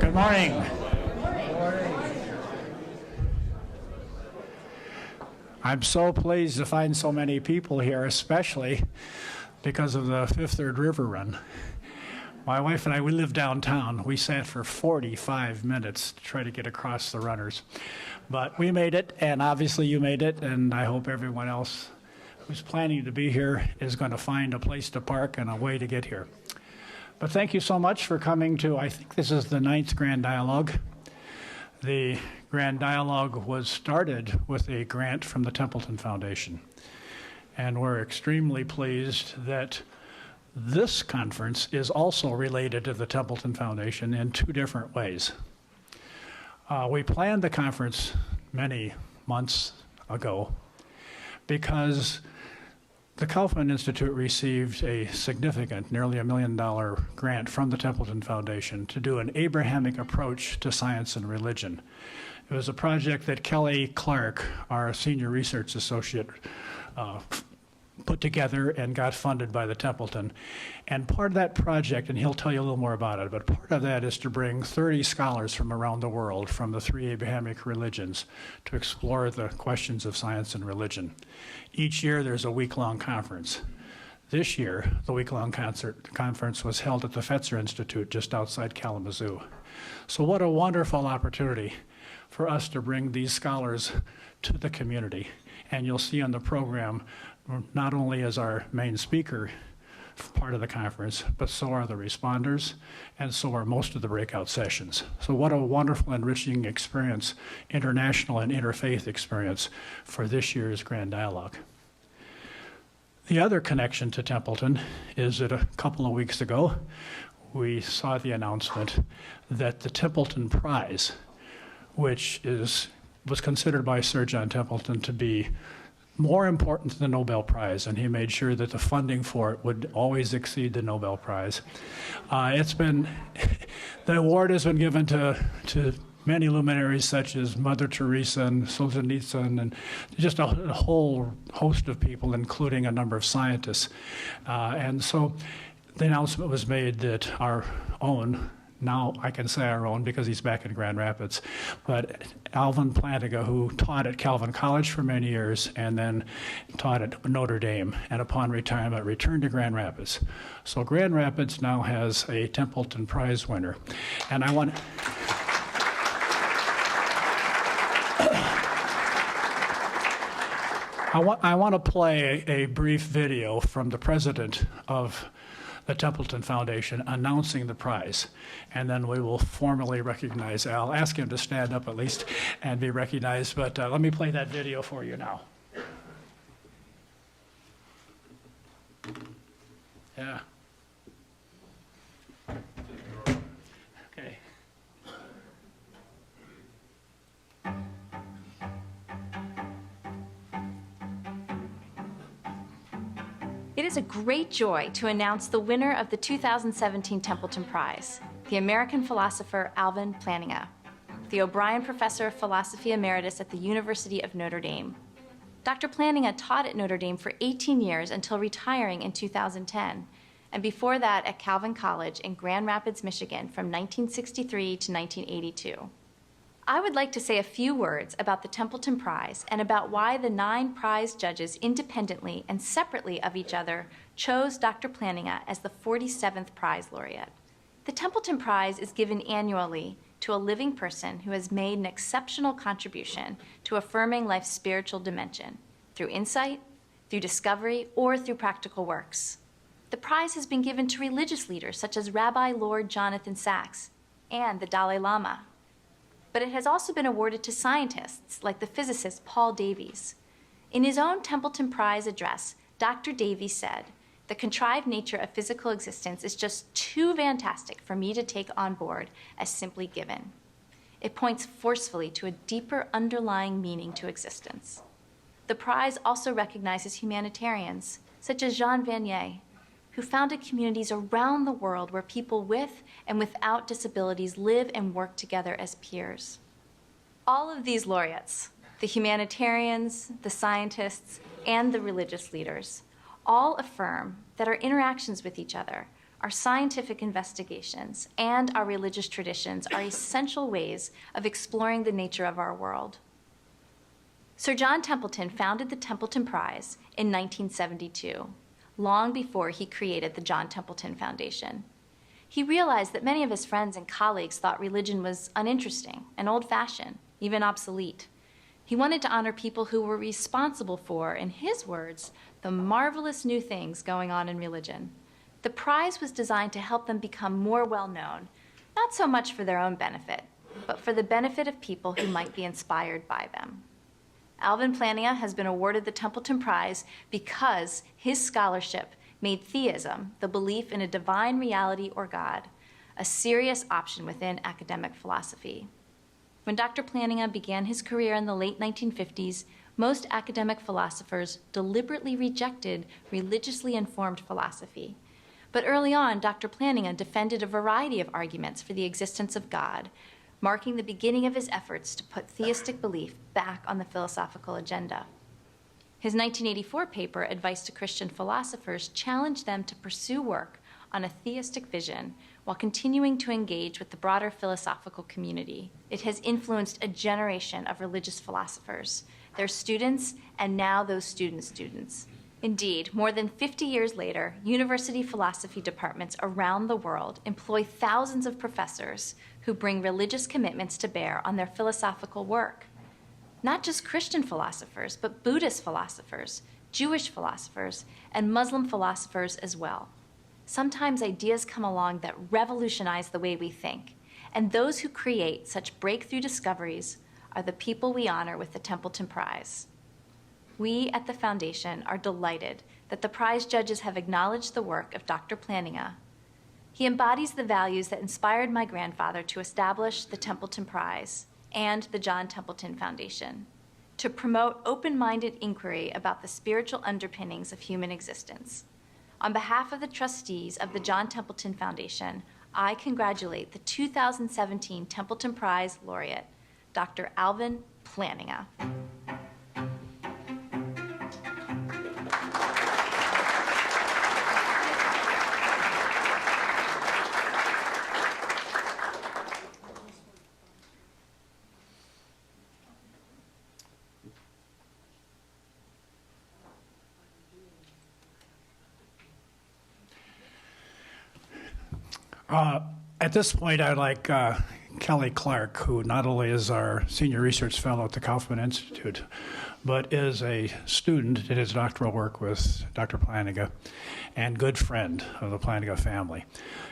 Good morning. I'm so pleased to find so many people here, especially because of the Fifth Third River Run. My wife and I, we live downtown. We sat for 45 minutes to try to get across the runners. But we made it, and obviously you made it, and I hope everyone else who's planning to be here is going to find a place to park and a way to get here. But thank you so much for coming to, I think this is the 9th Grand Dialogue. The Grand Dialogue was started with a grant from the Templeton Foundation. And we're extremely pleased that this conference is also related to the Templeton Foundation in 2 different ways. We planned the conference many months ago because the Kaufman Institute received a significant, nearly $1 million grant from the Templeton Foundation to do an Abrahamic approach to science and religion. It was a project that Kelly Clark, our senior research associate, put together and got funded by the Templeton. And part of that project, and he'll tell you a little more about it, but part of that is to bring 30 scholars from around the world from the 3 Abrahamic religions to explore the questions of science and religion. Each year there's a week-long conference. This year, the week-long conference was held at the Fetzer Institute just outside Kalamazoo. So what a wonderful opportunity for us to bring these scholars to the community. And you'll see on the program, not only is our main speaker part of the conference, but so are the responders, and so are most of the breakout sessions. So what a wonderful, enriching experience, international and interfaith experience for this year's Grand Dialogue. The other connection to Templeton is that a couple of weeks ago, we saw the announcement that the Templeton Prize, which was considered by Sir John Templeton to be more important than the Nobel Prize, and he made sure that the funding for it would always exceed the Nobel Prize. The award has been given to many luminaries such as Mother Teresa and Solzhenitsyn, and just a whole host of people, including a number of scientists. And so the announcement was made that our own, now I can say our own because he's back in Grand Rapids, but Alvin Plantinga, who taught at Calvin College for many years and then taught at Notre Dame, and upon retirement returned to Grand Rapids. So Grand Rapids now has a Templeton Prize winner. And I want to play a brief video from the president of the Templeton Foundation announcing the prize, and then we will formally recognize Al. Ask him to stand up at least and be recognized, but let me play that video for you now. Yeah. Okay. It is a great joy to announce the winner of the 2017 Templeton Prize, the American philosopher Alvin Plantinga, the O'Brien Professor of Philosophy Emeritus at the University of Notre Dame. Dr. Plantinga taught at Notre Dame for 18 years until retiring in 2010, and before that at Calvin College in Grand Rapids, Michigan from 1963 to 1982. I would like to say a few words about the Templeton Prize and about why the 9 prize judges independently and separately of each other chose Dr. Plantinga as the 47th prize laureate. The Templeton Prize is given annually to a living person who has made an exceptional contribution to affirming life's spiritual dimension through insight, through discovery, or through practical works. The prize has been given to religious leaders such as Rabbi Lord Jonathan Sacks and the Dalai Lama. But it has also been awarded to scientists like the physicist Paul Davies. In his own Templeton Prize address, Dr. Davies said, "The contrived nature of physical existence is just too fantastic for me to take on board as simply given. It points forcefully to a deeper underlying meaning to existence." The prize also recognizes humanitarians, such as Jean Vanier, who founded communities around the world where people with and without disabilities live and work together as peers. All of these laureates, the humanitarians, the scientists, and the religious leaders, all affirm that our interactions with each other our scientific investigations, and our religious traditions are essential ways of exploring the nature of our world. Sir John Templeton founded the Templeton Prize in 1972, long before he created the John Templeton Foundation. He realized that many of his friends and colleagues thought religion was uninteresting and old-fashioned, even obsolete. He wanted to honor people who were responsible for, in his words, the marvelous new things going on in religion. The prize was designed to help them become more well-known, not so much for their own benefit, but for the benefit of people who might be inspired by them. Alvin Plantinga has been awarded the Templeton Prize because his scholarship made theism, the belief in a divine reality or God, a serious option within academic philosophy. When Dr. Plantinga began his career in the late 1950s, most academic philosophers deliberately rejected religiously informed philosophy. But early on, Dr. Plantinga defended a variety of arguments for the existence of God, marking the beginning of his efforts to put theistic belief back on the philosophical agenda. His 1984 paper, Advice to Christian Philosophers, challenged them to pursue work on a theistic vision while continuing to engage with the broader philosophical community. It has influenced a generation of religious philosophers, their students, and now those students' students. Indeed, more than 50 years later, university philosophy departments around the world employ thousands of professors who bring religious commitments to bear on their philosophical work. Not just Christian philosophers, but Buddhist philosophers, Jewish philosophers, and Muslim philosophers as well. Sometimes ideas come along that revolutionize the way we think, and those who create such breakthrough discoveries are the people we honor with the Templeton Prize. We at the Foundation are delighted that the prize judges have acknowledged the work of Dr. Plantinga. He embodies the values that inspired my grandfather to establish the Templeton Prize and the John Templeton Foundation, to promote open-minded inquiry about the spiritual underpinnings of human existence. On behalf of the trustees of the John Templeton Foundation, I congratulate the 2017 Templeton Prize laureate, Dr. Alvin Plantinga. At this point, I'd like Kelly Clark, who not only is our senior research fellow at the Kaufman Institute, but is a student, did his doctoral work with Dr. Plantinga, and good friend of the Plantinga family.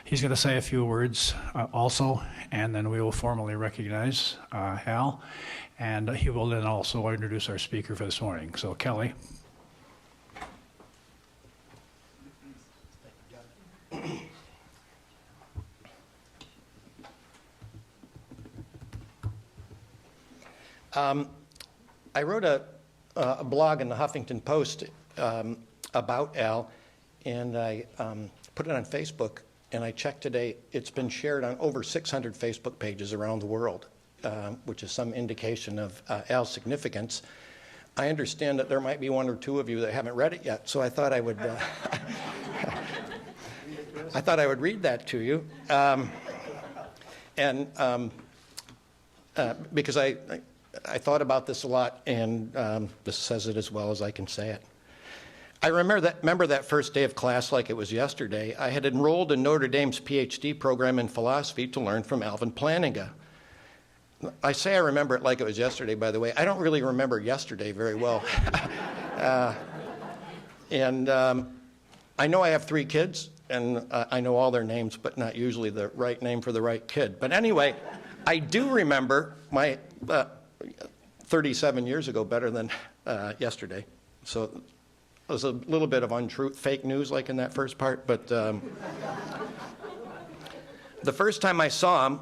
He's going to say a few words also, and then we will formally recognize Hal, and he will then also introduce our speaker for this morning. So, Kelly. I wrote a blog in the Huffington Post about Al, and I put it on Facebook, and I checked today, it's been shared on over 600 Facebook pages around the world, which is some indication of Al's significance. I understand that there might be one or two of you that haven't read it yet, so I thought I would read that to you, because I thought about this a lot, and this says it as well as I can say it. I remember that first day of class like it was yesterday. I had enrolled in Notre Dame's PhD program in philosophy to learn from Alvin Plantinga. I say I remember it like it was yesterday, by the way. I don't really remember yesterday very well. I know I have 3 kids, and I know all their names, but not usually the right name for the right kid. But anyway, I do remember my 37 years ago better than yesterday. So it was a little bit of untruth, fake news like in that first part. But the first time I saw him,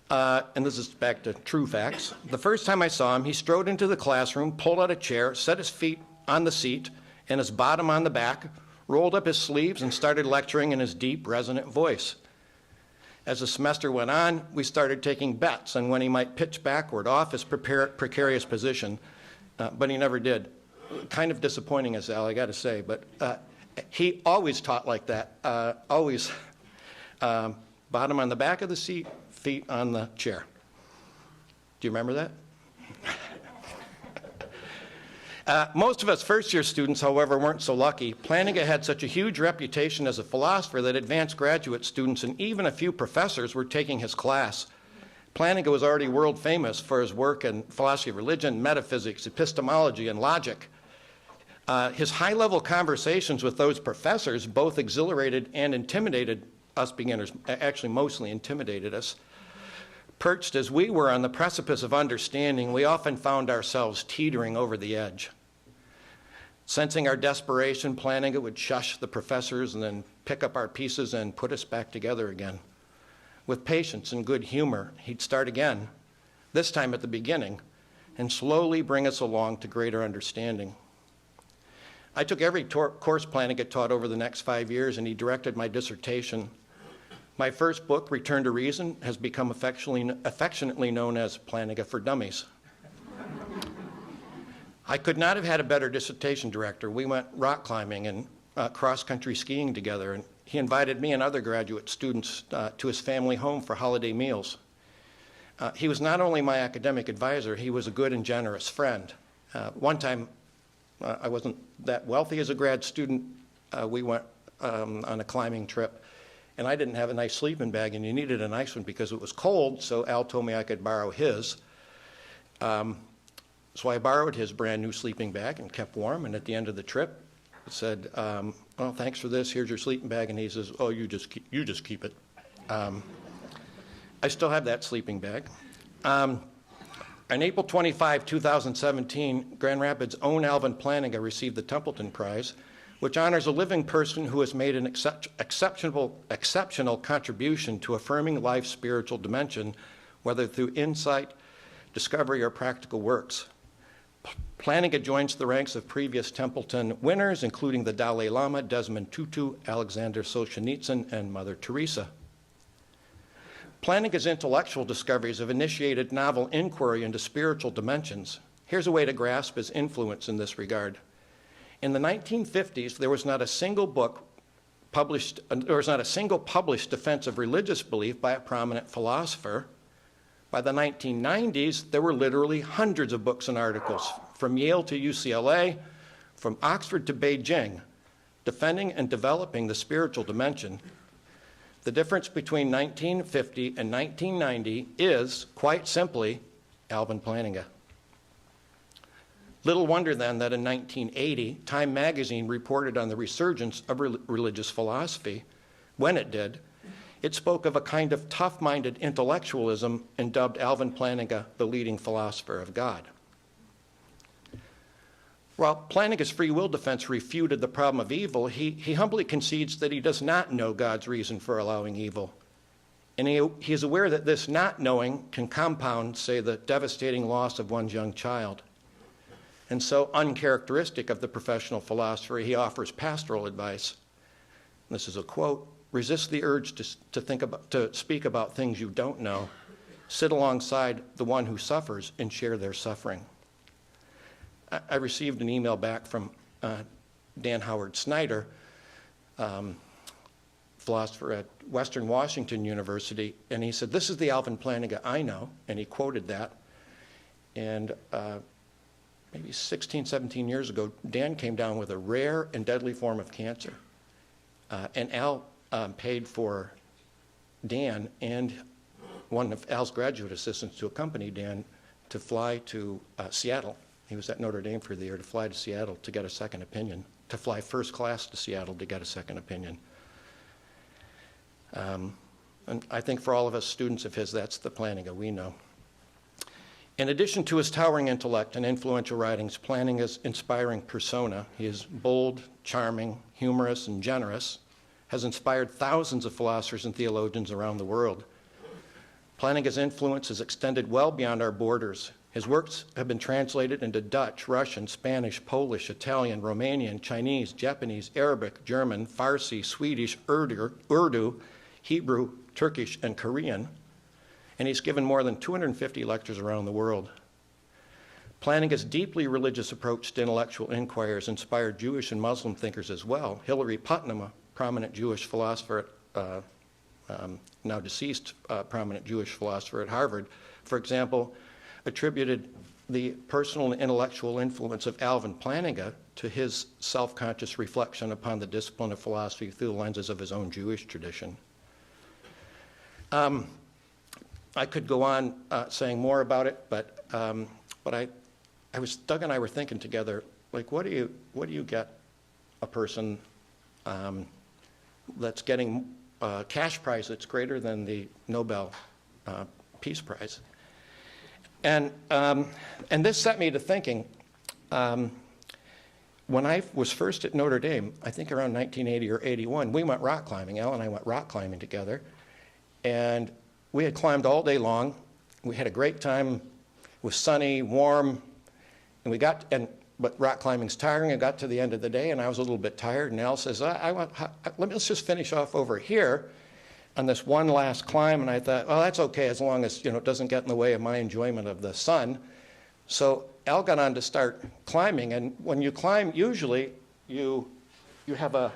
and this is back to true facts, the first time I saw him, he strode into the classroom, pulled out a chair, set his feet on the seat and his bottom on the back, rolled up his sleeves and started lecturing in his deep, resonant voice. As the semester went on, we started taking bets on when he might pitch backward off his precarious position, but he never did. Kind of disappointing as Al, I got to say, but he always taught like that, always bottom on the back of the seat, feet on the chair. Do you remember that? Most of us first-year students, however, weren't so lucky. Plantinga had such a huge reputation as a philosopher that advanced graduate students and even a few professors were taking his class. Plantinga was already world famous for his work in philosophy of religion, metaphysics, epistemology, and logic. His high-level conversations with those professors both exhilarated and intimidated us beginners, actually mostly intimidated us. Perched as we were on the precipice of understanding, we often found ourselves teetering over the edge. Sensing our desperation, Plantinga would shush the professors and then pick up our pieces and put us back together again. With patience and good humor, he'd start again, this time at the beginning, and slowly bring us along to greater understanding. I took every course Plantinga taught over the next 5 years, and he directed my dissertation. My first book, Return to Reason, has become affectionately known as Plantinga for Dummies. I could not have had a better dissertation director. We went rock climbing and cross-country skiing together, and he invited me and other graduate students to his family home for holiday meals. He was not only my academic advisor, he was a good and generous friend. One time, I wasn't that wealthy as a grad student. We went on a climbing trip, and I didn't have a nice sleeping bag, and you needed a nice one because it was cold, so Al told me I could borrow his. So I borrowed his brand new sleeping bag and kept warm, and at the end of the trip, it said, well, thanks for this, here's your sleeping bag, and he says, oh, you just keep it. I still have that sleeping bag. On April 25, 2017, Grand Rapids' own Alvin Plantinga received the Templeton Prize, which honors a living person who has made an exceptional contribution to affirming life's spiritual dimension, whether through insight, discovery, or practical works. Plantinga joins the ranks of previous Templeton winners, including the Dalai Lama, Desmond Tutu, Alexander Solzhenitsyn, and Mother Teresa. Plantinga's intellectual discoveries have initiated novel inquiry into spiritual dimensions. Here's a way to grasp his influence in this regard. In the 1950s, there was not a single published defense of religious belief by a prominent philosopher. By the 1990s, there were literally hundreds of books and articles, from Yale to UCLA, from Oxford to Beijing, defending and developing the spiritual dimension. The difference between 1950 and 1990 is, quite simply, Alvin Plantinga. Little wonder then that in 1980, Time magazine reported on the resurgence of religious philosophy. When it did, it spoke of a kind of tough-minded intellectualism and dubbed Alvin Plantinga the leading philosopher of God. While Plantinga's free will defense refuted the problem of evil, he humbly concedes that he does not know God's reason for allowing evil. And he is aware that this not knowing can compound, say, the devastating loss of one's young child. And so, uncharacteristic of the professional philosopher, he offers pastoral advice. This is a quote: resist the urge to speak about things you don't know. Sit alongside the one who suffers and share their suffering. I received an email back from Dan Howard Snyder, philosopher at Western Washington University, and he said, "This is the Alvin Plantinga I know," and he quoted that. And maybe 16, 17 years ago, Dan came down with a rare and deadly form of cancer. And Al paid for Dan and one of Al's graduate assistants to accompany Dan to fly to Seattle. He was at Notre Dame for the year, to fly to Seattle to get a second opinion, to fly first class to Seattle to get a second opinion. And I think for all of us students of his, that's the Plantinga we know. In addition to his towering intellect and influential writings, Plantinga's inspiring persona, he is bold, charming, humorous, and generous, has inspired thousands of philosophers and theologians around the world. Plantinga's influence has extended well beyond our borders. His works have been translated into Dutch, Russian, Spanish, Polish, Italian, Romanian, Chinese, Japanese, Arabic, German, Farsi, Swedish, Urdu, Hebrew, Turkish, and Korean. And he's given more than 250 lectures around the world. Plantinga's deeply religious approach to intellectual inquiry has inspired Jewish and Muslim thinkers as well. Hilary Putnam, a prominent Jewish philosopher at now deceased prominent Jewish philosopher at Harvard, for example, attributed the personal and intellectual influence of Alvin Plantinga to his self-conscious reflection upon the discipline of philosophy through the lenses of his own Jewish tradition. I could go on saying more about it, but Doug and I were thinking together, like, what do you get a person that's getting a cash prize that's greater than the Nobel Peace Prize? And this set me to thinking. When I was first at Notre Dame, I think around 1980 or 81, we went rock climbing. Al and I went rock climbing together. And we had climbed all day long. We had a great time. It was sunny, warm. And but rock climbing's tiring. I got to the end of the day, and I was a little bit tired. And Al says, let's just finish off over here on this one last climb. And I thought, well, that's okay as long as it doesn't get in the way of my enjoyment of the sun. So Al got on to start climbing, and when you climb, usually you have a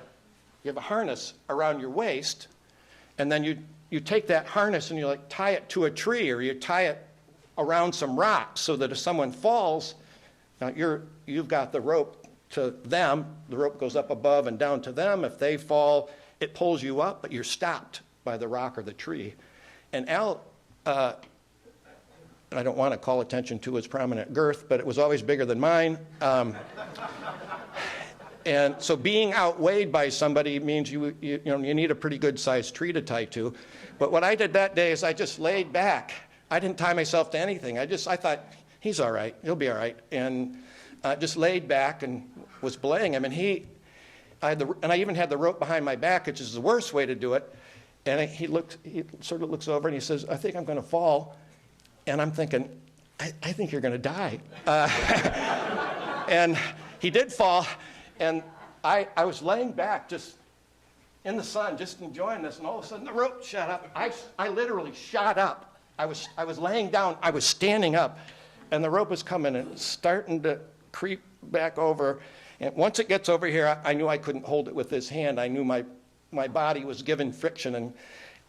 harness around your waist, and then you take that harness and you tie it to a tree, or you tie it around some rocks, so that if someone falls, now you've got the rope to them. The rope goes up above and down to them. If they fall, it pulls you up, but you're stopped by the rock or the tree. And Al, I don't want to call attention to his prominent girth, but it was always bigger than mine. And so being outweighed by somebody means you need a pretty good sized tree to tie to. But what I did that day is I just laid back. I didn't tie myself to anything. I thought, he's all right, he'll be all right. And just laid back and was belaying him. And I even had the rope behind my back, which is the worst way to do it. And he sort of looks over and he says, I think I'm going to fall. And I'm thinking, I think you're going to die. And he did fall. And I was laying back just in the sun, just enjoying this. And all of a sudden, the rope shot up. I literally shot up. I was laying down. I was standing up. And the rope was coming and starting to creep back over. And once it gets over here, I knew I couldn't hold it with this hand. I knew my body was given friction.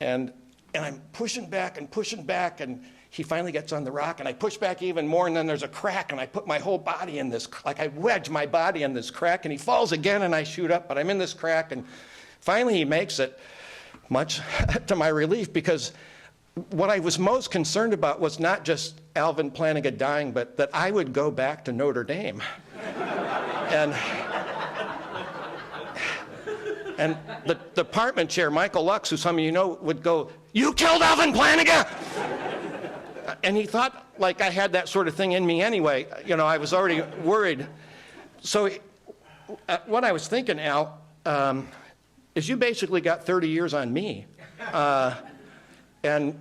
And I'm pushing back, and he finally gets on the rock, and I push back even more, and then there's a crack, and I put my whole body in this, I wedge my body in this crack, and he falls again, and I shoot up, but I'm in this crack, and finally he makes it, much to my relief, because what I was most concerned about was not just Alvin Plantinga dying, but that I would go back to Notre Dame. And the department chair, Michael Lux, who some of you know, would go, "You killed Alvin Plantinga!" And he thought like I had that sort of thing in me anyway. I was already worried. So what I was thinking, Al, is you basically got 30 years on me. And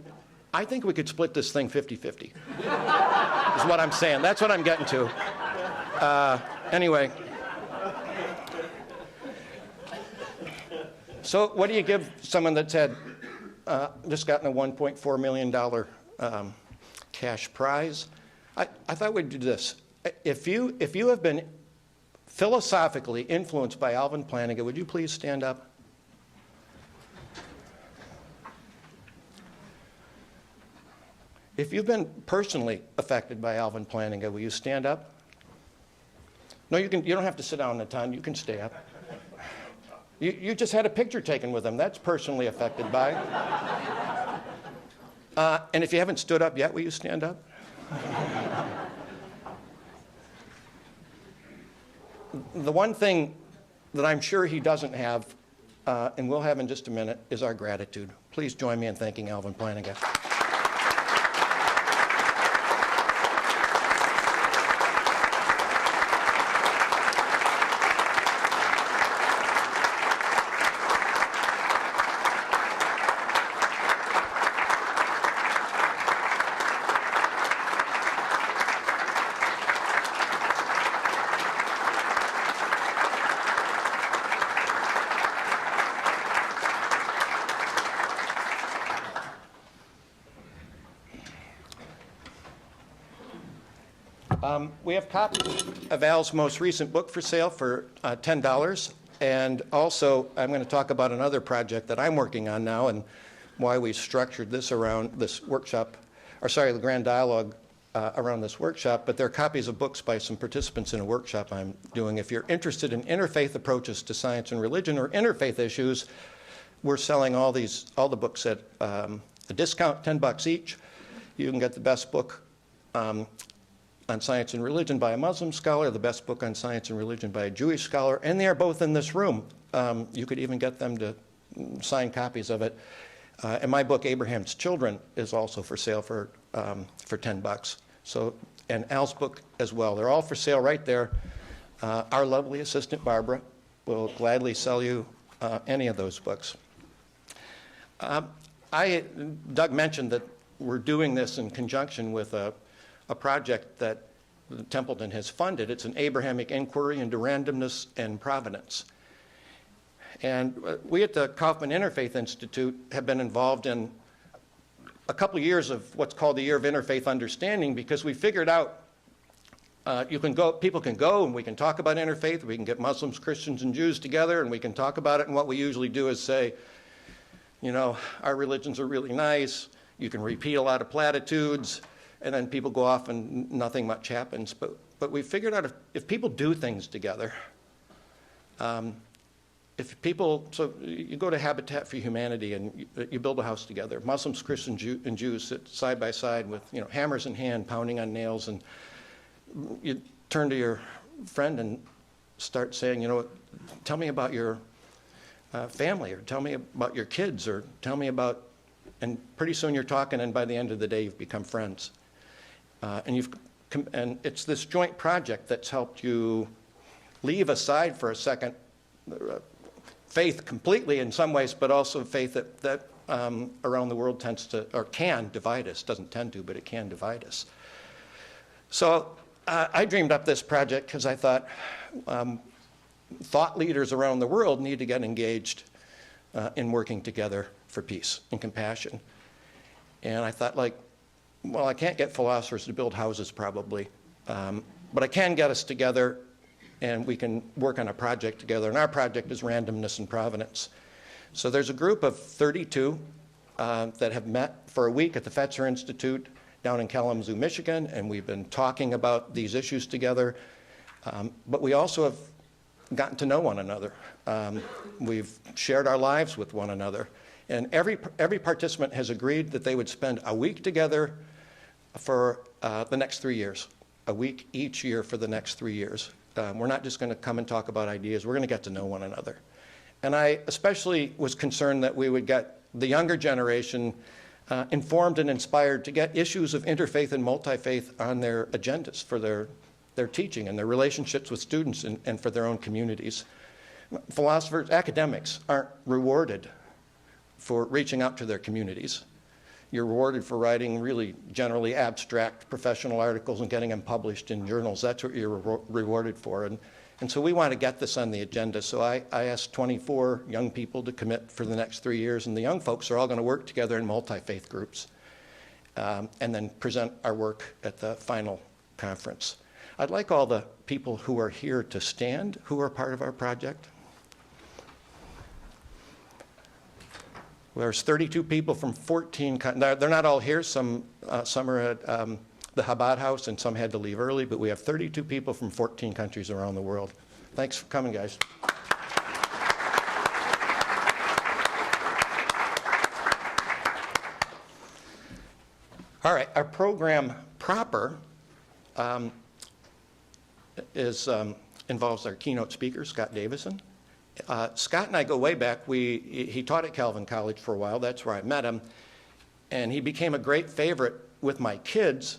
I think we could split this thing 50-50, is what I'm saying. That's what I'm getting to. Anyway. So what do you give someone that's had just gotten a $1.4 million cash prize? I thought we'd do this. If you have been philosophically influenced by Alvin Plantinga, would you please stand up? If you've been personally affected by Alvin Plantinga, will you stand up? No, you don't have to sit down, Nathan. You can stay up. You just had a picture taken with him. That's personally affected by. And if you haven't stood up yet, will you stand up? The one thing that I'm sure he doesn't have, and we'll have in just a minute, is our gratitude. Please join me in thanking Alvin Plantinga. We have copies of Al's most recent book for sale for $10. And also, I'm going to talk about another project that I'm working on now. And why we structured this around this workshop, the grand dialogue around this workshop, but there are copies of books by some participants in a workshop I'm doing. If you're interested in interfaith approaches to science and religion or interfaith issues, we're selling all the books at a discount, $10 each. You can get the best book on science and religion by a Muslim scholar, the best book on science and religion by a Jewish scholar, and they are both in this room. You could even get them to sign copies of it. And my book, Abraham's Children, is also for sale for $10. So, and Al's book as well. They're all for sale right there. Our lovely assistant, Barbara, will gladly sell you any of those books. Doug mentioned that we're doing this in conjunction with a project that Templeton has funded. It's an Abrahamic inquiry into randomness and providence. And we at the Kaufman Interfaith Institute have been involved in a couple of years of what's called the Year of Interfaith Understanding, because we figured out people can go and we can talk about interfaith. We can get Muslims, Christians, and Jews together and we can talk about it. And what we usually do is say, you know, our religions are really nice. You can repeat a lot of platitudes, and then people go off and nothing much happens. But we figured out if people do things together, so you go to Habitat for Humanity and you build a house together. Muslims, Christians, and Jews sit side by side with, you know, hammers in hand, pounding on nails, and you turn to your friend and start saying, you know, tell me about your family, or tell me about your kids, or tell me about, and pretty soon you're talking, and by the end of the day you've become friends. And it's this joint project that's helped you leave aside for a second faith completely in some ways, but also faith that around the world tends to, or can divide us. Doesn't tend to, but it can divide us. So I dreamed up this project because I thought thought leaders around the world need to get engaged in working together for peace and compassion. And I thought, well, I can't get philosophers to build houses probably, but I can get us together and we can work on a project together. And our project is Randomness and Providence. So there's a group of 32 that have met for a week at the Fetzer Institute down in Kalamazoo, Michigan, and we've been talking about these issues together. But we also have gotten to know one another. We've shared our lives with one another. And every participant has agreed that they would spend a week together for the next 3 years, a week each year for the next 3 years. We're not just going to come and talk about ideas. We're going to get to know one another. And I especially was concerned that we would get the younger generation informed and inspired to get issues of interfaith and multi-faith on their agendas for their teaching and their relationships with students and for their own communities. Philosophers, academics aren't rewarded for reaching out to their communities. You're rewarded for writing really generally abstract professional articles and getting them published in journals. That's what you're rewarded for. And so we want to get this on the agenda. So I asked 24 young people to commit for the next 3 years, and the young folks are all going to work together in multi-faith groups and then present our work at the final conference. I'd like all the people who are here to stand who are part of our project. There's 32 people from 14 countries. They're not all here. Some are at the Chabad House, and some had to leave early, but we have 32 people from 14 countries around the world. Thanks for coming, guys. All right, our program proper involves our keynote speaker, Scott Davison. Scott and I go way back. He taught at Calvin College for a while. That's where I met him. And he became a great favorite with my kids.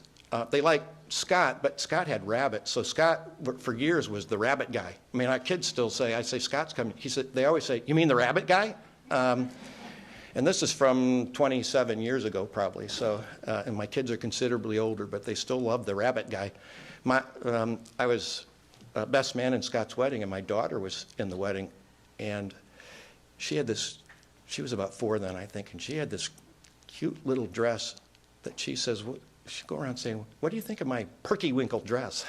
They liked Scott, but Scott had rabbits. So Scott, for years, was the rabbit guy. I mean, our kids still say, I say, Scott's coming. They always say, you mean the rabbit guy? And this is from 27 years ago, probably. So, and my kids are considerably older, but they still love the rabbit guy. I was best man in Scott's wedding, and my daughter was in the wedding. And she was about 4 then, I think, and she had this cute little dress that she says, she'd go around saying, what do you think of my Perky-Winkle dress?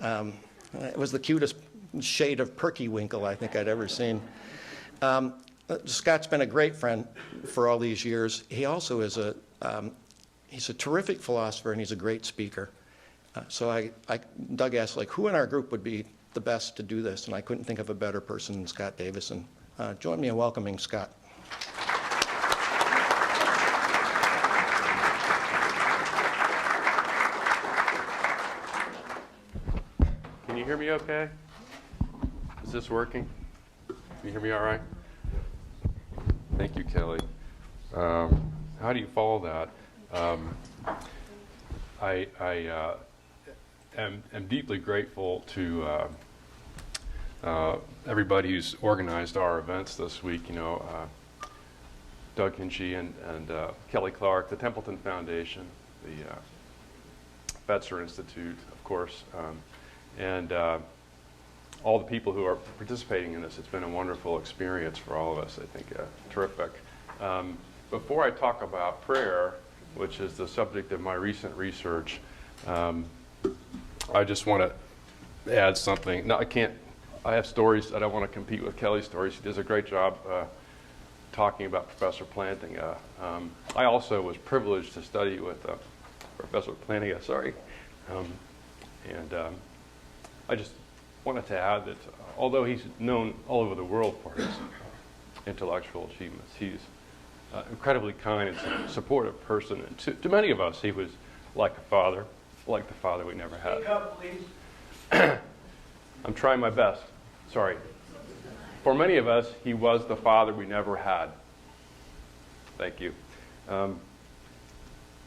It was the cutest shade of Perky-Winkle I think I'd ever seen. Scott's been a great friend for all these years. He also is he's a terrific philosopher, and he's a great speaker. So Doug asked, like, who in our group would be the best to do this? And I couldn't think of a better person than Scott Davison. Join me in welcoming Scott. Can you hear me okay? Is this working? Can you hear me all right? Thank you, Kelly. How do you follow that? I am deeply grateful to everybody who's organized our events this week. You know, Doug Hinchy and Kelly Clark, the Templeton Foundation, the Fetzer Institute, of course, and all the people who are participating in this. It's been a wonderful experience for all of us, I think, terrific. Before I talk about prayer, which is the subject of my recent research, I just want to add something. No, I have stories. I don't want to compete with Kelly's stories. She does a great job talking about Professor Plantinga. I also was privileged to study with Professor Plantinga, and I just wanted to add that although he's known all over the world for his intellectual achievements, he's incredibly kind and supportive person. And to many of us, he was like a father, like the father we never had. Speak up, please. I'm trying my best. Sorry. For many of us, he was the father we never had. Thank you.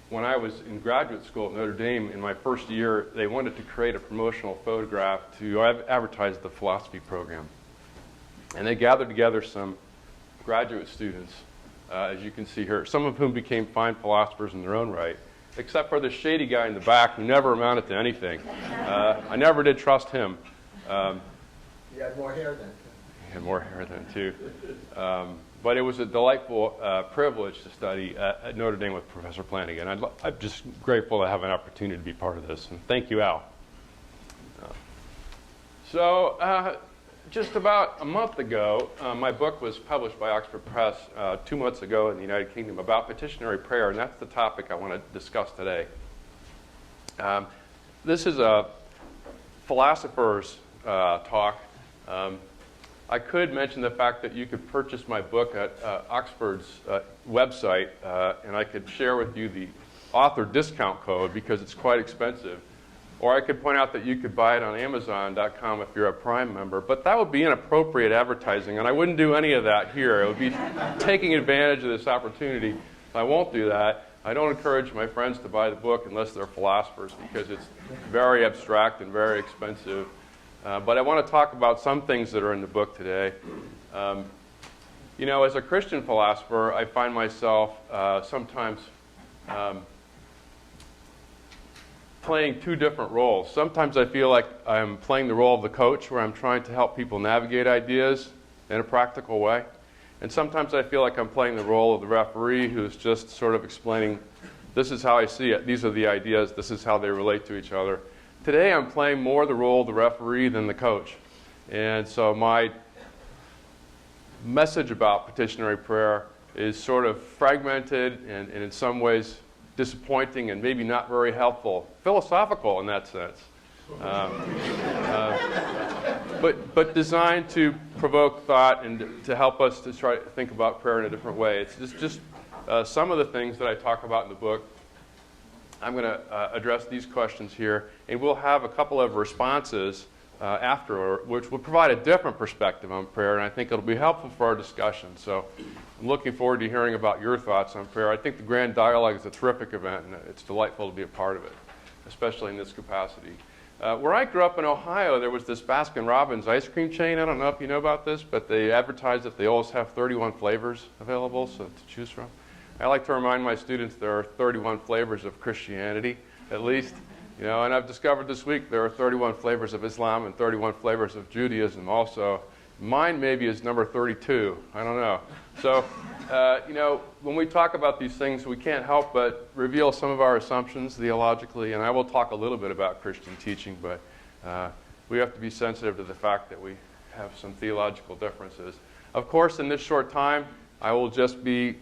When I was in graduate school at Notre Dame, in my first year, they wanted to create a promotional photograph to advertise the philosophy program. And they gathered together some graduate students, as you can see here, some of whom became fine philosophers in their own right, except for the shady guy in the back who never amounted to anything. I never did trust him. He had more hair than. He had more hair than too. But it was a delightful privilege to study at Notre Dame with Professor Plantinga, and I'm just grateful to have an opportunity to be part of this. And thank you, Al. Just about a month ago, my book was published by Oxford Press 2 months ago in the United Kingdom about petitionary prayer, and that's the topic I want to discuss today. This is a philosopher's talk. I could mention the fact that you could purchase my book at Oxford's website, and I could share with you the author discount code because it's quite expensive. Or I could point out that you could buy it on Amazon.com if you're a Prime member, but that would be inappropriate advertising, and I wouldn't do any of that here. It would be taking advantage of this opportunity. I won't do that. I don't encourage my friends to buy the book unless they're philosophers because it's very abstract and very expensive. But I want to talk about some things that are in the book today. You know, as a Christian philosopher, I find myself sometimes playing two different roles. Sometimes I feel like I'm playing the role of the coach, where I'm trying to help people navigate ideas in a practical way. And sometimes I feel like I'm playing the role of the referee, who's just sort of explaining, this is how I see it, these are the ideas, this is how they relate to each other. Today I'm playing more the role of the referee than the coach. And so my message about petitionary prayer is sort of fragmented and in some ways disappointing and maybe not very helpful, philosophical in that sense, but designed to provoke thought and to help us to try to think about prayer in a different way. It's just some of the things that I talk about in the book. I'm going to address these questions here, and we'll have a couple of responses after, which will provide a different perspective on prayer, and I think it'll be helpful for our discussion. So I'm looking forward to hearing about your thoughts on prayer. I think the Grand Dialogue is a terrific event, and it's delightful to be a part of it, especially in this capacity. Where I grew up in Ohio, there was this Baskin-Robbins ice cream chain. I don't know if you know about this, but they advertise that they always have 31 flavors available to choose from. I like to remind my students there are 31 flavors of Christianity, at least. You know, and I've discovered this week there are 31 flavors of Islam and 31 flavors of Judaism also. Mine maybe is number 32. I don't know. So, you know, when we talk about these things, we can't help but reveal some of our assumptions theologically, and I will talk a little bit about Christian teaching, but we have to be sensitive to the fact that we have some theological differences. Of course, in this short time, I will just be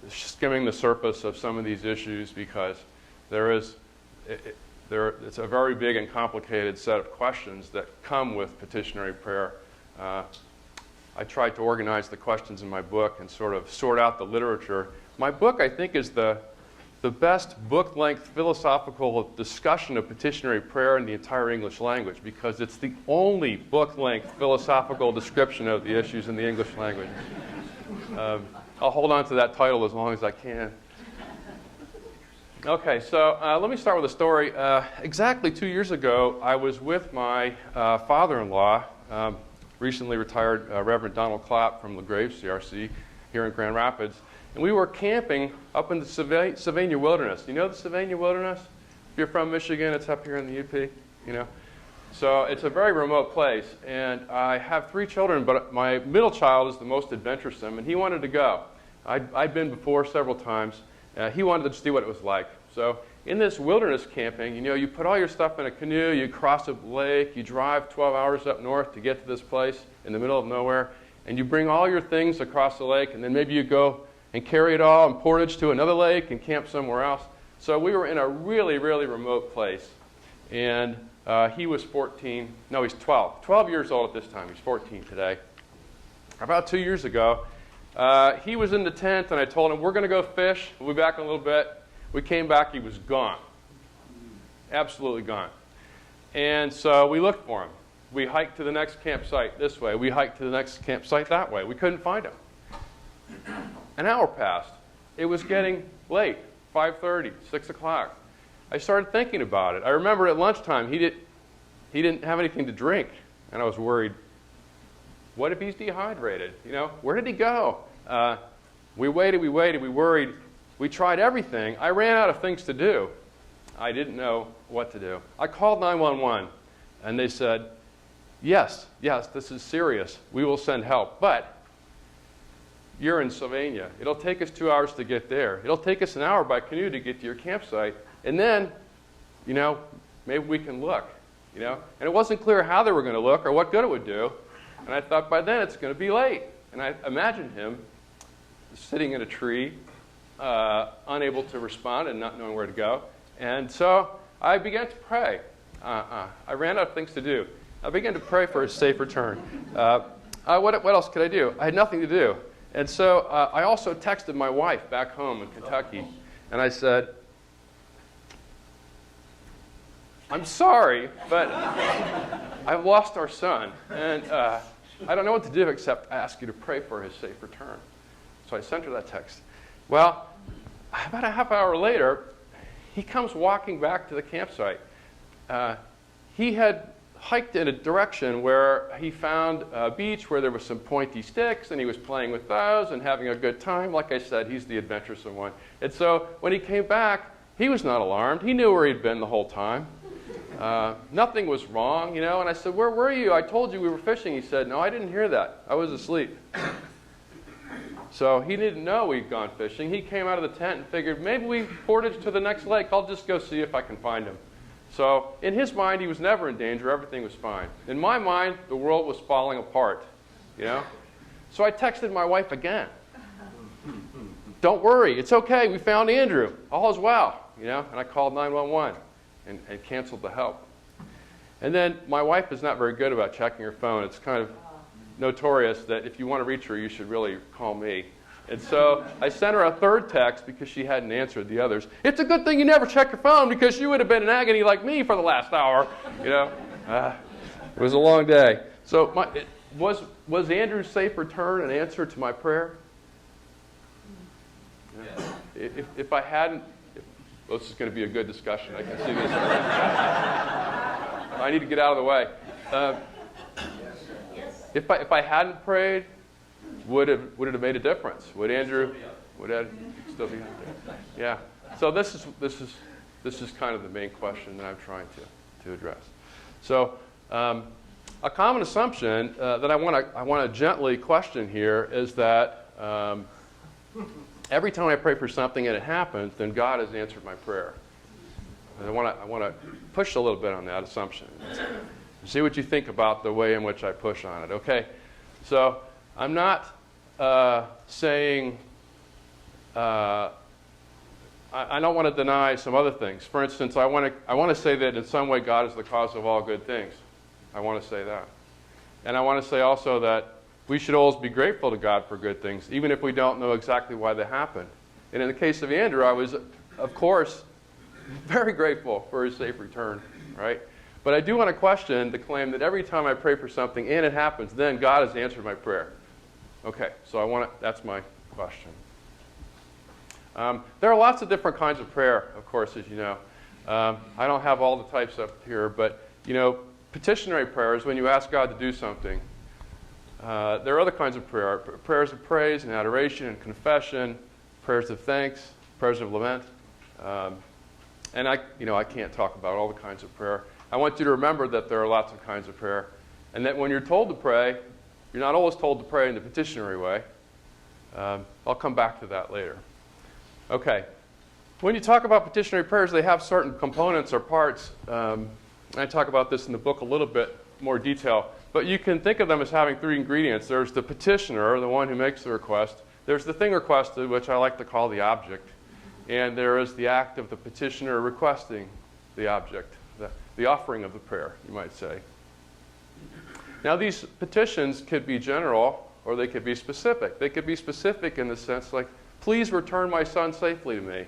skimming the surface of some of these issues because it's a very big and complicated set of questions that come with petitionary prayer. I tried to organize the questions in my book and sort of sort out the literature. My book, I think, is the best book-length philosophical discussion of petitionary prayer in the entire English language because it's the only book-length philosophical description of the issues in the English language. I'll hold on to that title as long as I can. Okay, so let me start with a story. Exactly 2 years ago, I was with my father-in-law, recently retired Reverend Donald Clapp from LaGrave CRC here in Grand Rapids, and we were camping up in the Sylvania Wilderness. You know the Sylvania Wilderness? If you're from Michigan, it's up here in the UP, you know. So it's a very remote place, and I have 3 children, but my middle child is the most adventuresome, and he wanted to go. I'd been before several times. He wanted to see what it was like. So in this wilderness camping, you know, you put all your stuff in a canoe, you cross a lake, you drive 12 hours up north to get to this place in the middle of nowhere, and you bring all your things across the lake, and then maybe you go and carry it all in portage to another lake and camp somewhere else. So we were in a really, really remote place, and he was 14. No, he's 12. 12 years old at this time. He's 14 today. About 2 years ago, he was in the tent, and I told him, we're going to go fish. We'll be back in a little bit. We came back. He was gone. Absolutely gone. And so we looked for him. We hiked to the next campsite this way. We hiked to the next campsite that way. We couldn't find him. An hour passed. It was getting late, 5:30, 6 o'clock. I started thinking about it. I remember at lunchtime, he didn't have anything to drink, and I was worried. What if he's dehydrated? You know, where did he go? We waited, we worried. We tried everything. I ran out of things to do. I didn't know what to do. I called 911, and they said, yes, this is serious. We will send help, but you're in Sylvania. It'll take us 2 hours to get there. It'll take us an hour by canoe to get to your campsite, and then, you know, maybe we can look, you know. And it wasn't clear how they were going to look or what good it would do. And I thought, by then it's going to be late. And I imagined him sitting in a tree, unable to respond and not knowing where to go. And so I began to pray. I ran out of things to do. I began to pray for a safe return. What else could I do? I had nothing to do. And so I also texted my wife back home in Kentucky. And I said, I'm sorry, but I've lost our son. And I don't know what to do except ask you to pray for his safe return. So I sent her that text. Well, about a half hour later, he comes walking back to the campsite. He had hiked in a direction where he found a beach where there were some pointy sticks, and he was playing with those and having a good time. Like I said, he's the adventuresome one. And so when he came back, he was not alarmed. He knew where he'd been the whole time. Nothing was wrong, you know. And I said, where were you? I told you we were fishing. He said, no, I didn't hear that. I was asleep. So he didn't know we'd gone fishing. He came out of the tent and figured, maybe we portaged to the next lake. I'll just go see if I can find him. So in his mind, he was never in danger. Everything was fine. In my mind, the world was falling apart, you know. So I texted my wife again. Don't worry. It's okay. We found Andrew. All is well, you know. And I called 911 and canceled the help. And then my wife is not very good about checking her phone. It's kind of notorious that if you want to reach her, you should really call me. And so I sent her a third text because she hadn't answered the others. It's a good thing you never check your phone because you would have been in agony like me for the last hour. You know, it was a long day. So was Andrew's safe return an answer to my prayer? Yeah. If I hadn't, this is going to be a good discussion. I can see this. I need to get out of the way. If I hadn't prayed, would it have made a difference? Would Andrew still be out there? Yeah. So this is kind of the main question that I'm trying to address. So a common assumption that I want to gently question here is that every time I pray for something and it happens, then God has answered my prayer. And I want to push a little bit on that assumption. See what you think about the way in which I push on it. Okay. So I'm not saying I don't want to deny some other things. For instance, I want to say that in some way God is the cause of all good things. I want to say that. And I want to say also that we should always be grateful to God for good things, even if we don't know exactly why they happen. And in the case of Andrew, I was, of course, very grateful for his safe return, right? But I do want to question the claim that every time I pray for something and it happens, then God has answered my prayer. Okay, so that's my question. There are lots of different kinds of prayer, of course, as you know. I don't have all the types up here, but, petitionary prayer is when you ask God to do something. There are other kinds of prayer, prayers of praise and adoration and confession, prayers of thanks, prayers of lament. And I can't talk about all the kinds of prayer. I want you to remember that there are lots of kinds of prayer, and that when you're told to pray, you're not always told to pray in the petitionary way. I'll come back to that later. Okay. When you talk about petitionary prayers, they have certain components or parts. I talk about this in the book a little bit more detail. But you can think of them as having three ingredients. There's the petitioner, the one who makes the request. There's the thing requested, which I like to call the object. And there is the act of the petitioner requesting the object, the offering of the prayer, you might say. Now, these petitions could be general or they could be specific. They could be specific in the sense like, please return my son safely to me.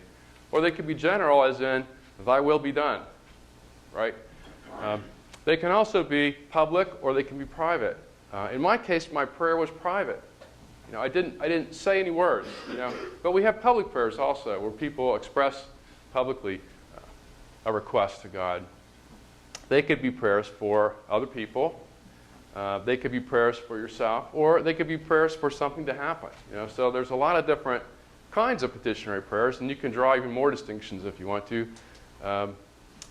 Or they could be general as in, thy will be done, right? They can also be public or they can be private. In my case, my prayer was private. I didn't say any words, But we have public prayers also where people express publicly a request to God. They could be prayers for other people. They could be prayers for yourself, or they could be prayers for something to happen. So there's a lot of different kinds of petitionary prayers, and you can draw even more distinctions if you want to.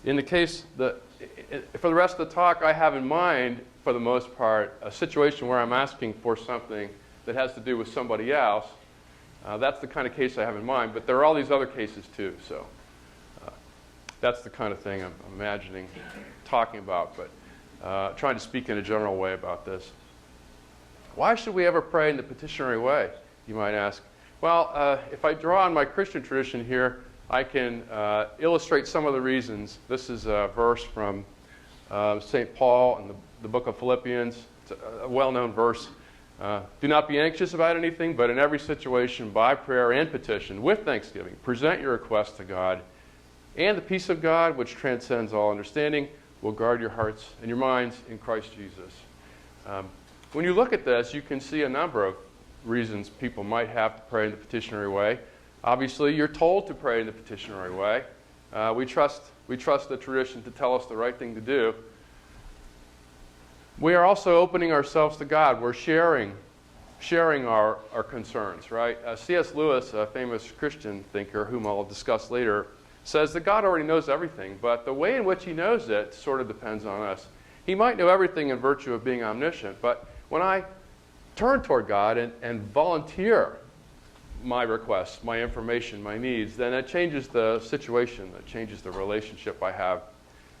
In the case for the rest of the talk, I have in mind, for the most part, a situation where I'm asking for something that has to do with somebody else. That's the kind of case I have in mind, but there are all these other cases too. So that's the kind of thing I'm imagining talking about, but trying to speak in a general way about this. Why should we ever pray in the petitionary way, you might ask? Well, if I draw on my Christian tradition here, I can illustrate some of the reasons. This is a verse from St. Paul in the book of Philippians. It's a well-known verse. Do not be anxious about anything, but in every situation, by prayer and petition, with thanksgiving, present your requests to God. And the peace of God, which transcends all understanding, will guard your hearts and your minds in Christ Jesus. When you look at this, you can see a number of reasons people might have to pray in the petitionary way. Obviously, you're told to pray in the petitionary way. We trust the tradition to tell us the right thing to do. We are also opening ourselves to God. We're sharing our concerns, right? C.S. Lewis, a famous Christian thinker, whom I'll discuss later, says that God already knows everything, but the way in which he knows it sort of depends on us. He might know everything in virtue of being omniscient, but when I turn toward God and volunteer my requests, my information, my needs, then it changes the situation, it changes the relationship I have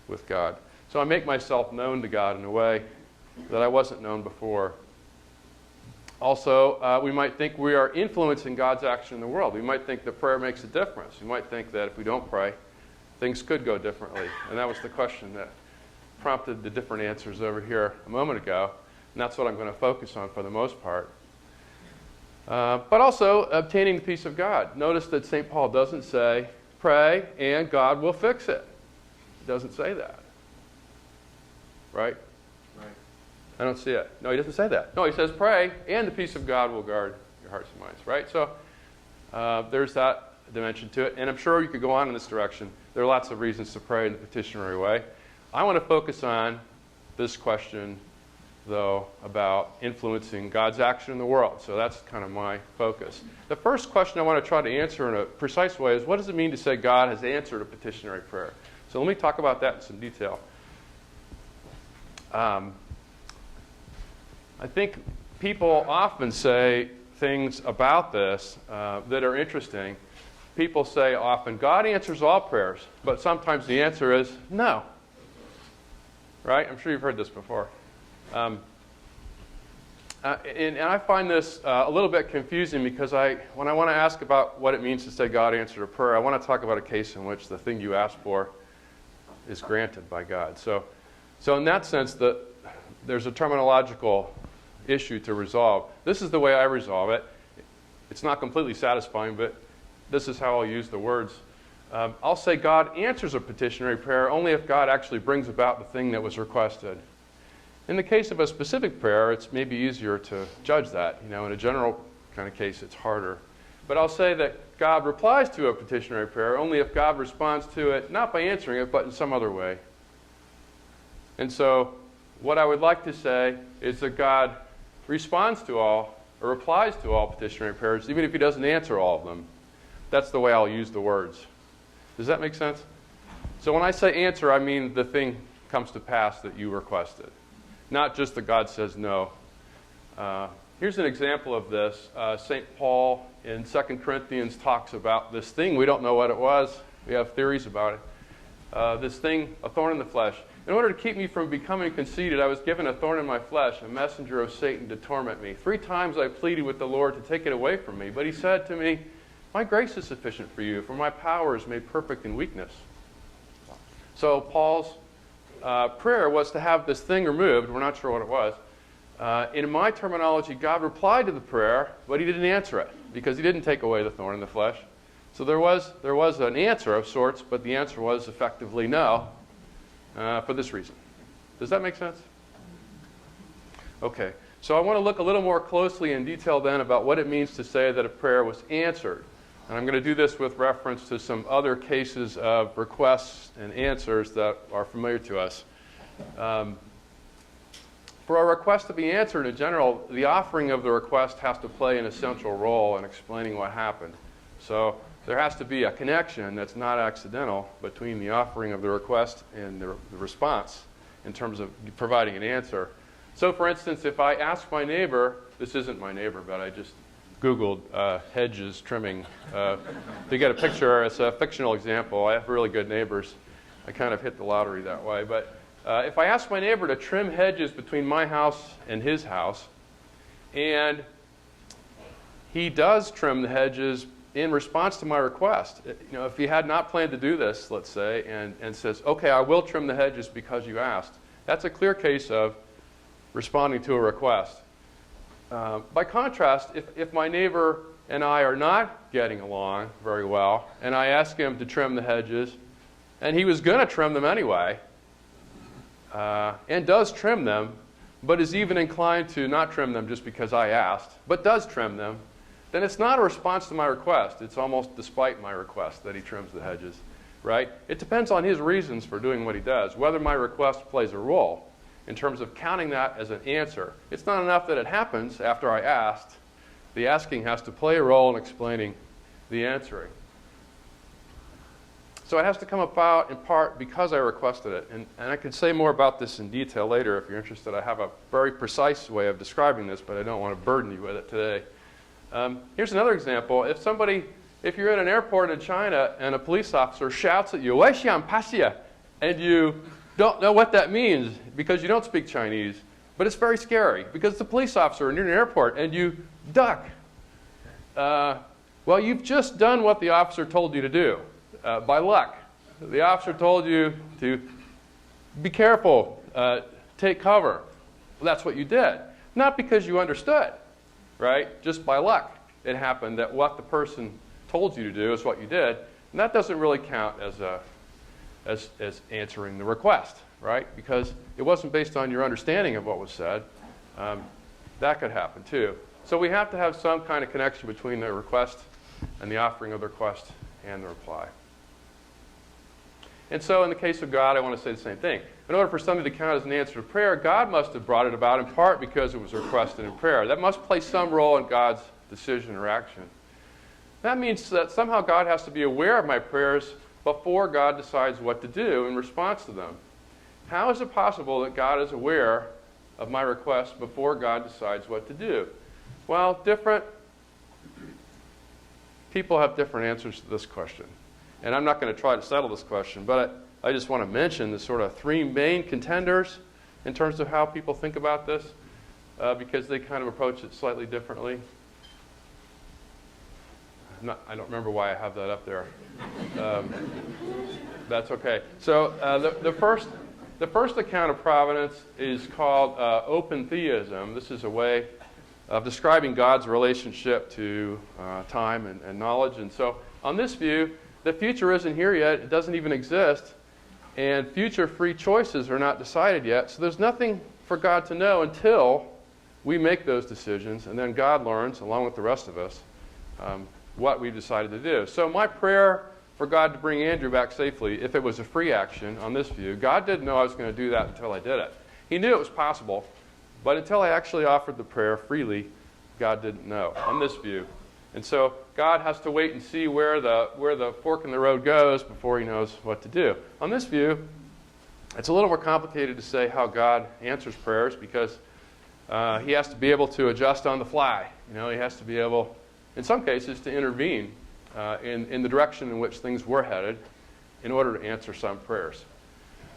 with God. So I make myself known to God in a way that I wasn't known before. Also, we might think we are influencing God's action in the world. We might think that prayer makes a difference. We might think that if we don't pray, things could go differently. And that was the question that prompted the different answers over here a moment ago. And that's what I'm going to focus on for the most part. But also, obtaining the peace of God. Notice that St. Paul doesn't say, pray and God will fix it. He doesn't say that. Right? I don't see it. No, he doesn't say that. No, he says pray, and the peace of God will guard your hearts and minds, right? So there's that dimension to it. And I'm sure you could go on in this direction. There are lots of reasons to pray in the petitionary way. I want to focus on this question, though, about influencing God's action in the world. So that's kind of my focus. The first question I want to try to answer in a precise way is, what does it mean to say God has answered a petitionary prayer? So let me talk about that in some detail. I think people often say things about this that are interesting. People say often, God answers all prayers, but sometimes the answer is no. Right? I'm sure you've heard this before. And I find this a little bit confusing because when I want to ask about what it means to say God answered a prayer, I want to talk about a case in which the thing you asked for is granted by God. So in that sense, there's a terminological issue to resolve. This is the way I resolve it. It's not completely satisfying, but this is how I'll use the words. I'll say God answers a petitionary prayer only if God actually brings about the thing that was requested. In the case of a specific prayer, it's maybe easier to judge that. In a general kind of case, it's harder. But I'll say that God replies to a petitionary prayer only if God responds to it, not by answering it, but in some other way. And so what I would like to say is that God responds to all, or replies to all petitionary prayers, even if he doesn't answer all of them. That's the way I'll use the words. Does that make sense? So when I say answer, I mean the thing comes to pass that you requested. Not just that God says no. Here's an example of this. St. Paul in 2 Corinthians talks about this thing. We don't know what it was. We have theories about it. This thing, a thorn in the flesh. In order to keep me from becoming conceited, I was given a thorn in my flesh, a messenger of Satan to torment me. 3 times I pleaded with the Lord to take it away from me. But he said to me, my grace is sufficient for you, for my power is made perfect in weakness. So Paul's prayer was to have this thing removed. We're not sure what it was. In my terminology, God replied to the prayer, but he didn't answer it because he didn't take away the thorn in the flesh. So there was an answer of sorts, but the answer was effectively no for this reason. Does that make sense? Okay. So I want to look a little more closely in detail then about what it means to say that a prayer was answered. And I'm going to do this with reference to some other cases of requests and answers that are familiar to us. For a request to be answered in general, the offering of the request has to play an essential role in explaining what happened. So there has to be a connection that's not accidental between the offering of the request and the response in terms of providing an answer. So for instance, if I ask my neighbor, this isn't my neighbor, but I just Googled hedges trimming to get a picture. It's a fictional example. I have really good neighbors. I kind of hit the lottery that way. But if I ask my neighbor to trim hedges between my house and his house, and he does trim the hedges in response to my request, if he had not planned to do this, let's say, and says, okay, I will trim the hedges because you asked, that's a clear case of responding to a request. By contrast, if my neighbor and I are not getting along very well, and I ask him to trim the hedges, and he was going to trim them anyway, and does trim them, but is even inclined to not trim them just because I asked, but does trim them, then it's not a response to my request. It's almost despite my request that he trims the hedges, right? It depends on his reasons for doing what he does, whether my request plays a role in terms of counting that as an answer. It's not enough that it happens after I asked. The asking has to play a role in explaining the answering. So it has to come about in part because I requested it. And I can say more about this in detail later if you're interested. I have a very precise way of describing this, but I don't want to burden you with it today. Here's another example. If you're at an airport in China and a police officer shouts at you, "Wei xiang paxia," and you don't know what that means because you don't speak Chinese, but it's very scary because it's a police officer and you're in an airport and you duck. Well, you've just done what the officer told you to do by luck. The officer told you to be careful, take cover. Well, that's what you did. Not because you understood, right? Just by luck. It happened that what the person told you to do is what you did, and that doesn't really count as answering the request, right? Because it wasn't based on your understanding of what was said. That could happen too. So we have to have some kind of connection between the request and the offering of the request and the reply. And so in the case of God, I want to say the same thing. In order for something to count as an answer to prayer, God must have brought it about in part because it was requested in prayer. That must play some role in God's decision or action. That means that somehow God has to be aware of my prayers before God decides what to do in response to them. How is it possible that God is aware of my request before God decides what to do? Well, different people have different answers to this question. And I'm not going to try to settle this question, but I just want to mention the sort of 3 main contenders in terms of how people think about this. because they kind of approach it slightly differently. I don't remember why I have that up there. That's okay. So the first account of providence is called open theism. This is a way of describing God's relationship to time and knowledge. And so on this view, the future isn't here yet. It doesn't even exist. And future free choices are not decided yet. So there's nothing for God to know until we make those decisions. And then God learns, along with the rest of us, what we've decided to do. So my prayer for God to bring Andrew back safely, if it was a free action on this view, God didn't know I was going to do that until I did it. He knew it was possible, but until I actually offered the prayer freely, God didn't know on this view. And so God has to wait and see where the fork in the road goes before he knows what to do. On this view, it's a little more complicated to say how God answers prayers because he has to be able to adjust on the fly. He has to be able, in some cases, to intervene in the direction in which things were headed in order to answer some prayers.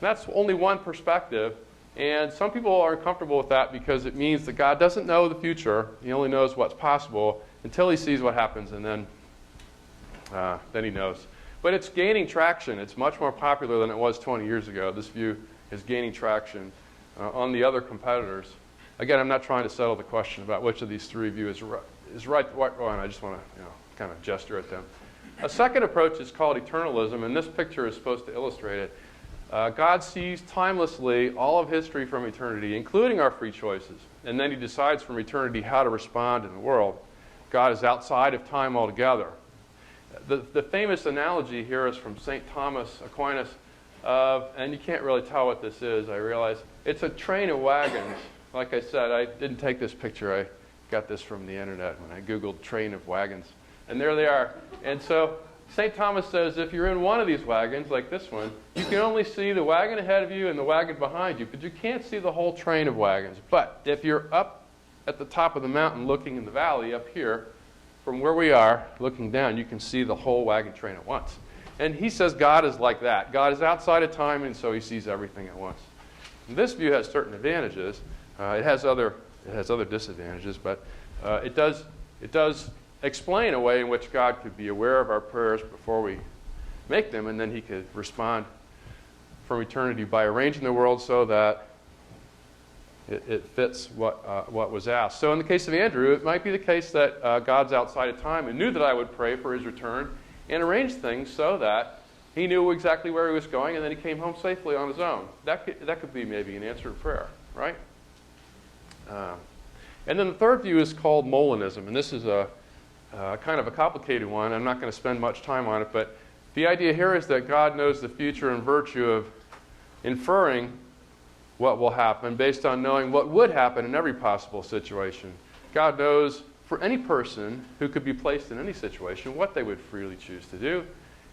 That's only one perspective, and some people are uncomfortable with that because it means that God doesn't know the future. He only knows what's possible until he sees what happens, and then he knows. But it's gaining traction. It's much more popular than it was 20 years ago. This view is gaining traction on the other competitors. Again, I'm not trying to settle the question about which of these three views is right one. I just want to kind of gesture at them. A second approach is called eternalism, and this picture is supposed to illustrate it. God sees timelessly all of history from eternity, including our free choices, and then he decides from eternity how to respond in the world. God is outside of time altogether. The famous analogy here is from St. Thomas Aquinas, and you can't really tell what this is, I realize. It's a train of wagons. Like I said, I didn't take this picture. I got this from the internet when I Googled train of wagons. And there they are. And so St. Thomas says if you're in one of these wagons, like this one, you can only see the wagon ahead of you and the wagon behind you, but you can't see the whole train of wagons. But if you're up at the top of the mountain looking in the valley up here, from where we are, looking down, you can see the whole wagon train at once. And he says God is like that. God is outside of time, and so he sees everything at once. And this view has certain advantages. It has other disadvantages, but it does explain a way in which God could be aware of our prayers before we make them, and then he could respond from eternity by arranging the world so that it fits what was asked. So in the case of Andrew, it might be the case that God's outside of time and knew that I would pray for his return and arranged things so that he knew exactly where he was going, and then he came home safely on his own. That could be maybe an answered prayer, right? And then the third view is called Molinism, and this is a kind of a complicated one. I'm not going to spend much time on it, but the idea here is that God knows the future in virtue of inferring what will happen based on knowing what would happen in every possible situation. God knows for any person who could be placed in any situation what they would freely choose to do,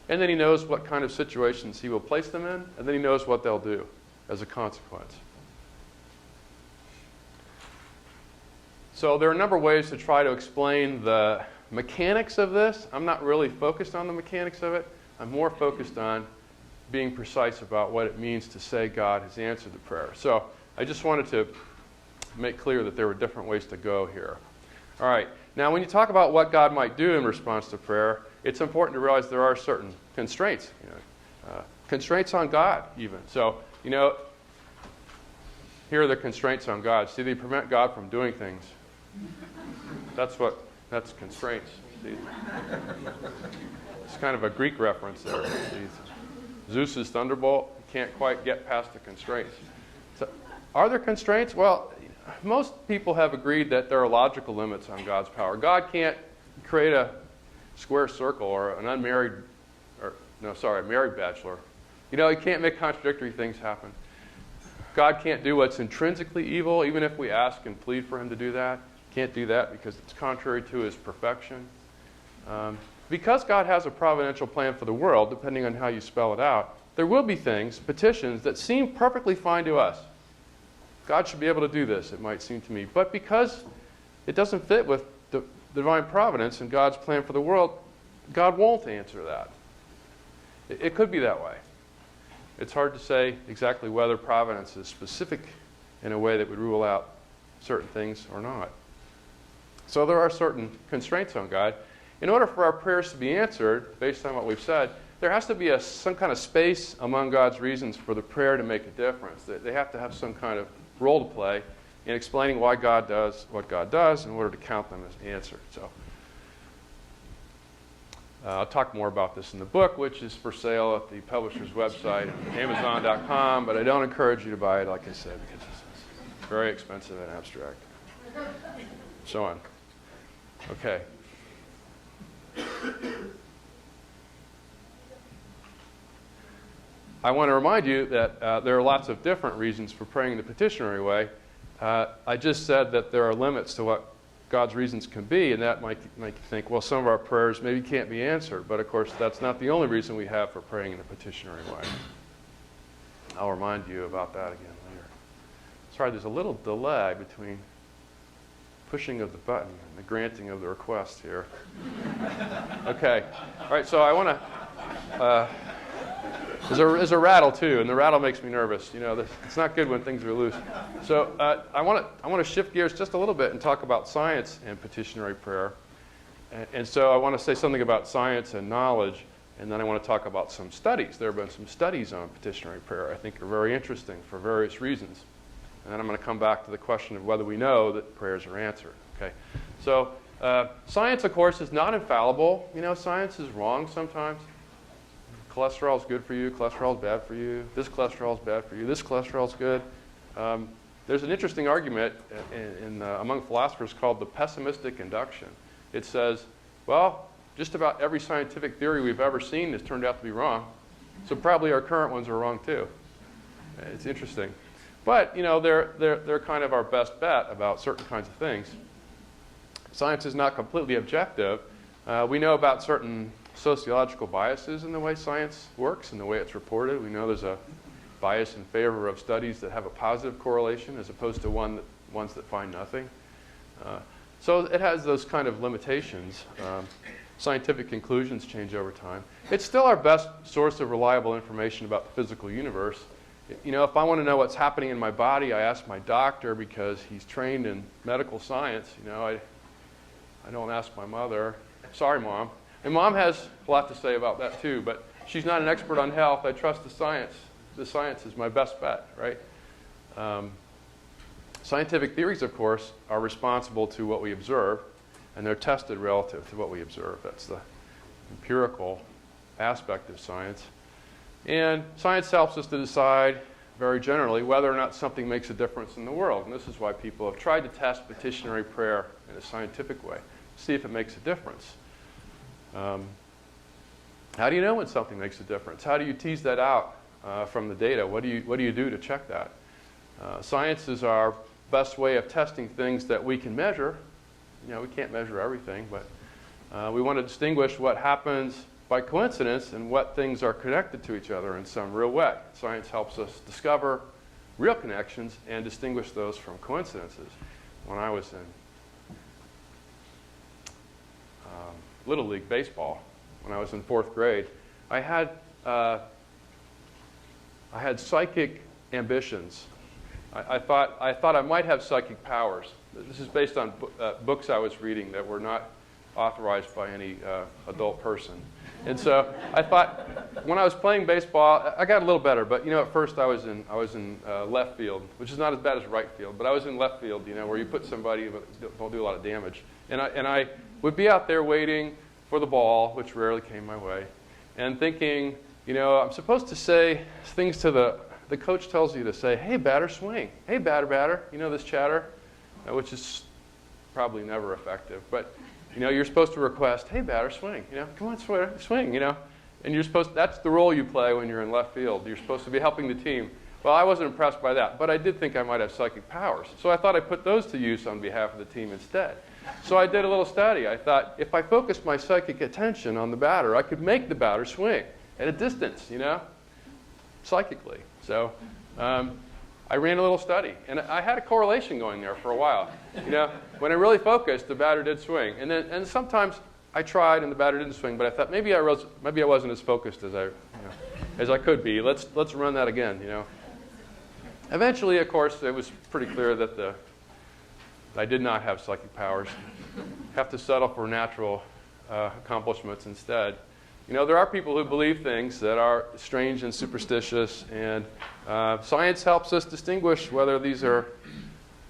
and then he knows what kind of situations he will place them in, and then he knows what they'll do as a consequence. So there are a number of ways to try to explain the mechanics of this. I'm not really focused on the mechanics of it. I'm more focused on being precise about what it means to say God has answered the prayer. So I just wanted to make clear that there were different ways to go here. All right. Now, when you talk about what God might do in response to prayer, it's important to realize there are certain constraints. Constraints on God, even. So, here are the constraints on God. See, they prevent God from doing things. That's constraints. See? It's kind of a Greek reference there. See? Zeus's thunderbolt can't quite get past the constraints. So, are there constraints? Well, most people have agreed that there are logical limits on God's power. God can't create a square circle or an married bachelor. He can't make contradictory things happen. God can't do what's intrinsically evil, even if we ask and plead for him to do that. Can't do that because it's contrary to his perfection. Because God has a providential plan for the world, depending on how you spell it out, there will be things, petitions, that seem perfectly fine to us. God should be able to do this, it might seem to me. But because it doesn't fit with the divine providence and God's plan for the world, God won't answer that. It could be that way. It's hard to say exactly whether providence is specific in a way that would rule out certain things or not. So there are certain constraints on God. In order for our prayers to be answered, based on what we've said, there has to be some kind of space among God's reasons for the prayer to make a difference. They have to have some kind of role to play in explaining why God does what God does in order to count them as answered. So I'll talk more about this in the book, which is for sale at the publisher's website, Amazon.com, but I don't encourage you to buy it, like I said, because it's very expensive and abstract. So on. Okay. I want to remind you that there are lots of different reasons for praying the petitionary way. I just said that there are limits to what God's reasons can be, and that might make you think, well, some of our prayers maybe can't be answered. But of course, that's not the only reason we have for praying in the petitionary way. I'll remind you about that again later. Sorry, there's a little delay between pushing of the button and the granting of the request here. Okay. All right, so I want to... There's a rattle too, and the rattle makes me nervous. You know, it's not good when things are loose. So I want to shift gears just a little bit and talk about science and petitionary prayer. And so I want to say something about science and knowledge, and then I want to talk about some studies. There have been some studies on petitionary prayer I think are very interesting for various reasons. And then I'm going to come back to the question of whether we know that prayers are answered. Okay. So science, of course, is not infallible. You know, science is wrong sometimes. Cholesterol is good for you, cholesterol is bad for you, this cholesterol is bad for you, this cholesterol is good. There's an interesting argument among philosophers called the pessimistic induction. It says, well, just about every scientific theory we've ever seen has turned out to be wrong, so probably our current ones are wrong too. It's interesting. But, you know, they're kind of our best bet about certain kinds of things. Science is not completely objective. We know about certain sociological biases in the way science works and the way it's reported. We know there's a bias in favor of studies that have a positive correlation as opposed to ones that find nothing. So it has those kind of limitations. Scientific conclusions change over time. It's still our best source of reliable information about the physical universe. You know, if I want to know what's happening in my body, I ask my doctor because he's trained in medical science. You know, I don't ask my mother. Sorry, Mom. And Mom has a lot to say about that too, but she's not an expert on health. I trust the science. The science is my best bet, right? Scientific theories, of course, are responsible to what we observe, and they're tested relative to what we observe. That's the empirical aspect of science. And science helps us to decide, very generally, whether or not something makes a difference in the world. And this is why people have tried to test petitionary prayer in a scientific way, see if it makes a difference. How do you know when something makes a difference? How do you tease that out from the data? What do you do to check that? Science is our best way of testing things that we can measure. You know, we can't measure everything, but we want to distinguish what happens by coincidence and what things are connected to each other in some real way. Science helps us discover real connections and distinguish those from coincidences. When I was in Little League baseball, when I was in 4th grade, I had psychic ambitions. I thought I might have psychic powers. This is based on books I was reading that were not authorized by any adult person. And so I thought, when I was playing baseball, I got a little better. But you know, at first I was in left field, which is not as bad as right field. But I was in left field, you know, where you put somebody but don't do a lot of damage. And I would be out there waiting for the ball, which rarely came my way, and thinking, you know, I'm supposed to say things to the coach tells you to say, hey, batter, swing. Hey, batter. You know, this chatter, which is probably never effective. But, you know, you're supposed to request, hey, batter, swing. You know, come on, swing, you know. And you're supposed that's the role you play when you're in left field. You're supposed to be helping the team. Well, I wasn't impressed by that, but I did think I might have psychic powers. So I thought I'd put those to use on behalf of the team instead. So I did a little study. I thought, if I focused my psychic attention on the batter, I could make the batter swing at a distance, you know, psychically. So I ran a little study, and I had a correlation going there for a while. You know, when I really focused, the batter did swing. And sometimes I tried, and the batter didn't swing, but I thought maybe I wasn't as focused as I could be. Let's run that again, you know. Eventually, of course, it was pretty clear that the I did not have psychic powers. Have to settle for natural accomplishments instead. You know, there are people who believe things that are strange and superstitious, and science helps us distinguish whether these are,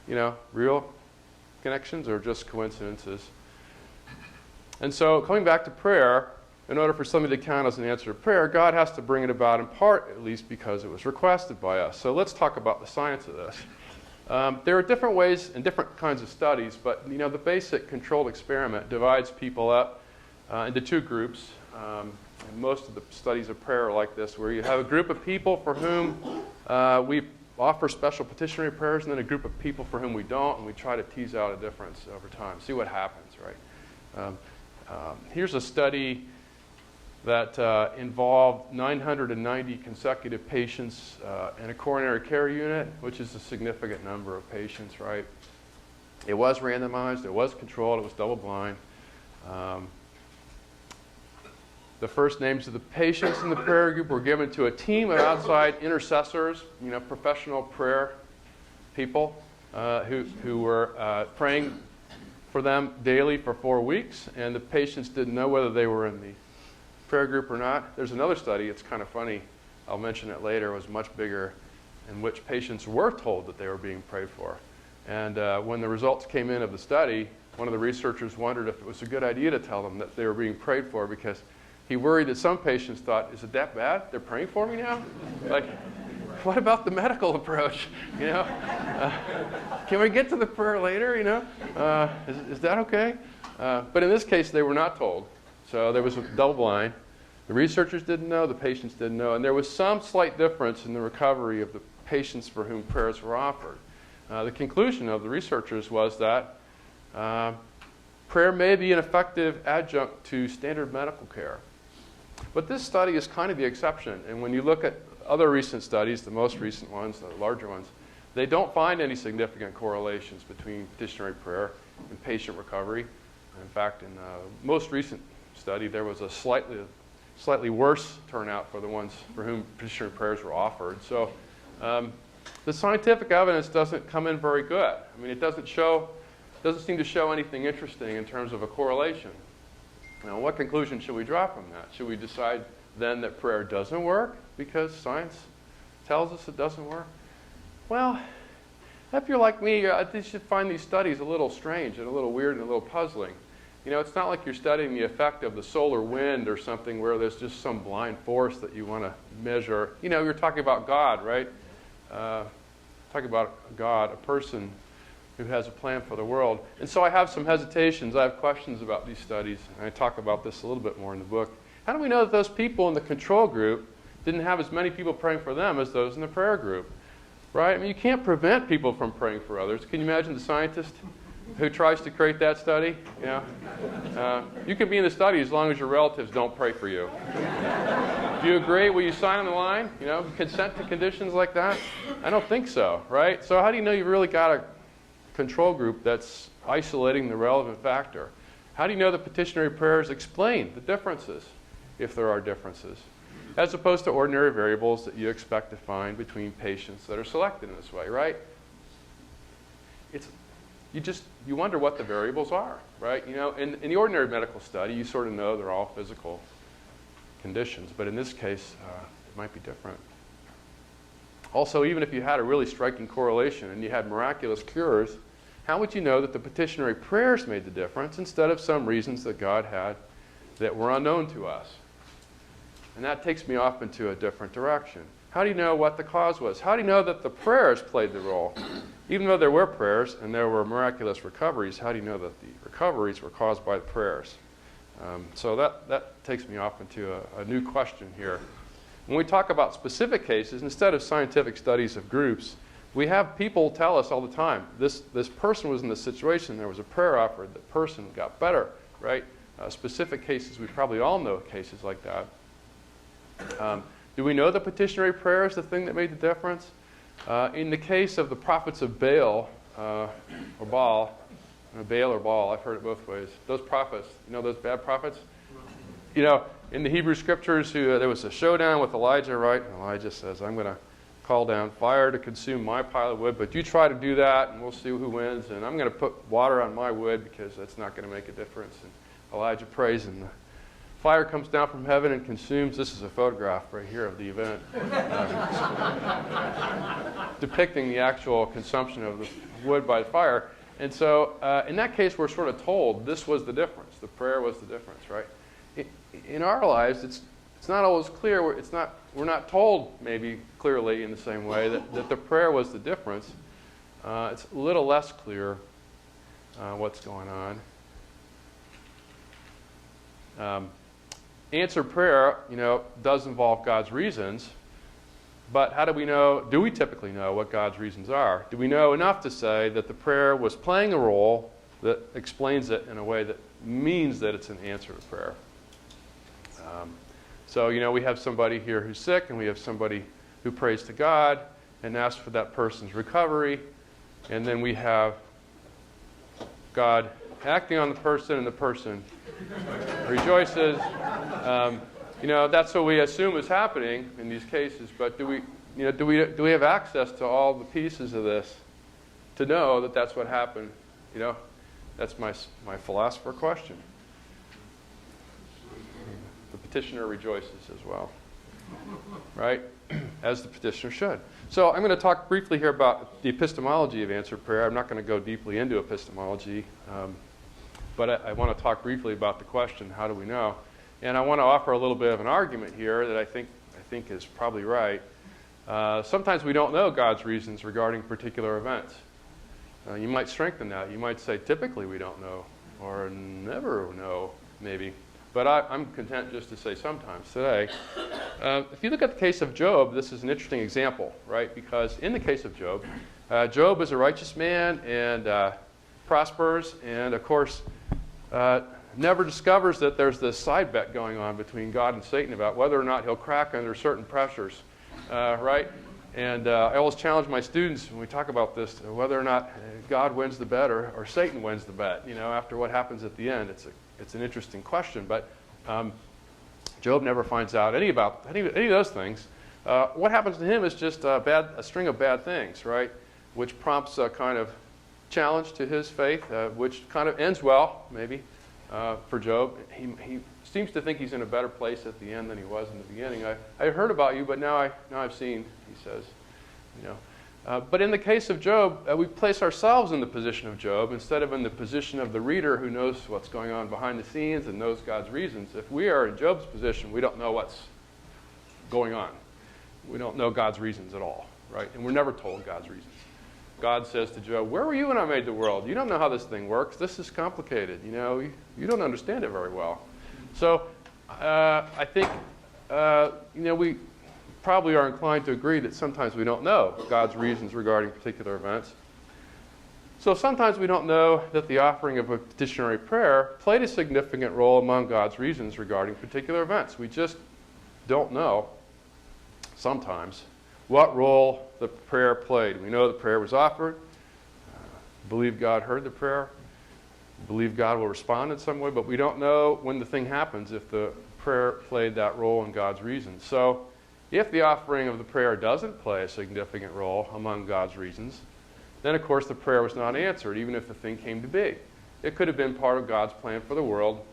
you know, real connections or just coincidences. And so, coming back to prayer, in order for something to count as an answer to prayer, God has to bring it about in part, at least because it was requested by us. So let's talk about the science of this. There are different ways and different kinds of studies, but you know, the basic controlled experiment divides people up into two groups. And most of the studies of prayer are like this, where you have a group of people for whom we offer special petitionary prayers, and then a group of people for whom we don't, and we try to tease out a difference over time, see what happens, right? Here's a study that involved 990 consecutive patients in a coronary care unit, which is a significant number of patients, right? It was randomized, it was controlled, it was double-blind. The first names of the patients in the prayer group were given to a team of outside intercessors, you know, professional prayer people who were praying for them daily for 4 weeks, and the patients didn't know whether they were in the prayer group or not. There's another study, it's kind of funny, I'll mention it later, it was much bigger, in which patients were told that they were being prayed for. And when the results came in of the study, one of the researchers wondered if it was a good idea to tell them that they were being prayed for, because he worried that some patients thought, is it that bad? They're praying for me now? Like, what about the medical approach? You know, can we get to the prayer later? You know, is that okay? But in this case, they were not told. So there was a double blind. The researchers didn't know, the patients didn't know, and there was some slight difference in the recovery of the patients for whom prayers were offered. The conclusion of the researchers was that prayer may be an effective adjunct to standard medical care. But this study is kind of the exception, and when you look at other recent studies, the most recent ones, the larger ones, they don't find any significant correlations between petitionary prayer and patient recovery. In fact, in the most recent study, there was a slightly worse turnout for the ones for whom petitionary prayers were offered. So the scientific evidence doesn't come in very good. I mean, it doesn't seem to show anything interesting in terms of a correlation. Now, what conclusion should we draw from that? Should we decide then that prayer doesn't work because science tells us it doesn't work? Well, if you're like me, I think you should find these studies a little strange and a little weird and a little puzzling. You know, it's not like you're studying the effect of the solar wind or something where there's just some blind force that you want to measure. You know, you're talking about God, right? Talking about God, a person who has a plan for the world. And so I have some hesitations. I have questions about these studies, and I talk about this a little bit more in the book. How do we know that those people in the control group didn't have as many people praying for them as those in the prayer group? Right? I mean, you can't prevent people from praying for others. Can you imagine the scientist who tries to create that study? You know, you can be in the study as long as your relatives don't pray for you. Do you agree? Will you sign on the line? You know, consent to conditions like that? I don't think so, right? So how do you know you've really got a control group that's isolating the relevant factor? How do you know the petitionary prayers explain the differences, if there are differences, as opposed to ordinary variables that you expect to find between patients that are selected in this way, right? You wonder what the variables are, right? You know, in the ordinary medical study, you sort of know they're all physical conditions, but in this case, it might be different. Also, even if you had a really striking correlation and you had miraculous cures, how would you know that the petitionary prayers made the difference instead of some reasons that God had that were unknown to us? And that takes me off into a different direction. How do you know what the cause was? How do you know that the prayers played the role? Even though there were prayers and there were miraculous recoveries, how do you know that the recoveries were caused by the prayers? So that takes me off into a new question here. When we talk about specific cases, instead of scientific studies of groups, we have people tell us all the time, this person was in this situation, there was a prayer offered, the person got better, right? Specific cases, we probably all know cases like that. Do we know the petitionary prayer is the thing that made the difference? In the case of the prophets of Baal, or Baal, I've heard it both ways. Those prophets, you know those bad prophets? You know, in the Hebrew scriptures, there was a showdown with Elijah, right? And Elijah says, I'm going to call down fire to consume my pile of wood, but you try to do that, and we'll see who wins, and I'm going to put water on my wood because that's not going to make a difference. And Elijah prays, and the fire comes down from heaven and consumes. This is a photograph right here of the event, depicting the actual consumption of the wood by fire. And so in that case, we're sort of told this was the difference. The prayer was the difference, right? In our lives, it's not always clear. We're not told maybe clearly in the same way that the prayer was the difference. It's a little less clear what's going on. Answered prayer, does involve God's reasons, but how do we know? Do we typically know what God's reasons are? Do we know enough to say that the prayer was playing a role that explains it in a way that means that it's an answer to prayer? So, we have somebody here who's sick, and we have somebody who prays to God and asks for that person's recovery, and then we have God acting on the person, and the person rejoices. That's what we assume is happening in these cases. But do we have access to all the pieces of this to know that that's what happened? That's my philosopher question. The petitioner rejoices as well, right? As the petitioner should. So I'm going to talk briefly here about the epistemology of answered prayer. I'm not going to go deeply into epistemology, but I want to talk briefly about the question, how do we know? And I want to offer a little bit of an argument here that I think is probably right. Sometimes we don't know God's reasons regarding particular events. You might strengthen that. You might say, typically we don't know, or never know, maybe. But I'm content just to say sometimes today. If you look at the case of Job, this is an interesting example, right? Because in the case of Job, Job is a righteous man and prospers, and of course, never discovers that there's this side bet going on between God and Satan about whether or not he'll crack under certain pressures, right? And I always challenge my students when we talk about this, whether or not God wins the bet or Satan wins the bet. After what happens at the end, it's an interesting question. But Job never finds out any of those things. What happens to him is just a string of bad things, right? Which prompts a kind of challenge to his faith, which kind of ends well, maybe, for Job. He seems to think he's in a better place at the end than he was in the beginning. I heard about you, but now I've seen, he says. But in the case of Job, we place ourselves in the position of Job instead of in the position of the reader who knows what's going on behind the scenes and knows God's reasons. If we are in Job's position, we don't know what's going on. We don't know God's reasons at all, right? And we're never told God's reasons. God says to Job, where were you when I made the world? You don't know how this thing works. This is complicated. You don't understand it very well. So I think, we probably are inclined to agree that sometimes we don't know God's reasons regarding particular events. So sometimes we don't know that the offering of a petitionary prayer played a significant role among God's reasons regarding particular events. We just don't know sometimes what role the prayer played. We know the prayer was offered. Believe God heard the prayer. Believe God will respond in some way, but we don't know when the thing happens if the prayer played that role in God's reasons. So if the offering of the prayer doesn't play a significant role among God's reasons, then of course the prayer was not answered, even if the thing came to be. It could have been part of God's plan for the world,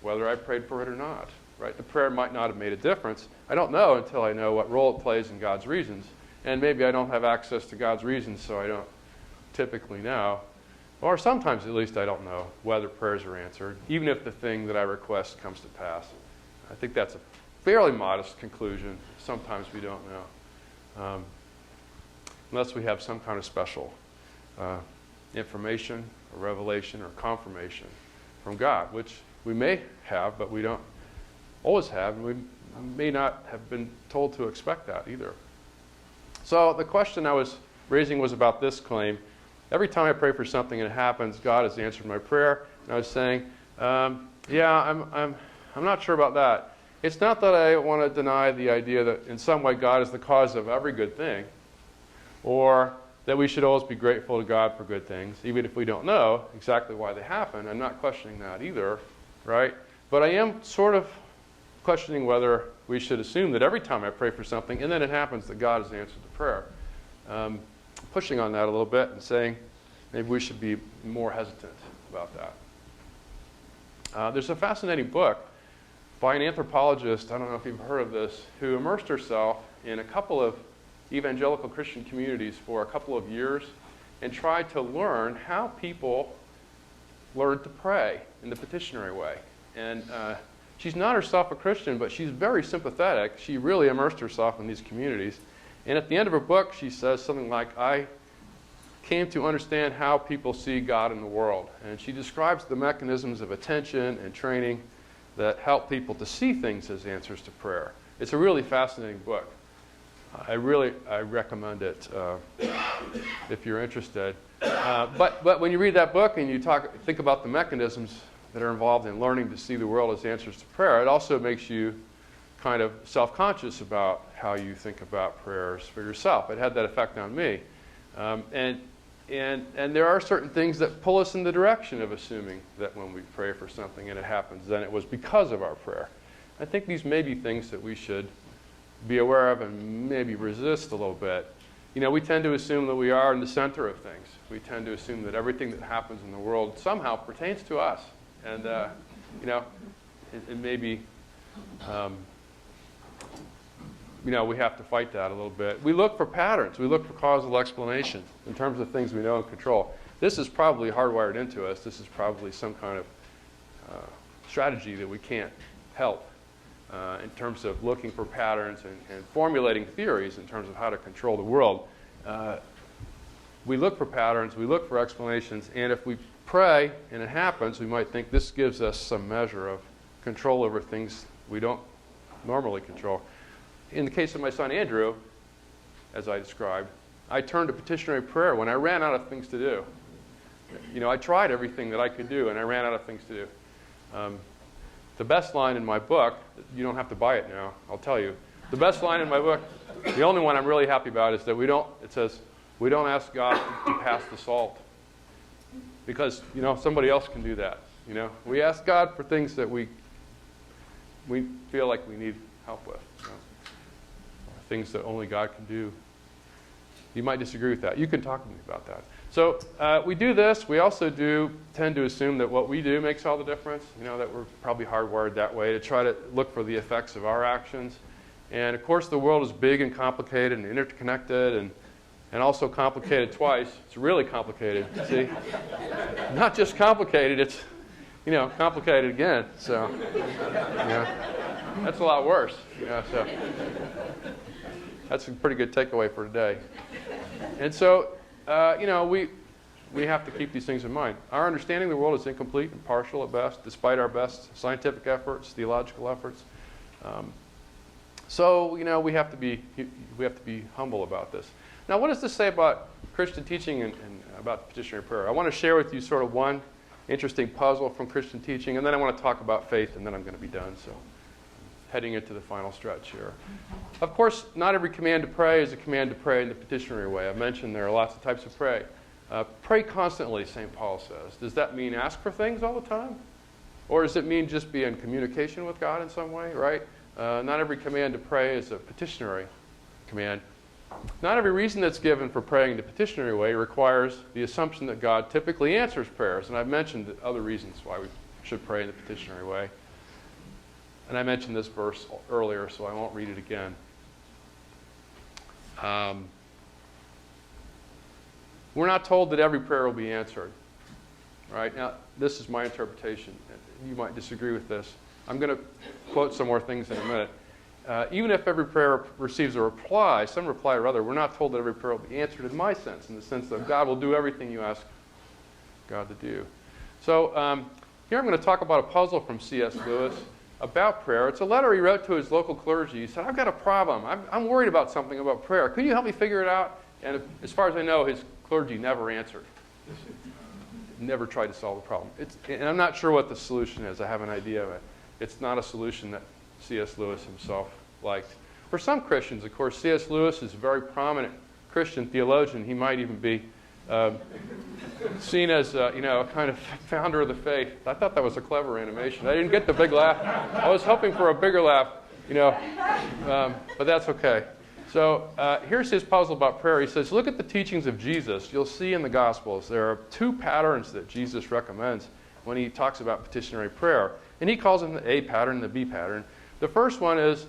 whether I prayed for it or not. Right? The prayer might not have made a difference. I don't know until I know what role it plays in God's reasons. And maybe I don't have access to God's reasons, so I don't typically know. Or sometimes at least I don't know whether prayers are answered, even if the thing that I request comes to pass. I think that's a fairly modest conclusion. Sometimes we don't know. Unless we have some kind of special information or revelation or confirmation from God, which we may have, but we don't always have, and we may not have been told to expect that either. So the question I was raising was about this claim. Every time I pray for something and it happens, God has answered my prayer. And I was saying, I'm not sure about that. It's not that I want to deny the idea that in some way God is the cause of every good thing, or that we should always be grateful to God for good things, even if we don't know exactly why they happen. I'm not questioning that either, right? But I am sort of questioning whether we should assume that every time I pray for something, and then it happens, that God has answered the prayer. Pushing on that a little bit and saying maybe we should be more hesitant about that. There's a fascinating book by an anthropologist, I don't know if you've heard of this, who immersed herself in a couple of evangelical Christian communities for a couple of years and tried to learn how people learned to pray in the petitionary way. And she's not herself a Christian, but she's very sympathetic. She really immersed herself in these communities. And at the end of her book, she says something like, I came to understand how people see God in the world. And she describes the mechanisms of attention and training that help people to see things as answers to prayer. It's a really fascinating book. I recommend it if you're interested. But when you read that book and you think about the mechanisms that are involved in learning to see the world as answers to prayer, it also makes you kind of self-conscious about how you think about prayers for yourself. It had that effect on me. And there are certain things that pull us in the direction of assuming that when we pray for something and it happens, then it was because of our prayer. I think these may be things that we should be aware of and maybe resist a little bit. You know, we tend to assume that we are in the center of things. We tend to assume that everything that happens in the world somehow pertains to us. And, you know, it may be, you know, we have to fight that a little bit. We look for patterns. We look for causal explanations in terms of things we know and control. This is probably hardwired into us. This is probably some kind of strategy that we can't help in terms of looking for patterns and formulating theories in terms of how to control the world. We look for patterns. We look for explanations. And if we pray and it happens, we might think this gives us some measure of control over things we don't normally control. In the case of my son Andrew, as I described, I turned to petitionary prayer when I ran out of things to do. You know, I tried everything that I could do, and I ran out of things to do. The best line in my book, you don't have to buy it now, I'll tell you. The best line in my book, the only one I'm really happy about, is that it says, we don't ask God to pass the salt. Because, you know, somebody else can do that. You know, we ask God for things that we feel like we need help with. You know? Things that only God can do. You might disagree with that. You can talk to me about that. So we do this. We also tend to assume that what we do makes all the difference. You know, that we're probably hardwired that way to try to look for the effects of our actions. And of course, the world is big and complicated and interconnected and also complicated twice. It's really complicated. See, not just complicated. It's, you know, complicated again. So, yeah, that's a lot worse. You know, so. That's a pretty good takeaway for today. And so, you know, we have to keep these things in mind. Our understanding of the world is incomplete and partial at best, despite our best scientific efforts, theological efforts. So, you know, we have to be humble about this. Now, what does this say about Christian teaching and about petitionary prayer? I want to share with you sort of one interesting puzzle from Christian teaching, and then I want to talk about faith, and then I'm going to be done. So, heading into the final stretch here. Of course, not every command to pray is a command to pray in the petitionary way. I mentioned there are lots of types of pray. Pray constantly, St. Paul says. Does that mean ask for things all the time? Or does it mean just be in communication with God in some way, right? Not every command to pray is a petitionary command. Not every reason that's given for praying the petitionary way requires the assumption that God typically answers prayers. And I've mentioned other reasons why we should pray in the petitionary way. And I mentioned this verse earlier, so I won't read it again. We're not told that every prayer will be answered. Right? Now, this is my interpretation. You might disagree with this. I'm going to quote some more things in a minute. Even if every prayer receives a reply, some reply or other, we're not told that every prayer will be answered in my sense, in the sense that God will do everything you ask God to do. So here I'm going to talk about a puzzle from C.S. Lewis about prayer. It's a letter he wrote to his local clergy. He said, I've got a problem. I'm worried about something about prayer. Could you help me figure it out? And as far as I know, his clergy never answered. Never tried to solve the problem. And I'm not sure what the solution is. I have an idea of it. It's not a solution that C.S. Lewis himself liked. For some Christians, of course, C.S. Lewis is a very prominent Christian theologian. He might even be seen as a kind of founder of the faith. I thought that was a clever animation. I didn't get the big laugh. I was hoping for a bigger laugh But that's okay. So here's his puzzle about prayer. He says, look at the teachings of Jesus. You'll see in the Gospels there are two patterns that Jesus recommends when he talks about petitionary prayer. And he calls them the A pattern and the B pattern. The first one is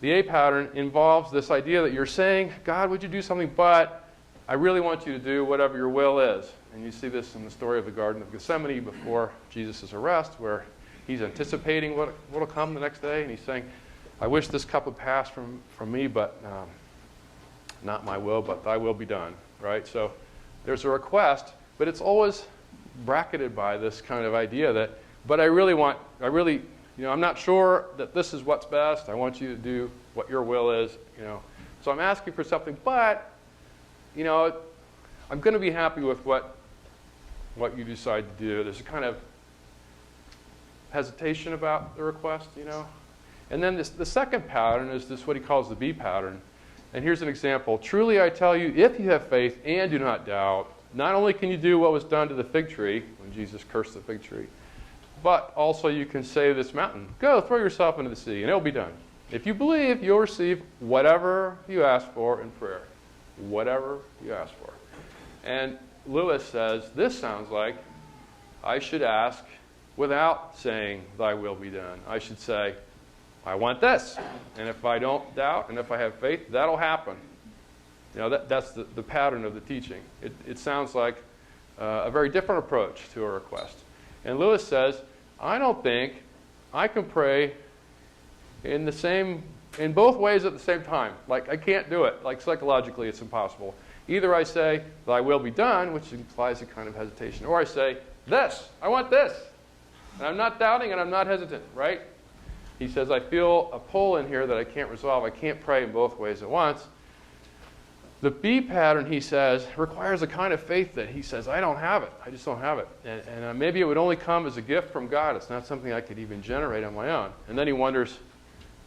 the A pattern involves this idea that you're saying, God, would you do something, but I really want you to do whatever your will is. And you see this in the story of the Garden of Gethsemane before Jesus' arrest, where he's anticipating what will come the next day, and he's saying, I wish this cup would pass from me, but not my will, but thy will be done, right? So there's a request, but it's always bracketed by this kind of idea that, but I'm not sure that this is what's best. I want you to do what your will is, So I'm asking for something, but, I'm going to be happy with what you decide to do. There's a kind of hesitation about the request, And then the second pattern is this, what he calls the B pattern. And here's an example. Truly I tell you, if you have faith and do not doubt, not only can you do what was done to the fig tree, when Jesus cursed the fig tree, but also you can say to this mountain, go, throw yourself into the sea, and it will be done. If you believe, you'll receive whatever you ask for in prayer. Whatever you ask for. And Lewis says, this sounds like I should ask without saying, thy will be done. I should say, I want this. And if I don't doubt, and if I have faith, that'll happen. That's the pattern of the teaching. It sounds like a very different approach to a request. And Lewis says, I don't think I can pray in both ways at the same time. Like, I can't do it. Like, psychologically, it's impossible. Either I say, thy will be done, which implies a kind of hesitation, or I say, this, I want this. And I'm not doubting and I'm not hesitant, right? He says, I feel a pull in here that I can't resolve. I can't pray in both ways at once. The B pattern, he says, requires a kind of faith that he says, I don't have it. I just don't have it. And maybe it would only come as a gift from God. It's not something I could even generate on my own. And then he wonders,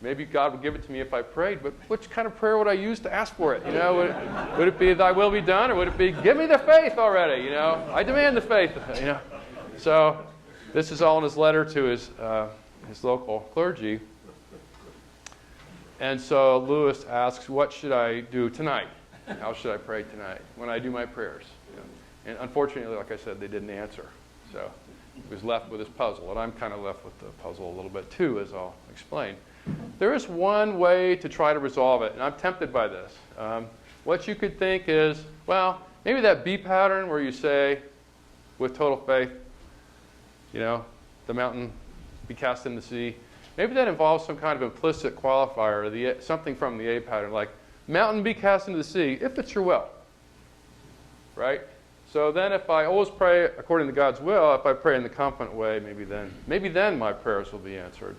maybe God would give it to me if I prayed, but which kind of prayer would I use to ask for it? Would it be thy will be done, or would it be give me the faith already? I demand the faith. So this is all in his letter to his local clergy. And so Lewis asks, what should I do tonight? How should I pray tonight when I do my prayers? And unfortunately, like I said, they didn't answer. So he was left with his puzzle, and I'm kind of left with the puzzle a little bit too, as I'll explain. There is one way to try to resolve it, and I'm tempted by this. What you could think is, well, maybe that B pattern where you say, with total faith, the mountain be cast in the sea, maybe that involves some kind of implicit qualifier, something from the A pattern, like, mountain be cast into the sea, if it's your will. Right? So then if I always pray according to God's will, if I pray in the confident way, maybe then my prayers will be answered.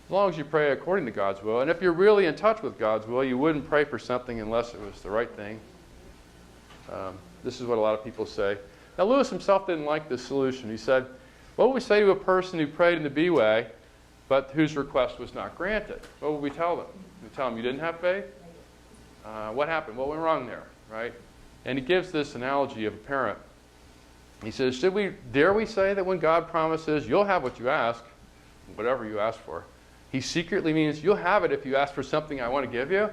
As long as you pray according to God's will. And if you're really in touch with God's will, you wouldn't pray for something unless it was the right thing. This is what a lot of people say. Now, Lewis himself didn't like this solution. He said, what would we say to a person who prayed in the B way, but whose request was not granted? What would we tell them? We tell them you didn't have faith? What happened? What went wrong there? Right? And he gives this analogy of a parent. He says, dare we say that when God promises you'll have what you ask, whatever you ask for, he secretly means you'll have it if you ask for something I want to give you?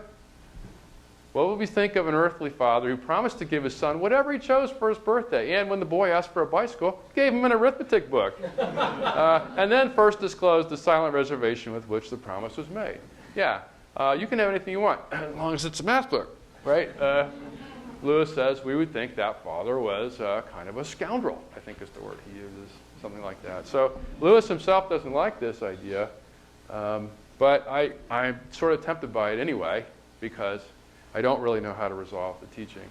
What would we think of an earthly father who promised to give his son whatever he chose for his birthday, and when the boy asked for a bicycle, gave him an arithmetic book, and then first disclosed the silent reservation with which the promise was made? Yeah, you can have anything you want, as long as it's a math book, right? Lewis says we would think that father was kind of a scoundrel, I think is the word he uses, something like that. So Lewis himself doesn't like this idea, but I'm sort of tempted by it anyway, because I don't really know how to resolve the teaching.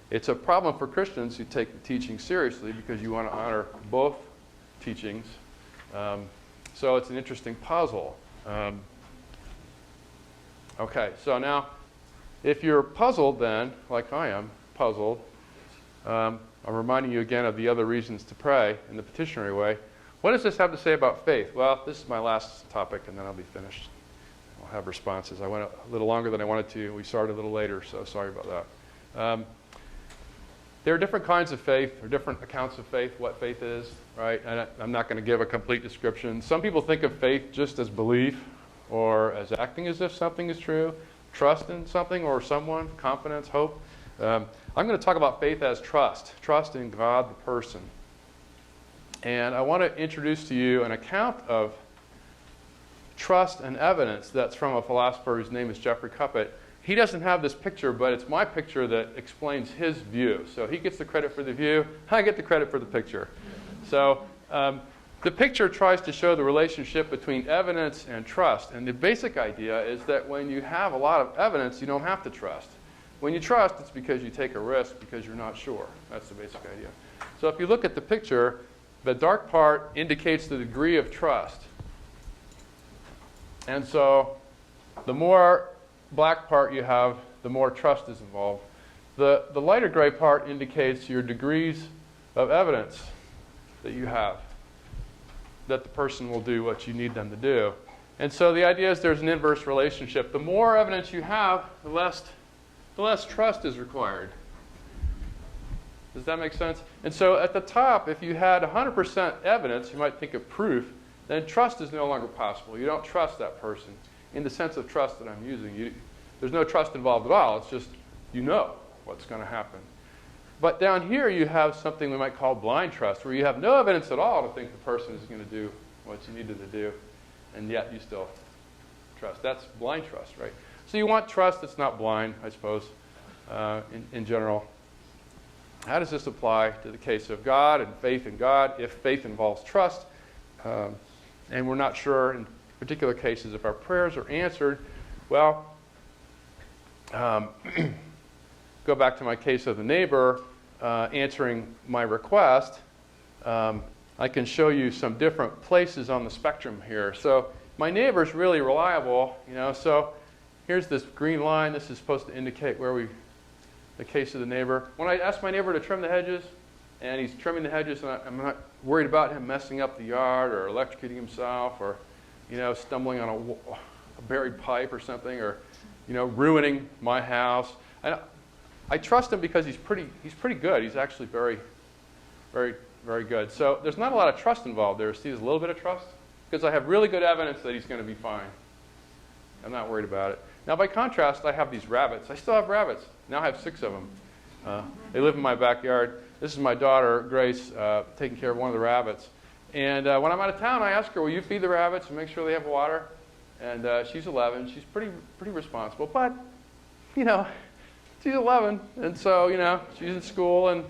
It's a problem for Christians who take the teaching seriously because you want to honor both teachings. So it's an interesting puzzle. Okay, so now, if you're puzzled then, like I am puzzled, I'm reminding you again of the other reasons to pray in the petitionary way. What does this have to say about faith? Well, this is my last topic, and then I'll be finished. I'll have responses. I went a little longer than I wanted to. We started a little later, so sorry about that. There are different kinds of faith, or different accounts of faith, what faith is, right? And I'm not going to give a complete description. Some people think of faith just as belief, or as acting as if something is true, trust in something or someone, confidence, hope. I'm going to talk about faith as trust in God, the person. And I want to introduce to you an account of trust and evidence that's from a philosopher whose name is Jeffrey Cuppet. He doesn't have this picture, but it's my picture that explains his view. So he gets the credit for the view, I get the credit for the picture. So the picture tries to show the relationship between evidence and trust. And the basic idea is that when you have a lot of evidence, you don't have to trust. When you trust, it's because you take a risk because you're not sure. That's the basic idea. So if you look at the picture, the dark part indicates the degree of trust. And so the more black part you have, the more trust is involved. The lighter gray part indicates your degrees of evidence that you have, that the person will do what you need them to do. And so the idea is there's an inverse relationship. The more evidence you have, the less trust is required. Does that make sense? And so at the top, if you had 100% evidence, you might think of proof, then trust is no longer possible. You don't trust that person in the sense of trust that I'm using. There's no trust involved at all. It's just you know what's going to happen. But down here you have something we might call blind trust, where you have no evidence at all to think the person is going to do what you needed to do, and yet you still trust. That's blind trust, right? So you want trust that's not blind, I suppose, in general. How does this apply to the case of God and faith in God? If faith involves trust, and we're not sure in particular cases if our prayers are answered, well, go back to my case of the neighbor answering my request. I can show you some different places on the spectrum here. So my neighbor's really reliable, so here's this green line. This is supposed to indicate where the case of the neighbor. When I ask my neighbor to trim the hedges, and he's trimming the hedges, and I'm not worried about him messing up the yard or electrocuting himself or, stumbling on a buried pipe or something, or, ruining my house. I trust him because he's pretty good. He's actually very, very, very good. So there's not a lot of trust involved there. See, there's a little bit of trust because I have really good evidence that he's going to be fine. I'm not worried about it. Now, by contrast, I have these rabbits. I still have rabbits. Now I have 6 of them. They live in my backyard. This is my daughter, Grace, taking care of one of the rabbits. And when I'm out of town, I ask her, will you feed the rabbits and make sure they have water? And she's 11. She's pretty responsible. But, she's 11. And so, she's in school and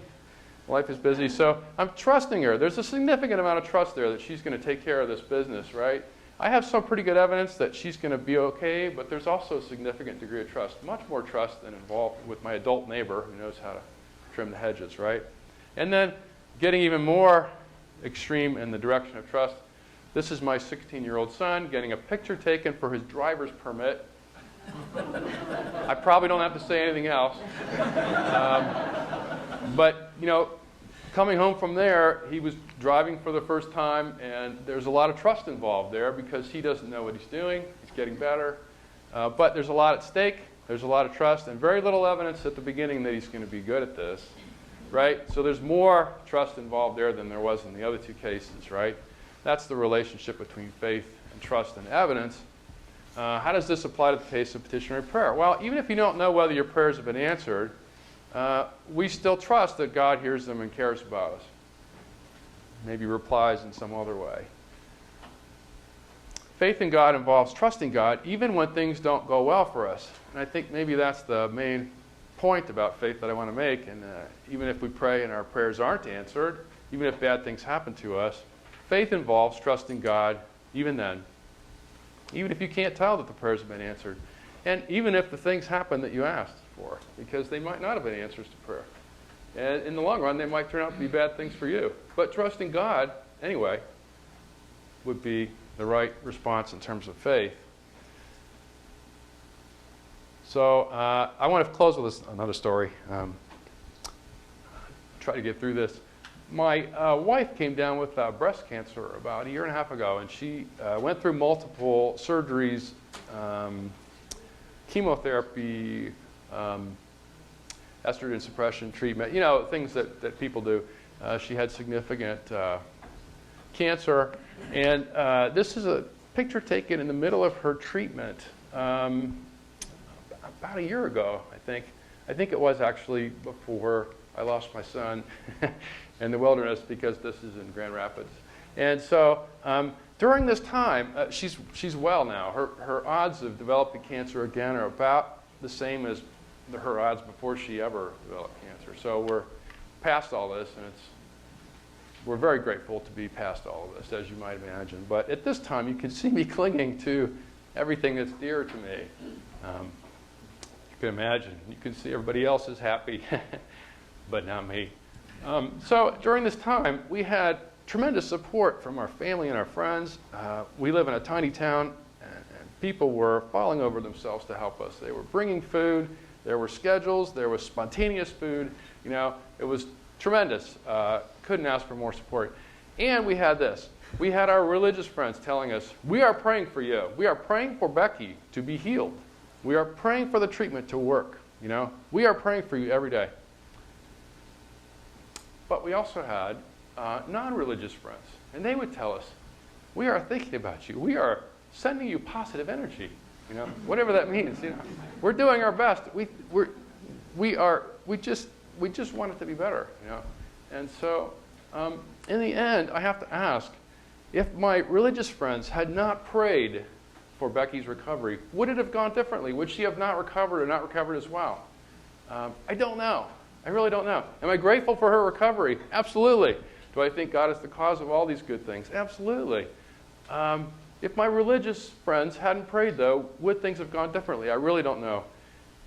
life is busy. So I'm trusting her. There's a significant amount of trust there that she's going to take care of this business, right? I have some pretty good evidence that she's going to be okay, but there's also a significant degree of trust, much more trust than involved with my adult neighbor who knows how to trim the hedges, right? And then getting even more extreme in the direction of trust, this is my 16-year-old son getting a picture taken for his driver's permit. I probably don't have to say anything else. But, coming home from there, he was driving for the first time, and there's a lot of trust involved there because he doesn't know what he's doing. He's getting better. But there's a lot at stake. There's a lot of trust and very little evidence at the beginning that he's going to be good at this, right? So there's more trust involved there than there was in the other 2 cases, right? That's the relationship between faith and trust and evidence. How does this apply to the case of petitionary prayer? Well, even if you don't know whether your prayers have been answered, we still trust that God hears them and cares about us. Maybe replies in some other way. Faith in God involves trusting God even when things don't go well for us. And I think maybe that's the main point about faith that I want to make. And even if we pray and our prayers aren't answered, even if bad things happen to us, faith involves trusting God even then. Even if you can't tell that the prayers have been answered. And even if the things happen that you asked for, because they might not have been answers to prayer. And in the long run, they might turn out to be bad things for you. But trusting God, anyway, would be the right response in terms of faith. So I want to close with another story. Try to get through this. My wife came down with breast cancer about 1.5 years ago, and she went through multiple surgeries, chemotherapy, estrogen suppression treatment, things that people do. She had significant cancer, and this is picture taken in the middle of her treatment about a year ago, I think. I think it was actually before I lost my son in the wilderness, because this is in Grand Rapids. And so during this time, she's well now. Her odds of developing cancer again are about the same as her odds before she ever developed cancer. So we're past all this, and we're very grateful to be past all of this, as you might imagine. But at this time, you can see me clinging to everything that's dear to me. You can imagine. You can see everybody else is happy, but not me. So during this time, we had tremendous support from our family and our friends. We live in a tiny town, and people were falling over themselves to help us. They were bringing food. There were schedules. There was spontaneous food. It was tremendous. Couldn't ask for more support. And we had this. We had our religious friends telling us, we are praying for you. We are praying for Becky to be healed. We are praying for the treatment to work. We are praying for you every day. But we also had non-religious friends. And they would tell us, we are thinking about you. We are sending you positive energy. Whatever that means. We're doing our best. We just want it to be better. And so, in the end, I have to ask, if my religious friends had not prayed for Becky's recovery, would it have gone differently? Would she have not recovered or not recovered as well? I don't know. I really don't know. Am I grateful for her recovery? Absolutely. Do I think God is the cause of all these good things? Absolutely. If my religious friends hadn't prayed, though, would things have gone differently? I really don't know.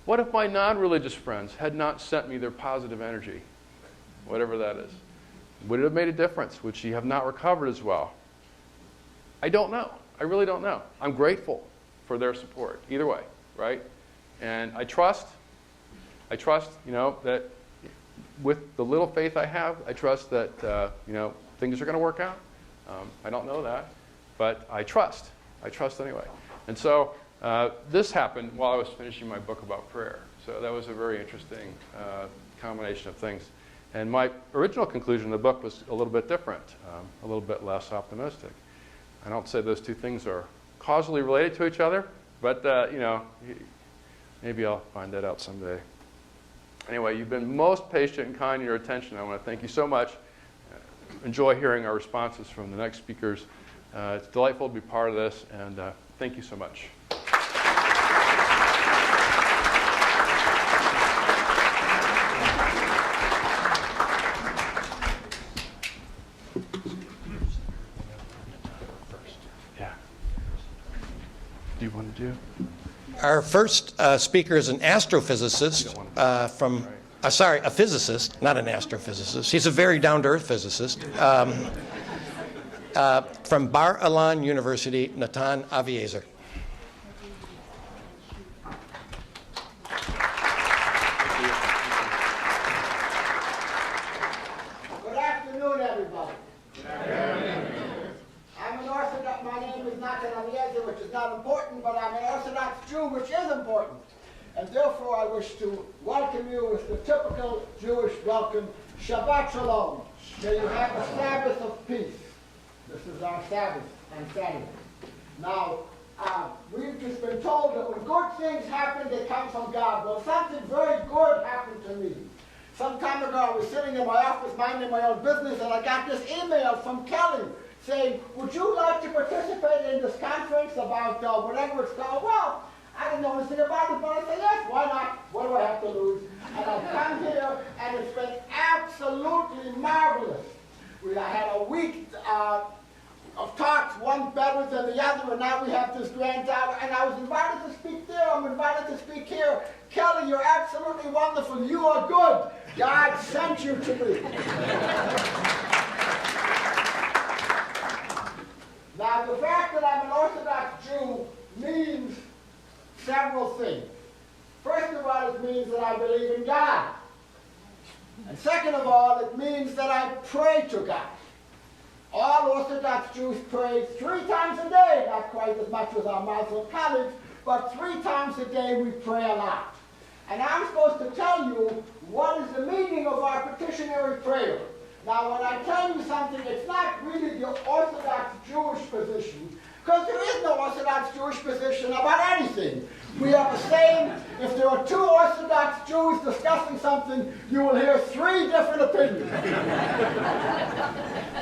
What if my non-religious friends had not sent me their positive energy? Whatever that is. Would it have made a difference? Would she have not recovered as well? I don't know. I really don't know. I'm grateful for their support, either way, right? And I trust, that with the little faith I have, I trust that, things are going to work out. I don't know that, but I trust. I trust anyway. And so this happened while I was finishing my book about prayer. So that was a very interesting combination of things. And my original conclusion of the book was a little bit different, a little bit less optimistic. I don't say those two things are causally related to each other, but, maybe I'll find that out someday. Anyway, you've been most patient and kind in your attention. I want to thank you so much. Enjoy hearing our responses from the next speakers. It's delightful to be part of this, and thank you so much. Do you want to do? Our first speaker is an astrophysicist a physicist, not an astrophysicist. He's a very down-to-earth physicist. From Bar-Ilan University, Nathan Aviezer. Good afternoon, everybody. I'm an Orthodox. My name is Nathan Aviezer, which is not important, but I'm an Orthodox Jew, which is important. And therefore, I wish to welcome you with the typical Jewish welcome, Shabbat Shalom. May you have a Sabbath of peace. This is our Sabbath on Saturday. Now, we've just been told that when good things happen, they come from God. Well, something very good happened to me. Some time ago, I was sitting in my office minding my own business, and I got this email from Kelly saying, would you like to participate in this conference about whatever it's called? Well, I didn't know anything about it, but I said, yes, why not? What do I have to lose? And I've come here, and it's been absolutely marvelous. I had a week of talks, one better than the other, and now we have this grand hour. And I was invited to speak there. I'm invited to speak here. Kelly, you're absolutely wonderful. You are good. God sent you to me. Now, the fact that I'm an Orthodox Jew means several things. First of all, it means that I believe in God. And second of all, it means that I pray to God. All Orthodox Jews pray 3 times a day, not quite as much as our Muslim colleagues, but 3 times a day we pray a lot. And I'm supposed to tell you what is the meaning of our petitionary prayer. Now, when I tell you something, it's not really the Orthodox Jewish position, Because there is no Orthodox Jewish position about anything. We have the same, if there are two Orthodox Jews discussing something, you will hear 3 different opinions.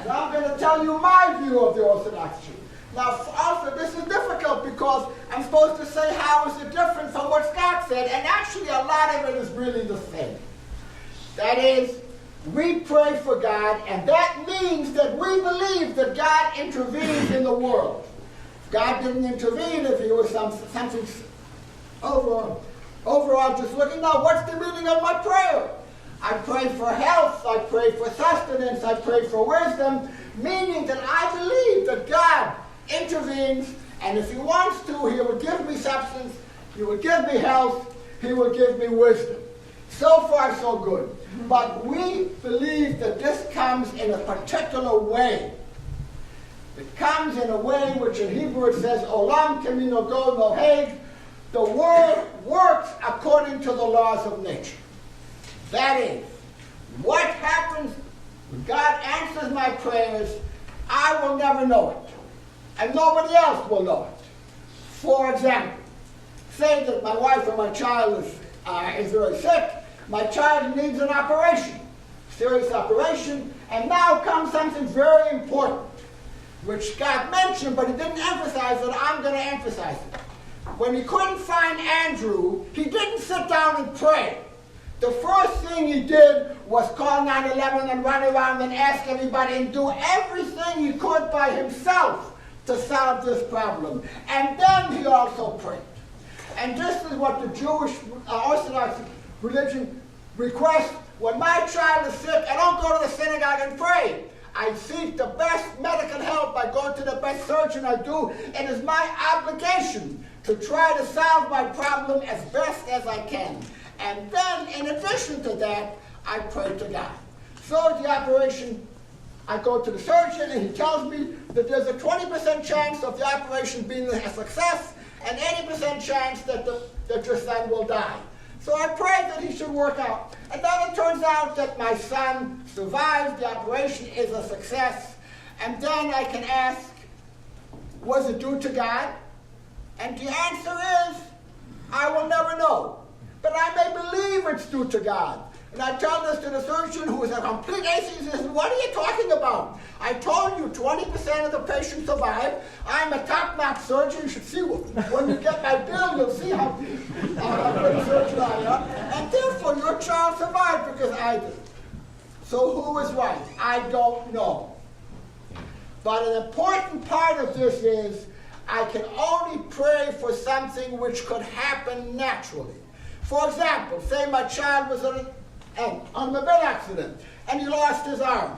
So I'm going to tell you my view of the Orthodox Jew. Now, also, this is difficult because I'm supposed to say how is it different from what Scott said, and actually a lot of it is really the same. That is, we pray for God, and that means that we believe that God intervenes in the world. If God didn't intervene, if he was something overall just looking, now what's the meaning of my prayer? I pray for health, I pray for sustenance, I pray for wisdom, meaning that I believe that God intervenes, and if he wants to, he will give me substance, he will give me health, he will give me wisdom. So far, so good. But we believe that this comes in a particular way. It comes in a way which in Hebrew it says, Olam kemino go no heg. The world works according to the laws of nature. That is, what happens when God answers my prayers, I will never know it. And nobody else will know it. For example, say that my wife or my child is very sick. My child needs an operation, serious operation, and now comes something very important, which God mentioned, but he didn't emphasize it. I'm going to emphasize it. When he couldn't find Andrew, he didn't sit down and pray. The first thing he did was call 911 and run around and ask everybody and do everything he could by himself to solve this problem. And then he also prayed. And this is what the Jewish Orthodox religion requests. When my child is sick, I don't go to the synagogue and pray. I seek the best medical help. I go to the best surgeon I do. It is my obligation to try to solve my problem as best as I can. And then, in addition to that, I pray to God. So the operation, I go to the surgeon and he tells me that there's a 20% chance of the operation being a success and 80% chance that your son will die. So I pray that he should work out. And then it turns out that my son survived, the operation is a success. And then I can ask, was it due to God? And the answer is, I will never know. But I may believe it's due to God. And I tell this to the surgeon, who is a complete atheist. He says, what are you talking about? I told you 20% of the patients survive. I'm a top-notch surgeon. You should see when you get my bill, you'll see how good a surgeon I am. And therefore, your child survived because I did. So who is right? I don't know. But an important part of this is I can only pray for something which could happen naturally. For example, say my child was in an automobile accident and he lost his arm.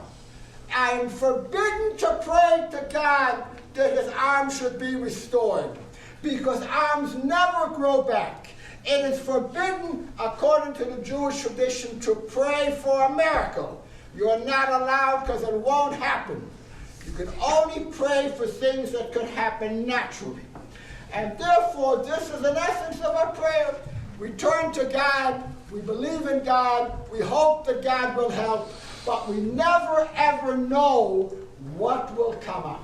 I am forbidden to pray to God that his arm should be restored, because arms never grow back. It is forbidden, according to the Jewish tradition, to pray for a miracle. You are not allowed because it won't happen. You can only pray for things that could happen naturally. And therefore, this is an essence of our prayer. We turn to God, we believe in God, we hope that God will help, but we never ever know what will come up.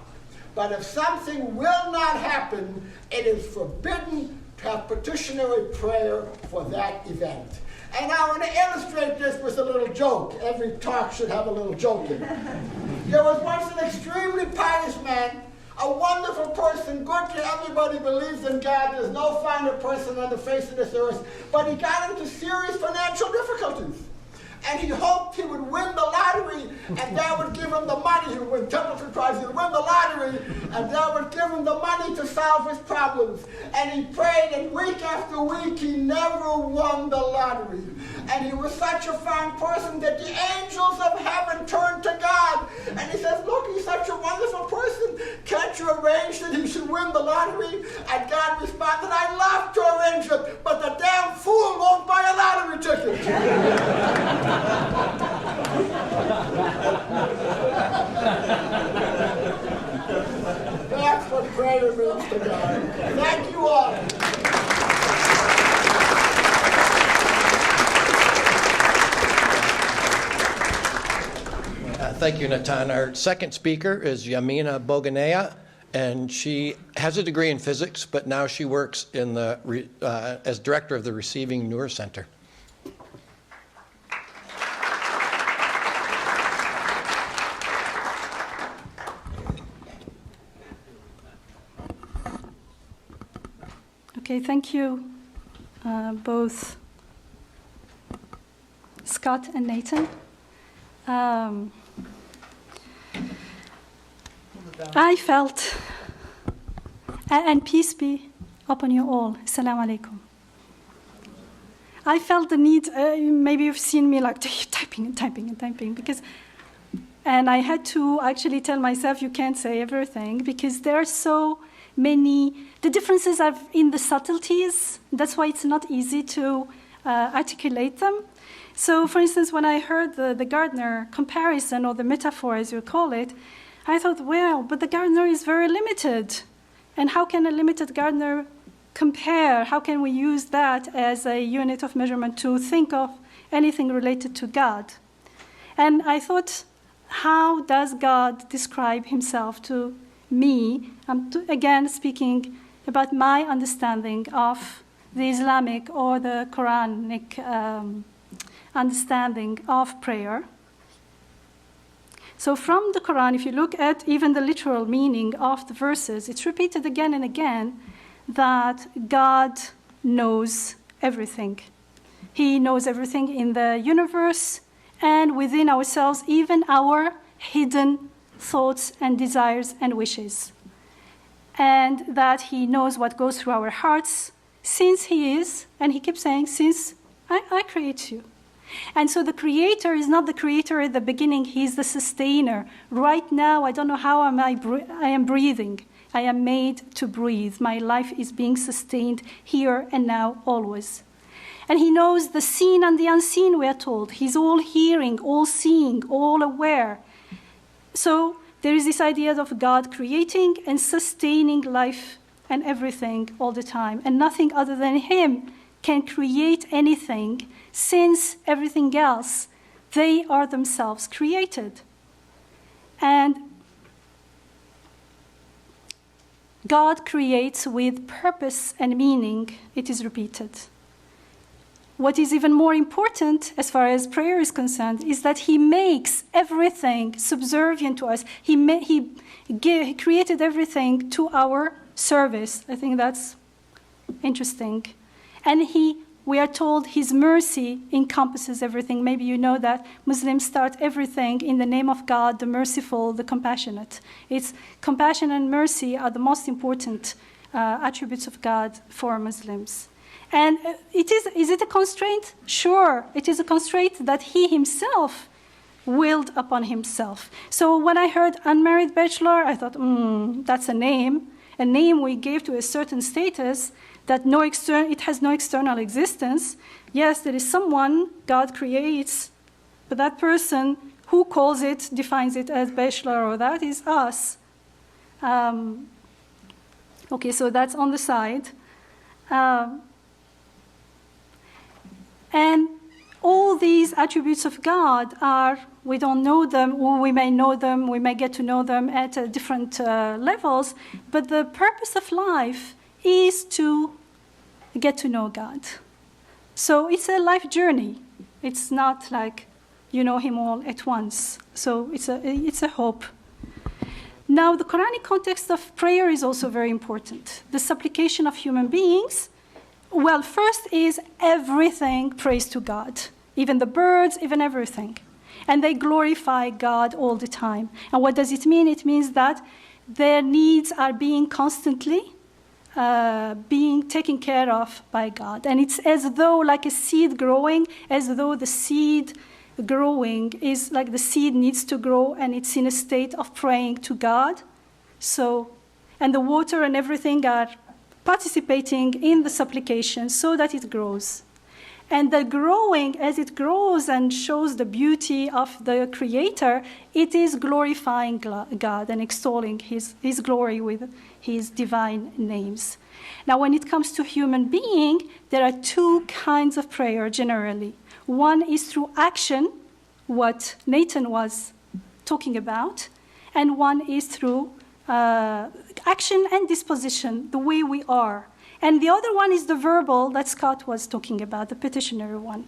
But if something will not happen, it is forbidden to have petitionary prayer for that event. And I want to illustrate this with a little joke. Every talk should have a little joke in it. There was once an extremely pious man, a wonderful person, good to everybody, believes in God. There's no finer person on the face of this earth. But he got into serious financial difficulties. And he hoped he would win the lottery, and that would give him the money. He would win Templeton Prize, he would win the lottery, and that would give him the money to solve his problems. And he prayed, and week after week, he never won the lottery. And he was such a fine person that the angels of heaven turned to God. And he says, look, he's such a wonderful person. Can't you arrange that he should win the lottery? And God responded, I'd love to arrange it, but the damn fool won't buy a lottery ticket. That's what prayer means to God. Thank you all. Thank you, Nathan. Our second speaker is Yamina Bouguenaya, and she has a degree in physics, but now she works in the as director of the Receiving Nur Center. Okay, thank you, both Scott and Nathan. I felt, and peace be upon you all. Assalamu alaikum. I felt the need, maybe you've seen me like typing and typing and typing, and I had to actually tell myself you can't say everything because there are so many, the differences are in the subtleties. That's why it's not easy to articulate them. So, for instance, when I heard the gardener comparison, or the metaphor as you call it, I thought, well, but the gardener is very limited. And how can a limited gardener compare? How can we use that as a unit of measurement to think of anything related to God? And I thought, how does God describe himself to me? I'm again speaking about my understanding of the Islamic or the Quranic understanding of prayer. So from the Quran, if you look at even the literal meaning of the verses, it's repeated again and again that God knows everything. He knows everything in the universe and within ourselves, even our hidden thoughts and desires and wishes. And that he knows what goes through our hearts since he is, and he keeps saying, since I create you. And so the creator is not the creator at the beginning, he's the sustainer. Right now, I don't know how I am breathing. I am made to breathe. My life is being sustained here and now, always. And he knows the seen and the unseen, we are told. He's all hearing, all seeing, all aware. So there is this idea of God creating and sustaining life and everything all the time. And nothing other than him can create anything, since everything else, they are themselves created. And God creates with purpose and meaning, it is repeated. What is even more important, as far as prayer is concerned, is that he makes everything subservient to us. He created everything to our service. I think that's interesting. And we are told his mercy encompasses everything. Maybe you know that Muslims start everything in the name of God, the merciful, the compassionate. It's compassion and mercy are the most important attributes of God for Muslims. And is it a constraint? Sure, it is a constraint that he himself willed upon himself. So when I heard unmarried bachelor, I thought, that's a name we gave to a certain status that it has no external existence. Yes, there is someone God creates, but that person who calls it, defines it as bachelor, or that is us. Okay, so that's on the side. And all these attributes of God we don't know them, or we may know them, we may get to know them at different levels, but the purpose of life is to get to know God. So it's a life journey. It's not like you know him all at once. So it's a hope. Now, the Quranic context of prayer is also very important. The supplication of human beings, well, first is everything prays to God. Even the birds, even everything. And they glorify God all the time. And what does it mean? It means that their needs are being constantly being taken care of by God. And it's as though like a seed growing, as though the seed growing is like the seed needs to grow and it's in a state of praying to God. So, and the water and everything are participating in the supplication so that it grows. And the growing, as it grows and shows the beauty of the Creator, it is glorifying God and extolling His glory with His divine names. Now, when it comes to human being, there are two kinds of prayer generally. One is through action, what Nathan was talking about, and one is through action and disposition, the way we are. And the other one is the verbal that Scott was talking about, the petitionary one.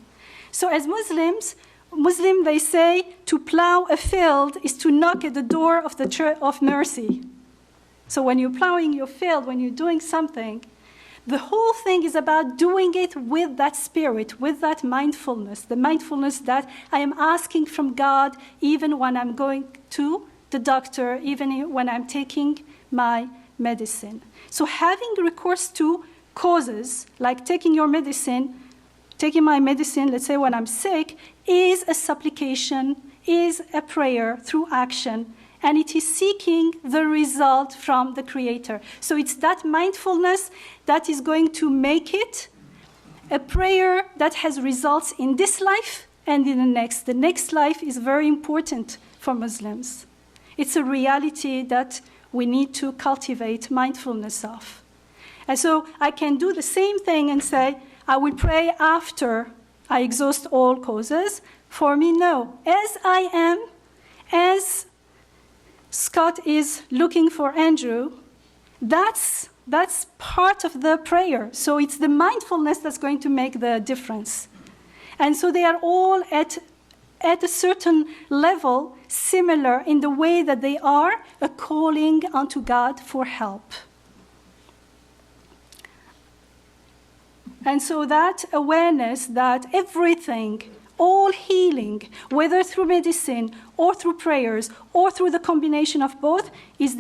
So as Muslim, they say to plow a field is to knock at the door of the church of mercy. So when you're plowing your field, when you're doing something, the whole thing is about doing it with that spirit, with that mindfulness, the mindfulness that I am asking from God even when I'm going to the doctor, even when I'm taking my medicine. So having recourse to causes, like taking my medicine, let's say when I'm sick, is a supplication, is a prayer through action, and it is seeking the result from the Creator. So it's that mindfulness that is going to make it a prayer that has results in this life and in the next. The next life is very important for Muslims. It's a reality that we need to cultivate mindfulness of. And so I can do the same thing and say, I will pray after I exhaust all causes. For me, no. As I am, as Scott is looking for Andrew, that's part of the prayer. So it's the mindfulness that's going to make the difference. And so they are all at a certain level similar in the way that they are a calling unto God for help. And so that awareness that everything, all healing, whether through medicine or through prayers or through the combination of both, is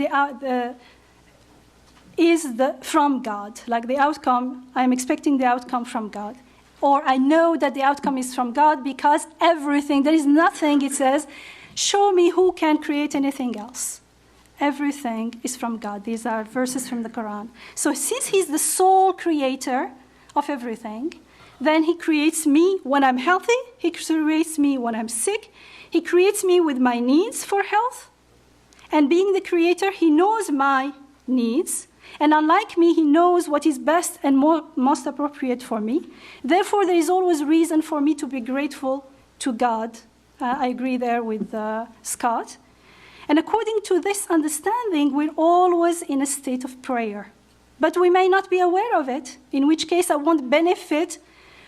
from God. Like the outcome, I'm expecting the outcome from God. Or I know that the outcome is from God because everything, there is nothing, it says, show me who can create anything else. Everything is from God. These are verses from the Quran. So since he's the sole creator of everything, then he creates me when I'm healthy, he creates me when I'm sick, he creates me with my needs for health, and being the creator, he knows my needs, and unlike me, he knows what is best and most appropriate for me. Therefore, there is always reason for me to be grateful to God. I agree there with Scott. And according to this understanding, we're always in a state of prayer. But we may not be aware of it, in which case I won't benefit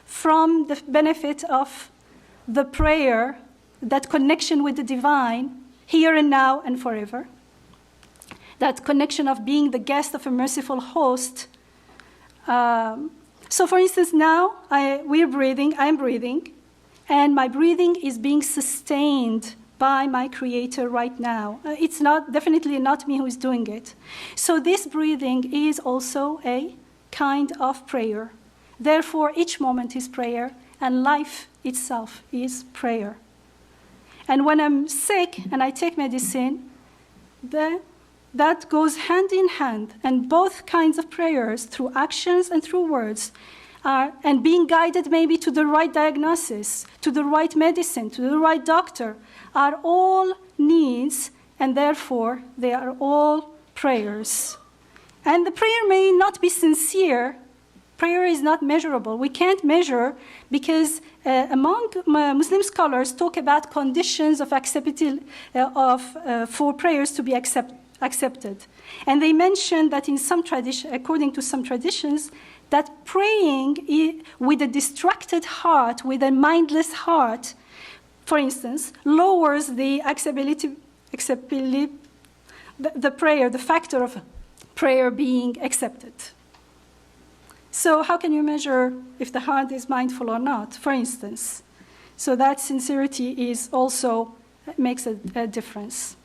from the benefit of the prayer, that connection with the divine, here and now and forever. That connection of being the guest of a merciful host. So for instance, now I'm breathing, and my breathing is being sustained by my Creator right now. It's definitely not me who is doing it. So this breathing is also a kind of prayer. Therefore, each moment is prayer, and life itself is prayer. And when I'm sick and I take medicine, that goes hand in hand, and both kinds of prayers, through actions and through words, and being guided maybe to the right diagnosis, to the right medicine, to the right doctor, are all needs, and therefore they are all prayers. And the prayer may not be sincere. Prayer is not measurable. We can't measure because among Muslim scholars talk about conditions of acceptability for prayers to be accepted. And they mention that in some tradition, according to some traditions, that praying with a distracted heart, with a mindless heart, for instance, lowers the acceptability, the prayer, the factor of prayer being accepted. So how can you measure if the heart is mindful or not, for instance? So that sincerity is also makes a difference.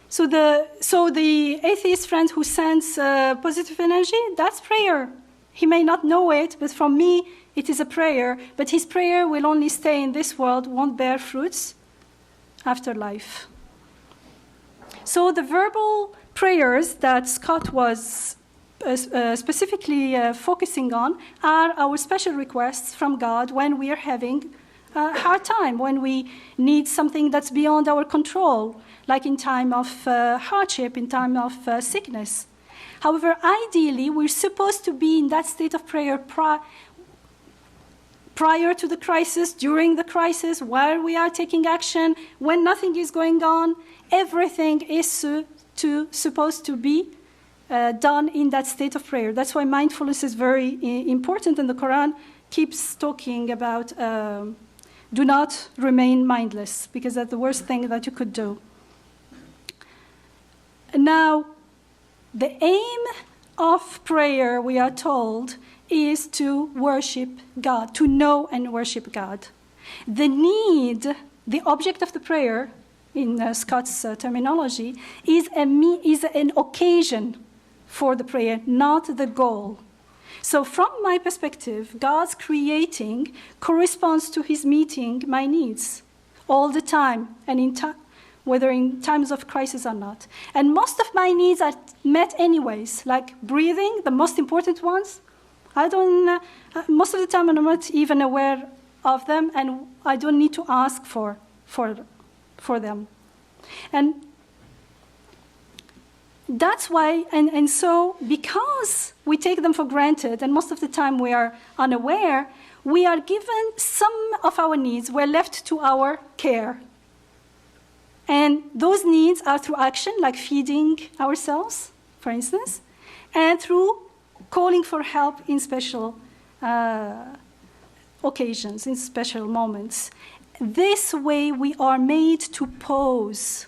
So the atheist friend who sends positive energy, that's prayer. He may not know it, but from me, it is a prayer. But his prayer will only stay in this world, won't bear fruits after life. So the verbal prayers that Scott was specifically focusing on are our special requests from God when we are having a hard time, when we need something that's beyond our control, like in time of hardship, in time of sickness. However, ideally, we're supposed to be in that state of prayer prior to the crisis, during the crisis, while we are taking action, when nothing is going on. Everything is supposed to be done in that state of prayer. That's why mindfulness is very important, and the Quran keeps talking about do not remain mindless, because that's the worst thing that you could do. Now, the aim of prayer, we are told, is to worship God, to know and worship God. The need, the object of the prayer, in Scott's terminology, is an occasion for the prayer, not the goal. So from my perspective, God's creating corresponds to his meeting my needs all the time, and whether in times of crisis or not. And most of my needs are met anyways, like breathing, the most important ones. Most of the time I'm not even aware of them, and I don't need to ask for them. And that's why, and so because we take them for granted, and most of the time we are unaware, we are given some of our needs, we're left to our care. And those needs are through action, like feeding ourselves, for instance, and through calling for help in special occasions, in special moments. This way we are made to pause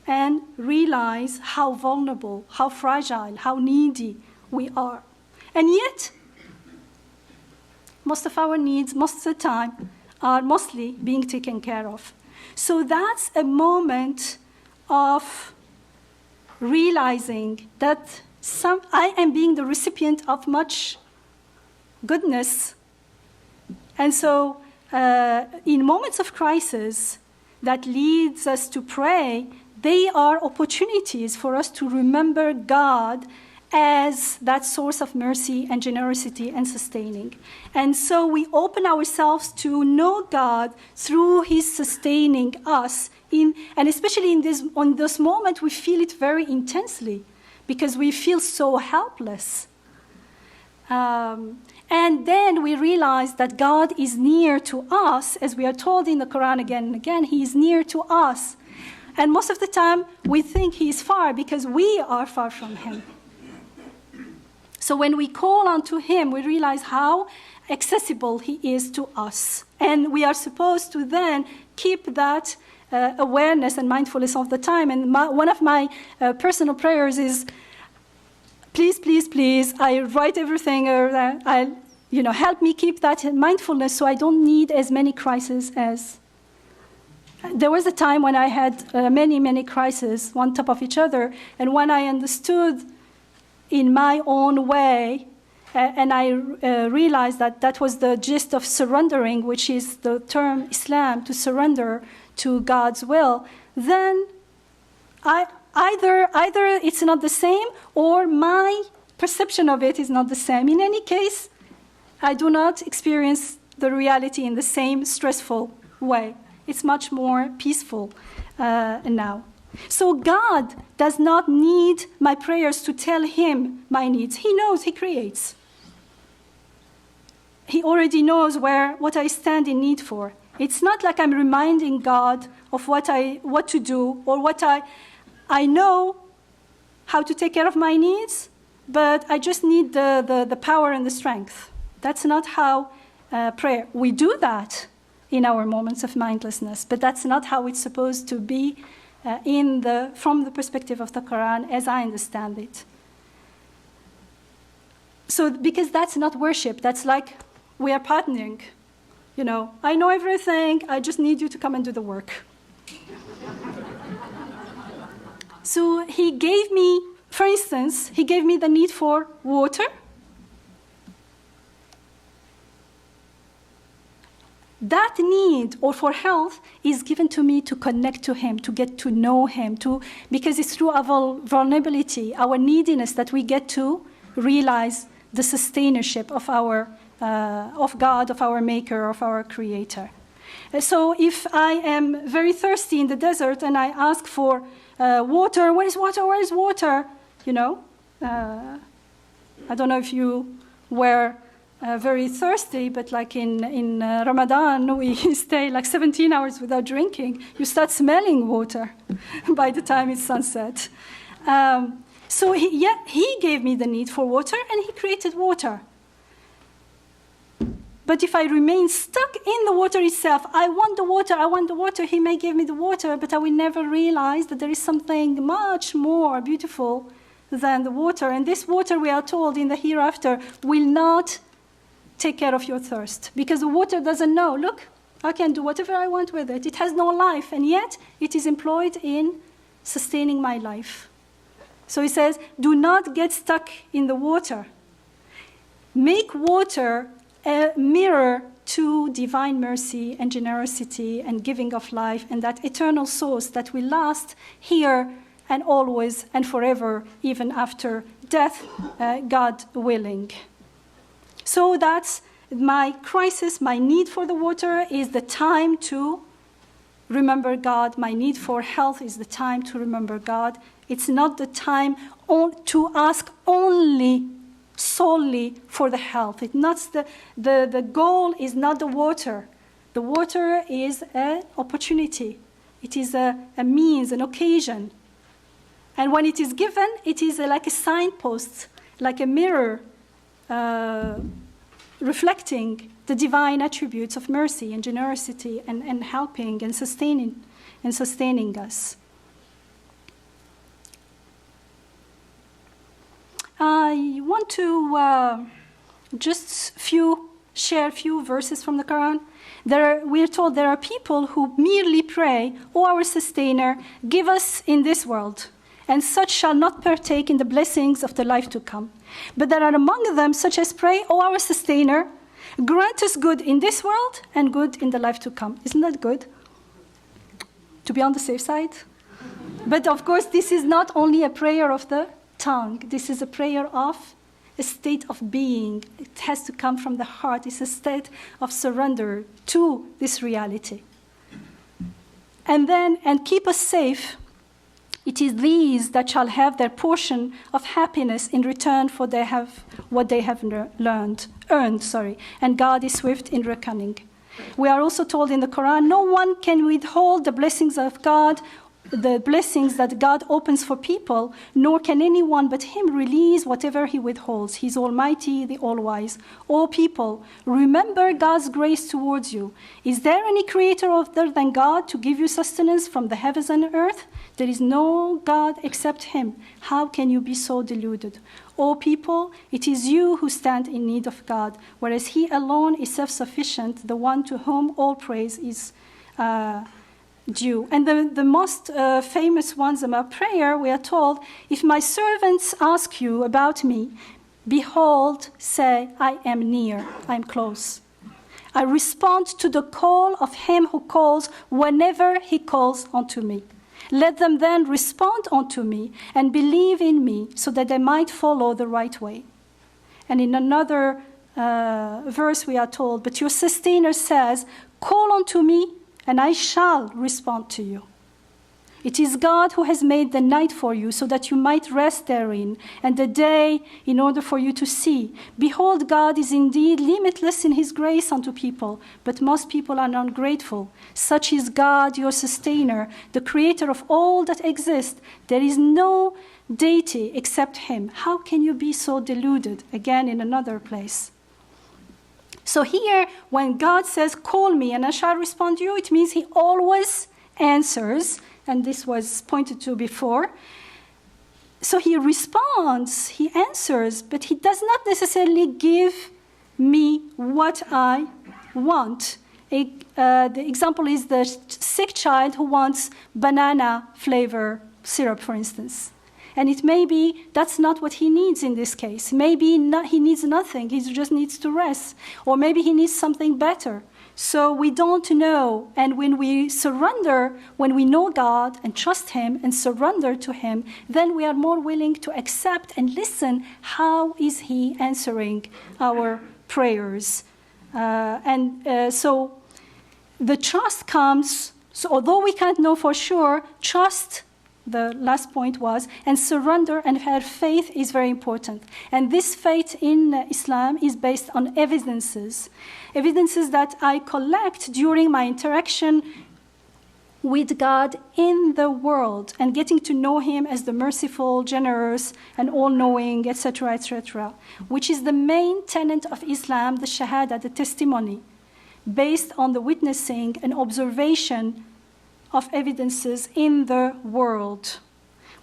and realize how vulnerable, how fragile, how needy we are. And yet, most of our needs, most of the time, are mostly being taken care of. So that's a moment of realizing that I am being the recipient of much goodness. And so in moments of crisis that leads us to pray, they are opportunities for us to remember God as that source of mercy and generosity and sustaining. And so we open ourselves to know God through his sustaining us, and especially on this moment we feel it very intensely because we feel so helpless. And then we realize that God is near to us, as we are told in the Quran again and again, he is near to us. And most of the time we think he is far because we are far from him. So when we call unto him, we realize how accessible he is to us. And we are supposed to then keep that awareness and mindfulness all the time. And one of my personal prayers is, please, please, please, I write everything, help me keep that mindfulness so I don't need as many crises as... There was a time when I had many, many crises, one top of each other, and when I understood in my own way, and I realized that that was the gist of surrendering, which is the term Islam, to surrender to God's will, then either it's not the same or my perception of it is not the same. In any case, I do not experience the reality in the same stressful way. It's much more peaceful now. So God does not need my prayers to tell him my needs. He knows, he creates. He already knows what I stand in need for. It's not like I'm reminding God of what to do, or I know how to take care of my needs, but I just need the power and the strength. That's not how prayer. We do that in our moments of mindlessness, but that's not how it's supposed to be from the perspective of the Quran, as I understand it. So, because that's not worship, that's like we are partnering. I know everything, I just need you to come and do the work. So he gave me, for instance, he gave me the need for water. That need, or for health, is given to me to connect to him, to get to know him, because it's through our vulnerability, our neediness, that we get to realize the sustainership of God, of our Maker, of our Creator. So if I am very thirsty in the desert and I ask for water, where is water? Where is water? I don't know if you were very thirsty, but like in Ramadan, we stay like 17 hours without drinking. You start smelling water by the time it's sunset. So he gave me the need for water, and he created water. But if I remain stuck in the water itself, I want the water, he may give me the water, but I will never realize that there is something much more beautiful than the water. And this water, we are told in the hereafter, will not take care of your thirst. Because the water doesn't know, look, I can do whatever I want with it. It has no life, and yet it is employed in sustaining my life. So he says, do not get stuck in the water. Make water a mirror to divine mercy and generosity and giving of life and that eternal source that will last here and always and forever, even after death, God willing. So that's my crisis, my need for the water is the time to remember God. My need for health is the time to remember God. It's not the time to ask solely for the health. It's not the goal is not the water. The water is an opportunity. It is a means, an occasion. And when it is given, it is like a signpost, like a mirror reflecting the divine attributes of mercy and generosity and helping and sustaining us. I want to share a few verses from the Quran. We are told there are people who merely pray, O our sustainer, give us in this world, and such shall not partake in the blessings of the life to come. But there are among them such as pray, O our sustainer, grant us good in this world and good in the life to come. Isn't that good? To be on the safe side? But of course, this is not only a prayer of the tongue. This is a prayer of a state of being. It has to come from the heart. It's a state of surrender to this reality. And keep us safe. It is these that shall have their portion of happiness in return for what they have earned. And God is swift in reckoning. We are also told in the Quran, no one can withhold the blessings of God, the blessings that God opens for people, nor can anyone but him release whatever he withholds. He's almighty, the all-wise. O people, remember God's grace towards you. Is there any creator other than God to give you sustenance from the heavens and earth? There is no God except him. How can you be so deluded? O people, it is you who stand in need of God, whereas he alone is self-sufficient, the one to whom all praise is due. And the most famous ones about prayer, we are told, if my servants ask you about me, behold, say, I am near, I am close. I respond to the call of him who calls whenever he calls unto me. Let them then respond unto me and believe in me so that they might follow the right way. And in another verse we are told, but your sustainer says, call unto me and I shall respond to you. It is God who has made the night for you so that you might rest therein, and the day in order for you to see. Behold, God is indeed limitless in his grace unto people, but most people are ungrateful. Such is God, your sustainer, the creator of all that exists. There is no deity except him. How can you be so deluded? Again, in another place. So here, when God says, call me and I shall respond to you, it means he always answers, and this was pointed to before. So he responds, he answers, but he does not necessarily give me what I want. The example is the sick child who wants banana flavor syrup, for instance. And it may be that's not what he needs in this case. Maybe he needs nothing. He just needs to rest. Or maybe he needs something better. So we don't know. And when we surrender, when we know God and trust him and surrender to him, then we are more willing to accept and listen. How is he answering our prayers? So the trust comes. So although we can't know for sure, trust, the last point was, and surrender and have faith is very important. And this faith in Islam is based on evidences that I collect during my interaction with God in the world and getting to know him as the merciful, generous, and all-knowing, etc., which is the main tenet of Islam, the Shahada, the testimony, based on the witnessing and observation of evidences in the world.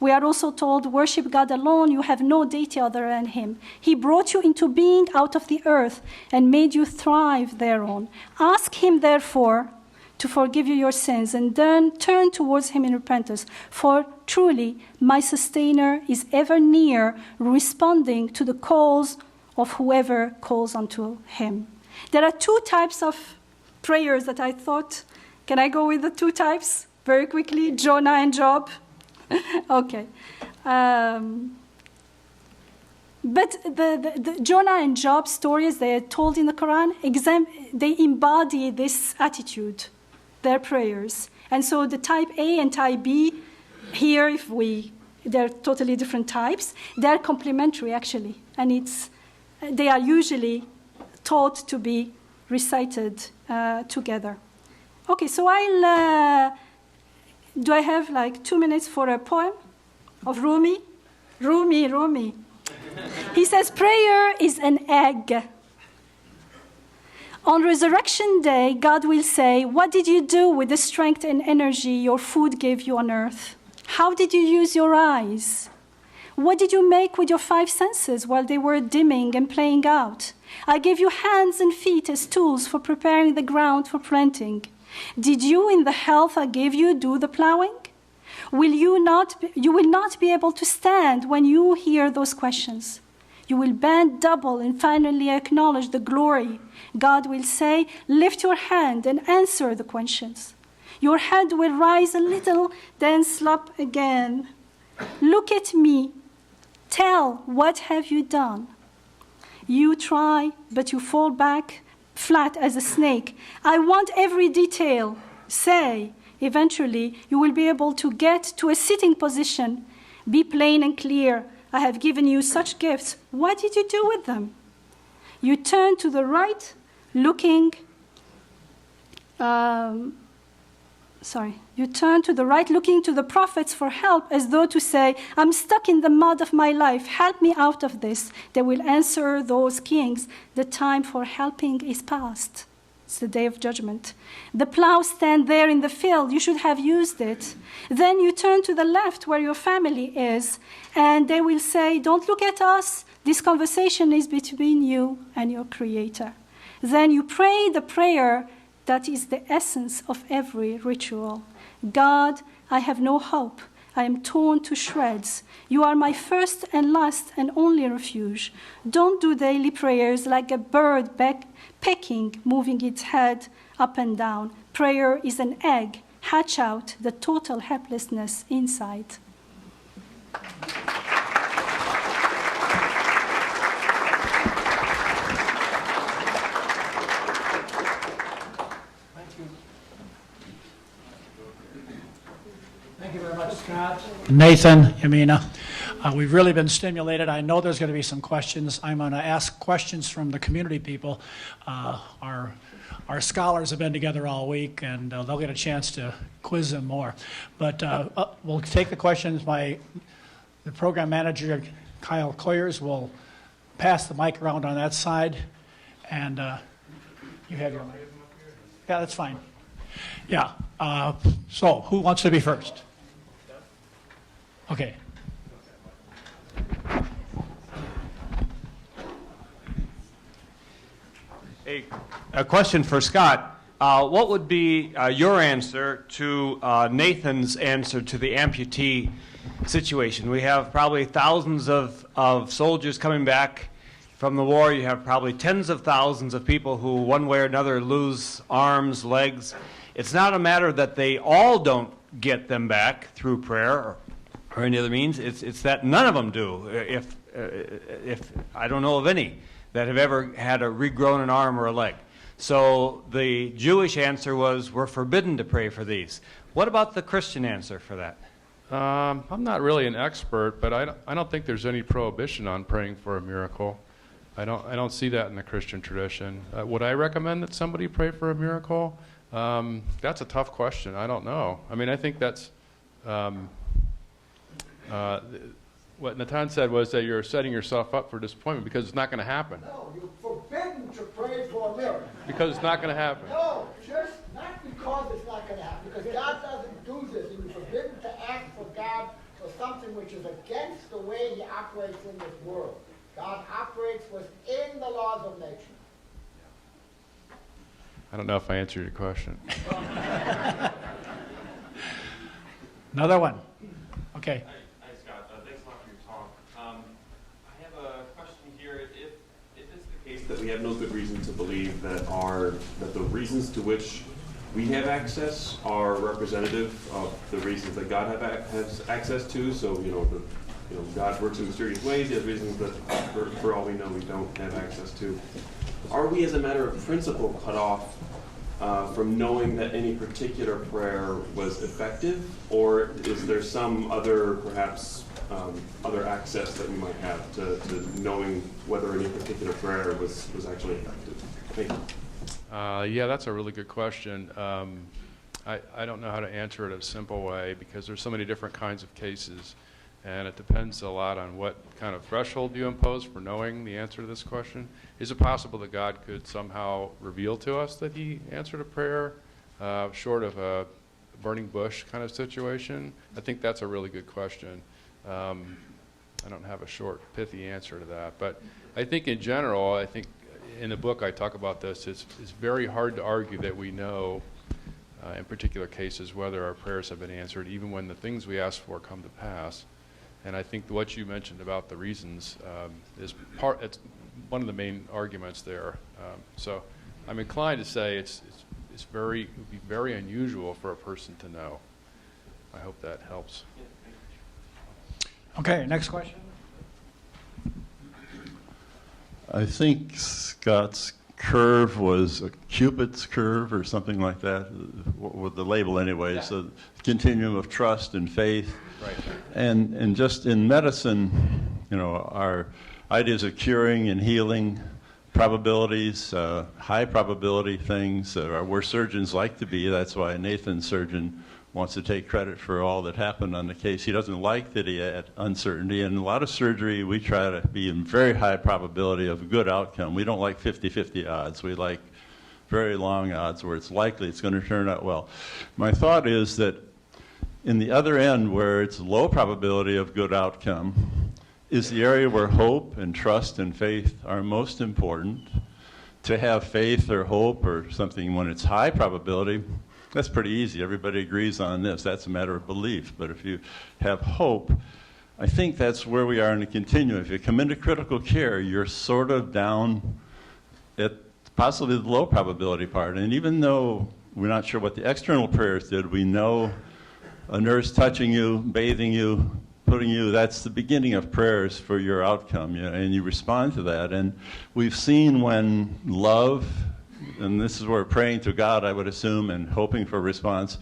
We are also told, worship God alone, you have no deity other than him. He brought you into being out of the earth and made you thrive thereon. Ask him, therefore, to forgive you your sins, and then turn towards him in repentance. For truly, my sustainer is ever near, responding to the calls of whoever calls unto him. There are two types of prayers that I thought, can I go with the two types very quickly? Jonah and Job. Okay. But the Jonah and Job stories they are told in the Quran, they embody this attitude, their prayers. And so the type A and type B, here, they're totally different types. They're complementary, actually. And they are usually taught to be recited together. Okay, so do I have like 2 minutes for a poem of Rumi? Rumi. He says, prayer is an egg. On resurrection day, God will say, what did you do with the strength and energy your food gave you on earth? How did you use your eyes? What did you make with your 5 senses while they were dimming and playing out? I gave you hands and feet as tools for preparing the ground for planting. Did you, in the health I gave you, do the plowing? You will not be able to stand when you hear those questions. You will bend double and finally acknowledge the glory. God will say, lift your hand and answer the questions. Your head will rise a little, then slump again. Look at me. Tell, what have you done? You try, but you fall back flat as a snake. I want every detail. Say, eventually, you will be able to get to a sitting position. Be plain and clear. I have given you such gifts. What did you do with them? You turn to the right, looking to the prophets for help, as though to say, I'm stuck in the mud of my life. Help me out of this. They will answer those kings, the time for helping is past. It's the day of judgment. The plow stand there in the field. You should have used it. Then you turn to the left where your family is, and they will say, don't look at us. This conversation is between you and your Creator. Then you pray the prayer that is the essence of every ritual. God, I have no hope. I am torn to shreds. You are my first and last and only refuge. Don't do daily prayers like a bird pecking, moving its head up and down. Prayer is an egg. Hatch out the total helplessness inside. Thank you very much, Scott. Nathan, Yamina. We've really been stimulated. I know there's going to be some questions. I'm going to ask questions from the community people. Our scholars have been together all week, and they'll get a chance to quiz them more. But we'll take the questions. The program manager, Kyle Coyers, will pass the mic around on that side. And you have your mic. Yeah, that's fine. Yeah. So who wants to be first? Okay. A question for Scott. What would be your answer to Nathan's answer to the amputee situation? We have probably thousands of soldiers coming back from the war. You have probably tens of thousands of people who one way or another lose arms, legs. It's not a matter that they all don't get them back through prayer or any other means. It's that none of them do. If I don't know of any that have ever had a regrown an arm or a leg. So the Jewish answer was, we're forbidden to pray for these. What about the Christian answer for that? I'm not really an expert, but I don't think there's any prohibition on praying for a miracle. I don't see that in the Christian tradition. Would I recommend that somebody pray for a miracle? That's a tough question. I don't know. I mean, I think that's what Nathan said was that you're setting yourself up for disappointment because it's not going to happen. No, you're forbidden to pray for a miracle. Because it's not going to happen. No, just not because it's not going to happen, because God doesn't do this, and you're forbidden to ask for God for something which is against the way He operates in this world. God operates within the laws of nature. I don't know if I answered your question. Another one. Okay. Hi, Scott. Thanks a lot for your talk. I have a question here. If it's the case that we have no good reason to believe that the reasons to which we have access are representative of the reasons that God has access to, so God works in mysterious ways. He has reasons that, for all we know, we don't have access to. Are we, as a matter of principle, cut off from knowing that any particular prayer was effective, or is there some other, perhaps, other access that we might have to knowing whether any particular prayer was actually effective? Thank you. Yeah, that's a really good question. I don't know how to answer it a simple way because there's so many different kinds of cases, and it depends a lot on what kind of threshold you impose for knowing the answer to this question. Is it possible that God could somehow reveal to us that He answered a prayer short of a burning bush kind of situation? I think that's a really good question. I don't have a short, pithy answer to that. But I think in general, I think in the book I talk about this, it's very hard to argue that we know in particular cases whether our prayers have been answered, even when the things we ask for come to pass. And I think what you mentioned about the reasons it's one of the main arguments there. So I'm inclined to say it would be very unusual for a person to know. I hope that helps. Okay, next question. I think Scott's curve was a Cupid's curve or something like that, with the label anyway. Yeah. So continuum of trust and faith. Right. And just in medicine, our ideas of curing and healing, probabilities, high probability things are where surgeons like to be. That's why Nathan's surgeon wants to take credit for all that happened on the case. He doesn't like that he had uncertainty. And a lot of surgery, we try to be in very high probability of a good outcome. We don't like 50-50 odds. We like very long odds where it's likely it's going to turn out well. My thought is that in the other end, where it's low probability of good outcome, is the area where hope and trust and faith are most important. To have faith or hope or something when it's high probability, that's pretty easy. Everybody agrees on this. That's a matter of belief. But if you have hope, I think that's where we are in the continuum. If you come into critical care, you're sort of down at possibly the low probability part. And even though we're not sure what the external prayers did, we know a nurse touching you, bathing you, putting you, that's the beginning of prayers for your outcome, and you respond to that. And we've seen when love, and this is where praying to God, I would assume, and hoping for a response,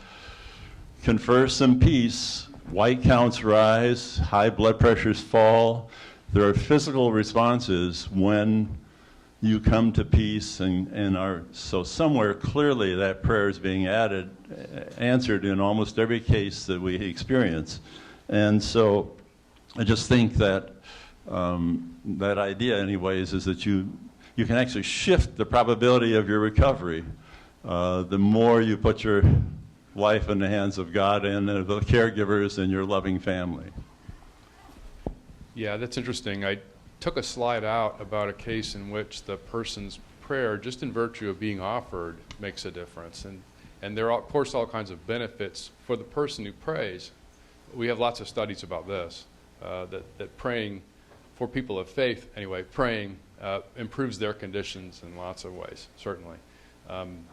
confers some peace, white counts rise, high blood pressures fall. There are physical responses when you come to peace and are, so somewhere clearly that prayer is being answered in almost every case that we experience. And so I just think that that idea anyways is that you can actually shift the probability of your recovery. The more you put your life in the hands of God and the caregivers and your loving family. Yeah, that's interesting. I took a slide out about a case in which the person's prayer, just in virtue of being offered, makes a difference. And there are, of course, all kinds of benefits for the person who prays. We have lots of studies about this, that praying, for people of faith anyway, praying improves their conditions in lots of ways, certainly.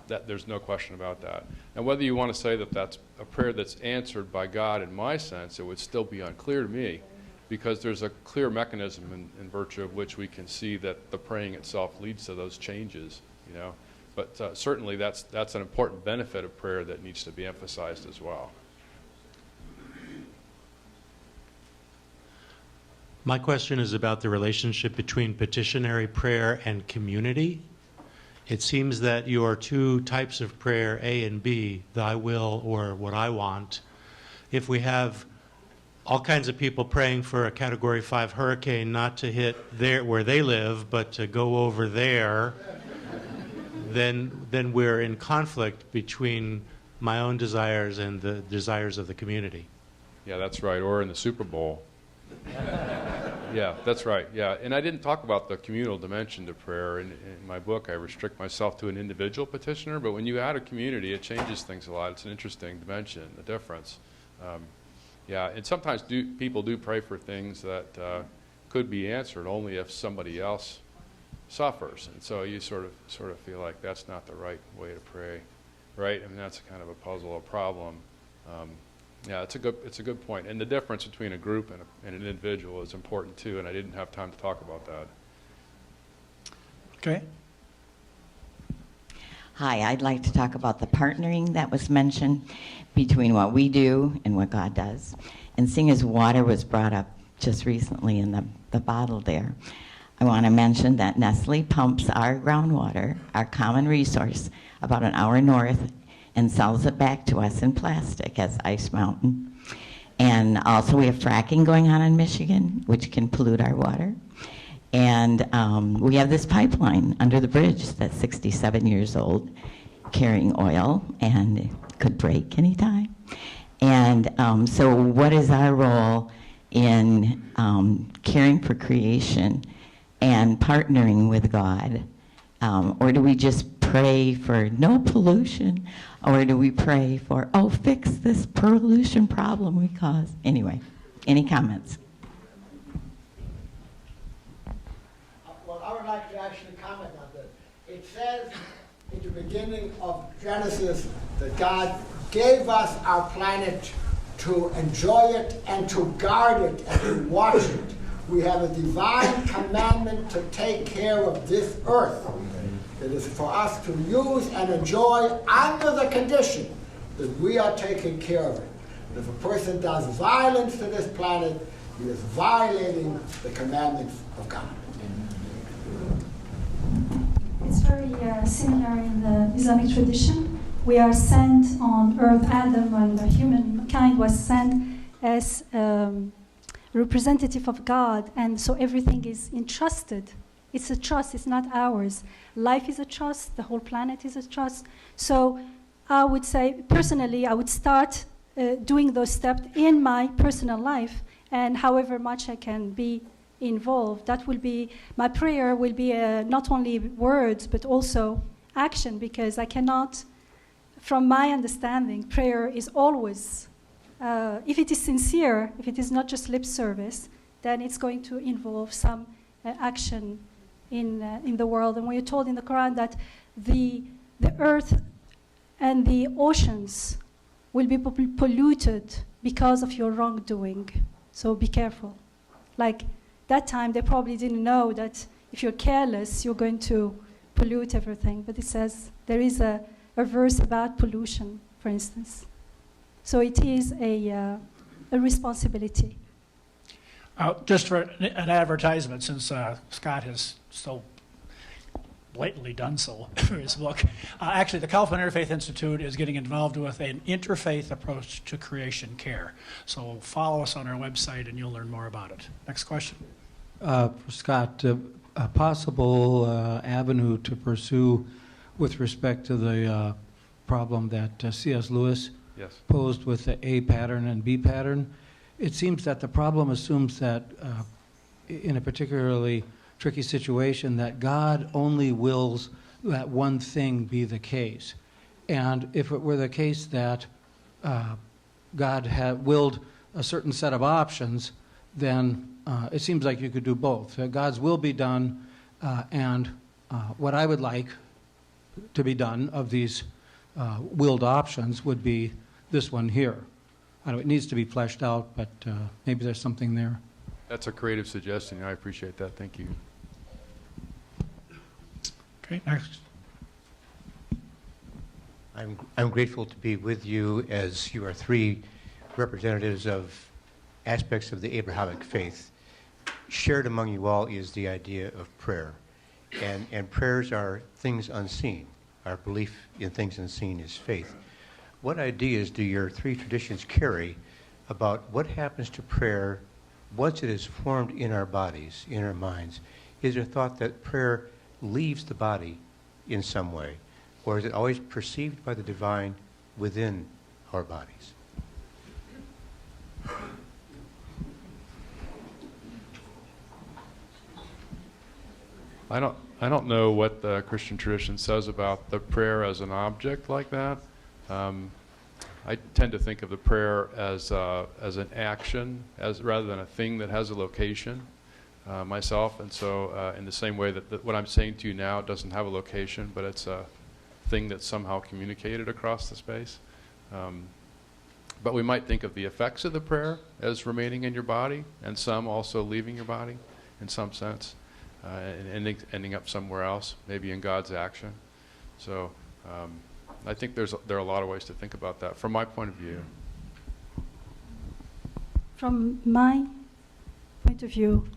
There's no question about that. And whether you want to say that that's a prayer that's answered by God, in my sense, it would still be unclear to me, because there's a clear mechanism in virtue of which we can see that the praying itself leads to those changes, But certainly that's an important benefit of prayer that needs to be emphasized as well. My question is about the relationship between petitionary prayer and community. It seems that your two types of prayer, A and B, thy will or what I want, if we have all kinds of people praying for a Category 5 hurricane not to hit where they live, but to go over there, then we're in conflict between my own desires and the desires of the community. Yeah, that's right. Or in the Super Bowl. Yeah, that's right. Yeah, and I didn't talk about the communal dimension to prayer. In my book, I restrict myself to an individual petitioner, but when you add a community, it changes things a lot. It's an interesting dimension, the difference. Yeah, and sometimes people do pray for things that could be answered only if somebody else suffers, and so you sort of feel like that's not the right way to pray, right? I mean, that's kind of a puzzle, a problem. Yeah, it's a good point. And the difference between a group and an individual is important too, and I didn't have time to talk about that. Okay. Hi, I'd like to talk about the partnering that was mentioned between what we do and what God does. And seeing as water was brought up just recently in the bottle there, I want to mention that Nestle pumps our groundwater, our common resource, about an hour north and sells it back to us in plastic as Ice Mountain. And also we have fracking going on in Michigan, which can pollute our water. And we have this pipeline under the bridge that's 67 years old, carrying oil, and it could break anytime. And so what is our role in caring for creation and partnering with God? Or do we just pray for no pollution? Or do we pray for, oh, fix this pollution problem we caused? Anyway, any comments? Well, I would like to actually comment on that. It says in the beginning of Genesis that God gave us our planet to enjoy it and to guard it and to watch it. We have a divine commandment to take care of this earth. It is for us to use and enjoy under the condition that we are taking care of it. And if a person does violence to this planet, he is violating the commandments of God. It's very similar in the Islamic tradition. We are sent on earth, Adam and the humankind was sent as representative of God, and so everything is entrusted. It's a trust, it's not ours. Life is a trust, the whole planet is a trust. So I would say, personally, I would start doing those steps in my personal life, and however much I can be involved, that will be, my prayer will be not only words, but also action, because I cannot, from my understanding, prayer is always, if it is sincere, if it is not just lip service, then it's going to involve some action in the world. And we are told in the Quran that the earth and the oceans will be polluted because of your wrongdoing. So be careful. Like that time, they probably didn't know that if you're careless, you're going to pollute everything. But it says there is a verse about pollution, for instance. So it is a responsibility. Just for an advertisement, since Scott has so blatantly done so for his book. Actually, the Kaufman Interfaith Institute is getting involved with an interfaith approach to creation care. So follow us on our website and you'll learn more about it. Next question. For Scott, a possible avenue to pursue with respect to the problem that C.S. Lewis posed with the A pattern and B pattern. It seems that the problem assumes that in a particularly tricky situation that God only wills that one thing be the case. And if it were the case that God had willed a certain set of options, then it seems like you could do both. God's will be done, and what I would like to be done of these willed options would be this one here. I know it needs to be fleshed out, but maybe there's something there. That's a creative suggestion. I appreciate that. Thank you. Okay, next. I'm grateful to be with you as you are three representatives of aspects of the Abrahamic faith. Shared among you all is the idea of prayer. and prayers are things unseen. Our belief in things unseen is faith. What ideas do your three traditions carry about what happens to prayer once it is formed in our bodies, in our minds? Is there thought that prayer leaves the body in some way, or is it always perceived by the divine within our bodies? I don't know what the Christian tradition says about the prayer as an object like that. I tend to think of the prayer as an action, rather than a thing that has a location myself. And so in the same way that what I'm saying to you now doesn't have a location, but it's a thing that's somehow communicated across the space. But we might think of the effects of the prayer as remaining in your body, and some also leaving your body in some sense, and ending up somewhere else, maybe in God's action. So I think there are a lot of ways to think about that from my point of view. From my point of view,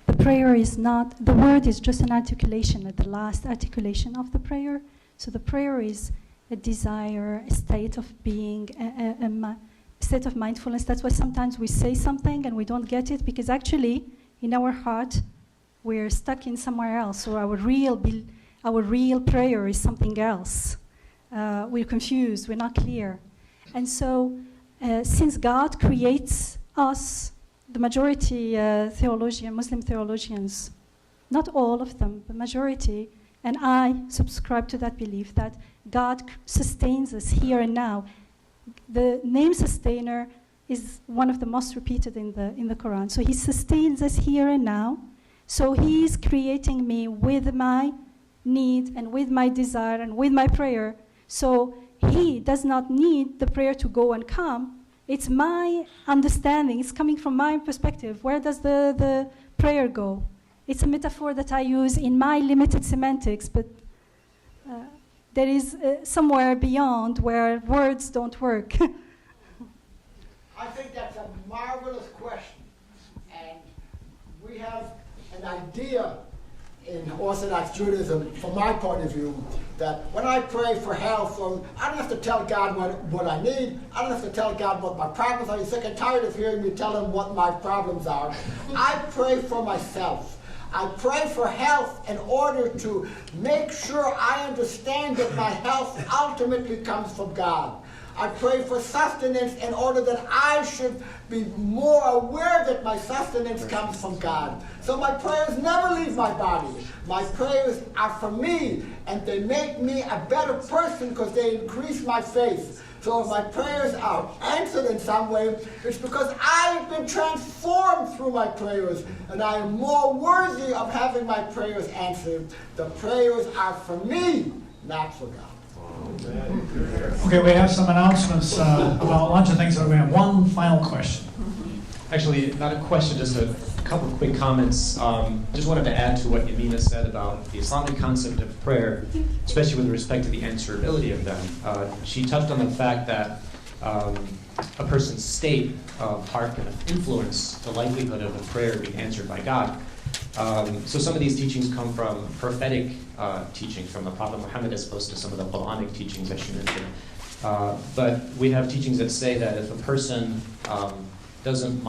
the prayer is not, the word is just an articulation at the last articulation of the prayer. So the prayer is a desire, a state of being, a state of mindfulness. That's why sometimes we say something and we don't get it, because actually in our heart we're stuck in somewhere else, or our real prayer is something else. We're confused, we're not clear. And so since God creates us, the majority Muslim theologians, not all of them, the majority, and I subscribe to that belief that God sustains us here and now. The name sustainer is one of the most repeated in the Quran. So he sustains us here and now. So he is creating me with my need and with my desire and with my prayer. So he does not need the prayer to go and come. It's my understanding. It's coming from my perspective. Where does the prayer go? It's a metaphor that I use in my limited semantics, but there is somewhere beyond where words don't work. I think that's a marvelous question. And we have an idea in Orthodox Judaism, from my point of view, that when I pray for health, I don't have to tell God what I need. I don't have to tell God what my problems are. He's sick and tired of hearing me tell him what my problems are. I pray for myself. I pray for health in order to make sure I understand that my health ultimately comes from God. I pray for sustenance in order that I should be more aware that my sustenance comes from God. So my prayers never leave my body. My prayers are for me, and they make me a better person because they increase my faith. So if my prayers are answered in some way, it's because I've been transformed through my prayers, and I am more worthy of having my prayers answered. The prayers are for me, not for God. Okay, we have some announcements about lunch and things, but we have one final question. Actually, not a question, just a couple of quick comments. Just wanted to add to what Yamina said about the Islamic concept of prayer, especially with respect to the answerability of them. She touched on the fact that a person's state of heart can influence the likelihood of a prayer being answered by God. So some of these teachings come from prophetic teachings from the Prophet Muhammad, as opposed to some of the Quranic teachings that she mentioned. But we have teachings that say that if a person doesn't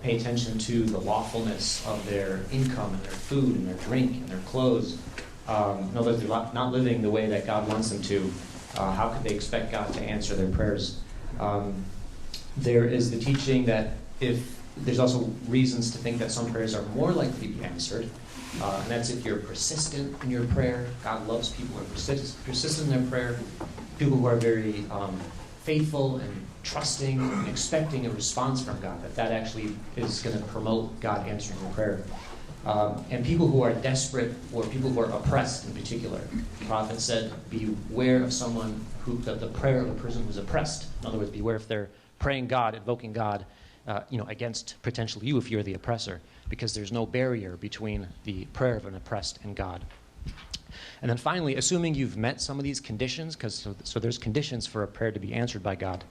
pay attention to the lawfulness of their income and their food and their drink and their clothes, know that they're not living the way that God wants them to, how could they expect God to answer their prayers? There is the teaching that there's also reasons to think that some prayers are more likely to be answered, and that's if you're persistent in your prayer. God loves people who are persistent in their prayer, people who are very faithful and trusting and expecting a response from God, that actually is going to promote God answering your prayer. And people who are desperate, or people who are oppressed in particular. The Prophet said, beware of someone the prayer of a person who's oppressed. In other words, beware if they're praying God, invoking God, against potentially you if you're the oppressor, because there's no barrier between the prayer of an oppressed and God. And then finally, assuming you've met some of these conditions, so there's conditions for a prayer to be answered by God.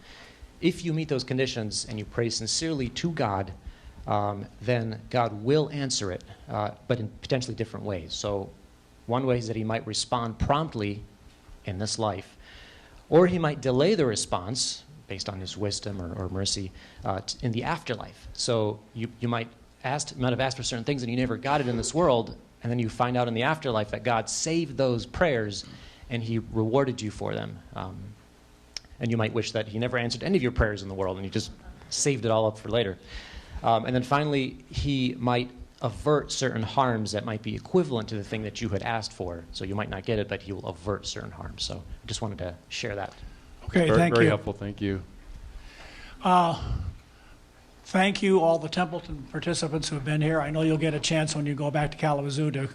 If you meet those conditions and you pray sincerely to God, then God will answer it, but in potentially different ways. So One way is that he might respond promptly in this life, or he might delay the response based on his wisdom or mercy in the afterlife. So you might have asked for certain things and you never got it in this world, and then you find out in the afterlife that God saved those prayers and he rewarded you for them. And you might wish that he never answered any of your prayers in the world and he just saved it all up for later. And then finally, he might avert certain harms that might be equivalent to the thing that you had asked for. So you might not get it, but he will avert certain harms. So I just wanted to share that. Okay, Very, thank you. very helpful, thank you. Thank you, all the Templeton participants who have been here. I know you'll get a chance when you go back to Kalamazoo to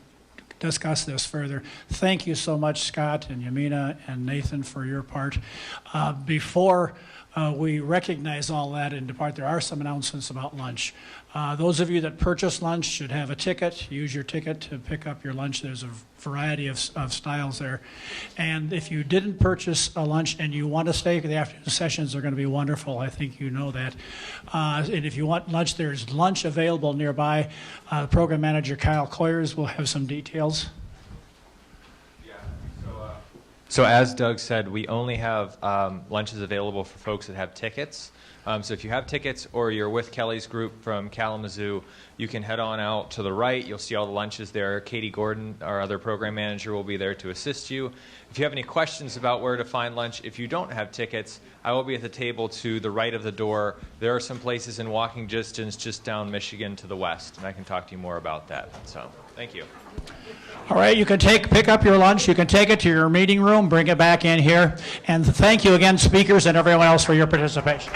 discuss this further. Thank you so much, Scott and Yamina and Nathan, for your part. Before we recognize all that and depart, there are some announcements about lunch. Those of you that purchase lunch should have a ticket. Use your ticket to pick up your lunch. There's a variety of styles there. And if you didn't purchase a lunch and you want to stay, the afternoon sessions are going to be wonderful. I think you know that. And if you want lunch, there's lunch available nearby. Program manager Kyle Coyers will have some details. So as Doug said, we only have lunches available for folks that have tickets. So if you have tickets or you're with Kelly's group from Kalamazoo, you can head on out to the right. You'll see all the lunches there. Katie Gordon, our other program manager, will be there to assist you. If you have any questions about where to find lunch, if you don't have tickets, I will be at the table to the right of the door. There are some places in walking distance just down Michigan to the west, and I can talk to you more about that. So thank you. All right, you can pick up your lunch. You can take it to your meeting room, bring it back in here. And thank you again, speakers, and everyone else for your participation.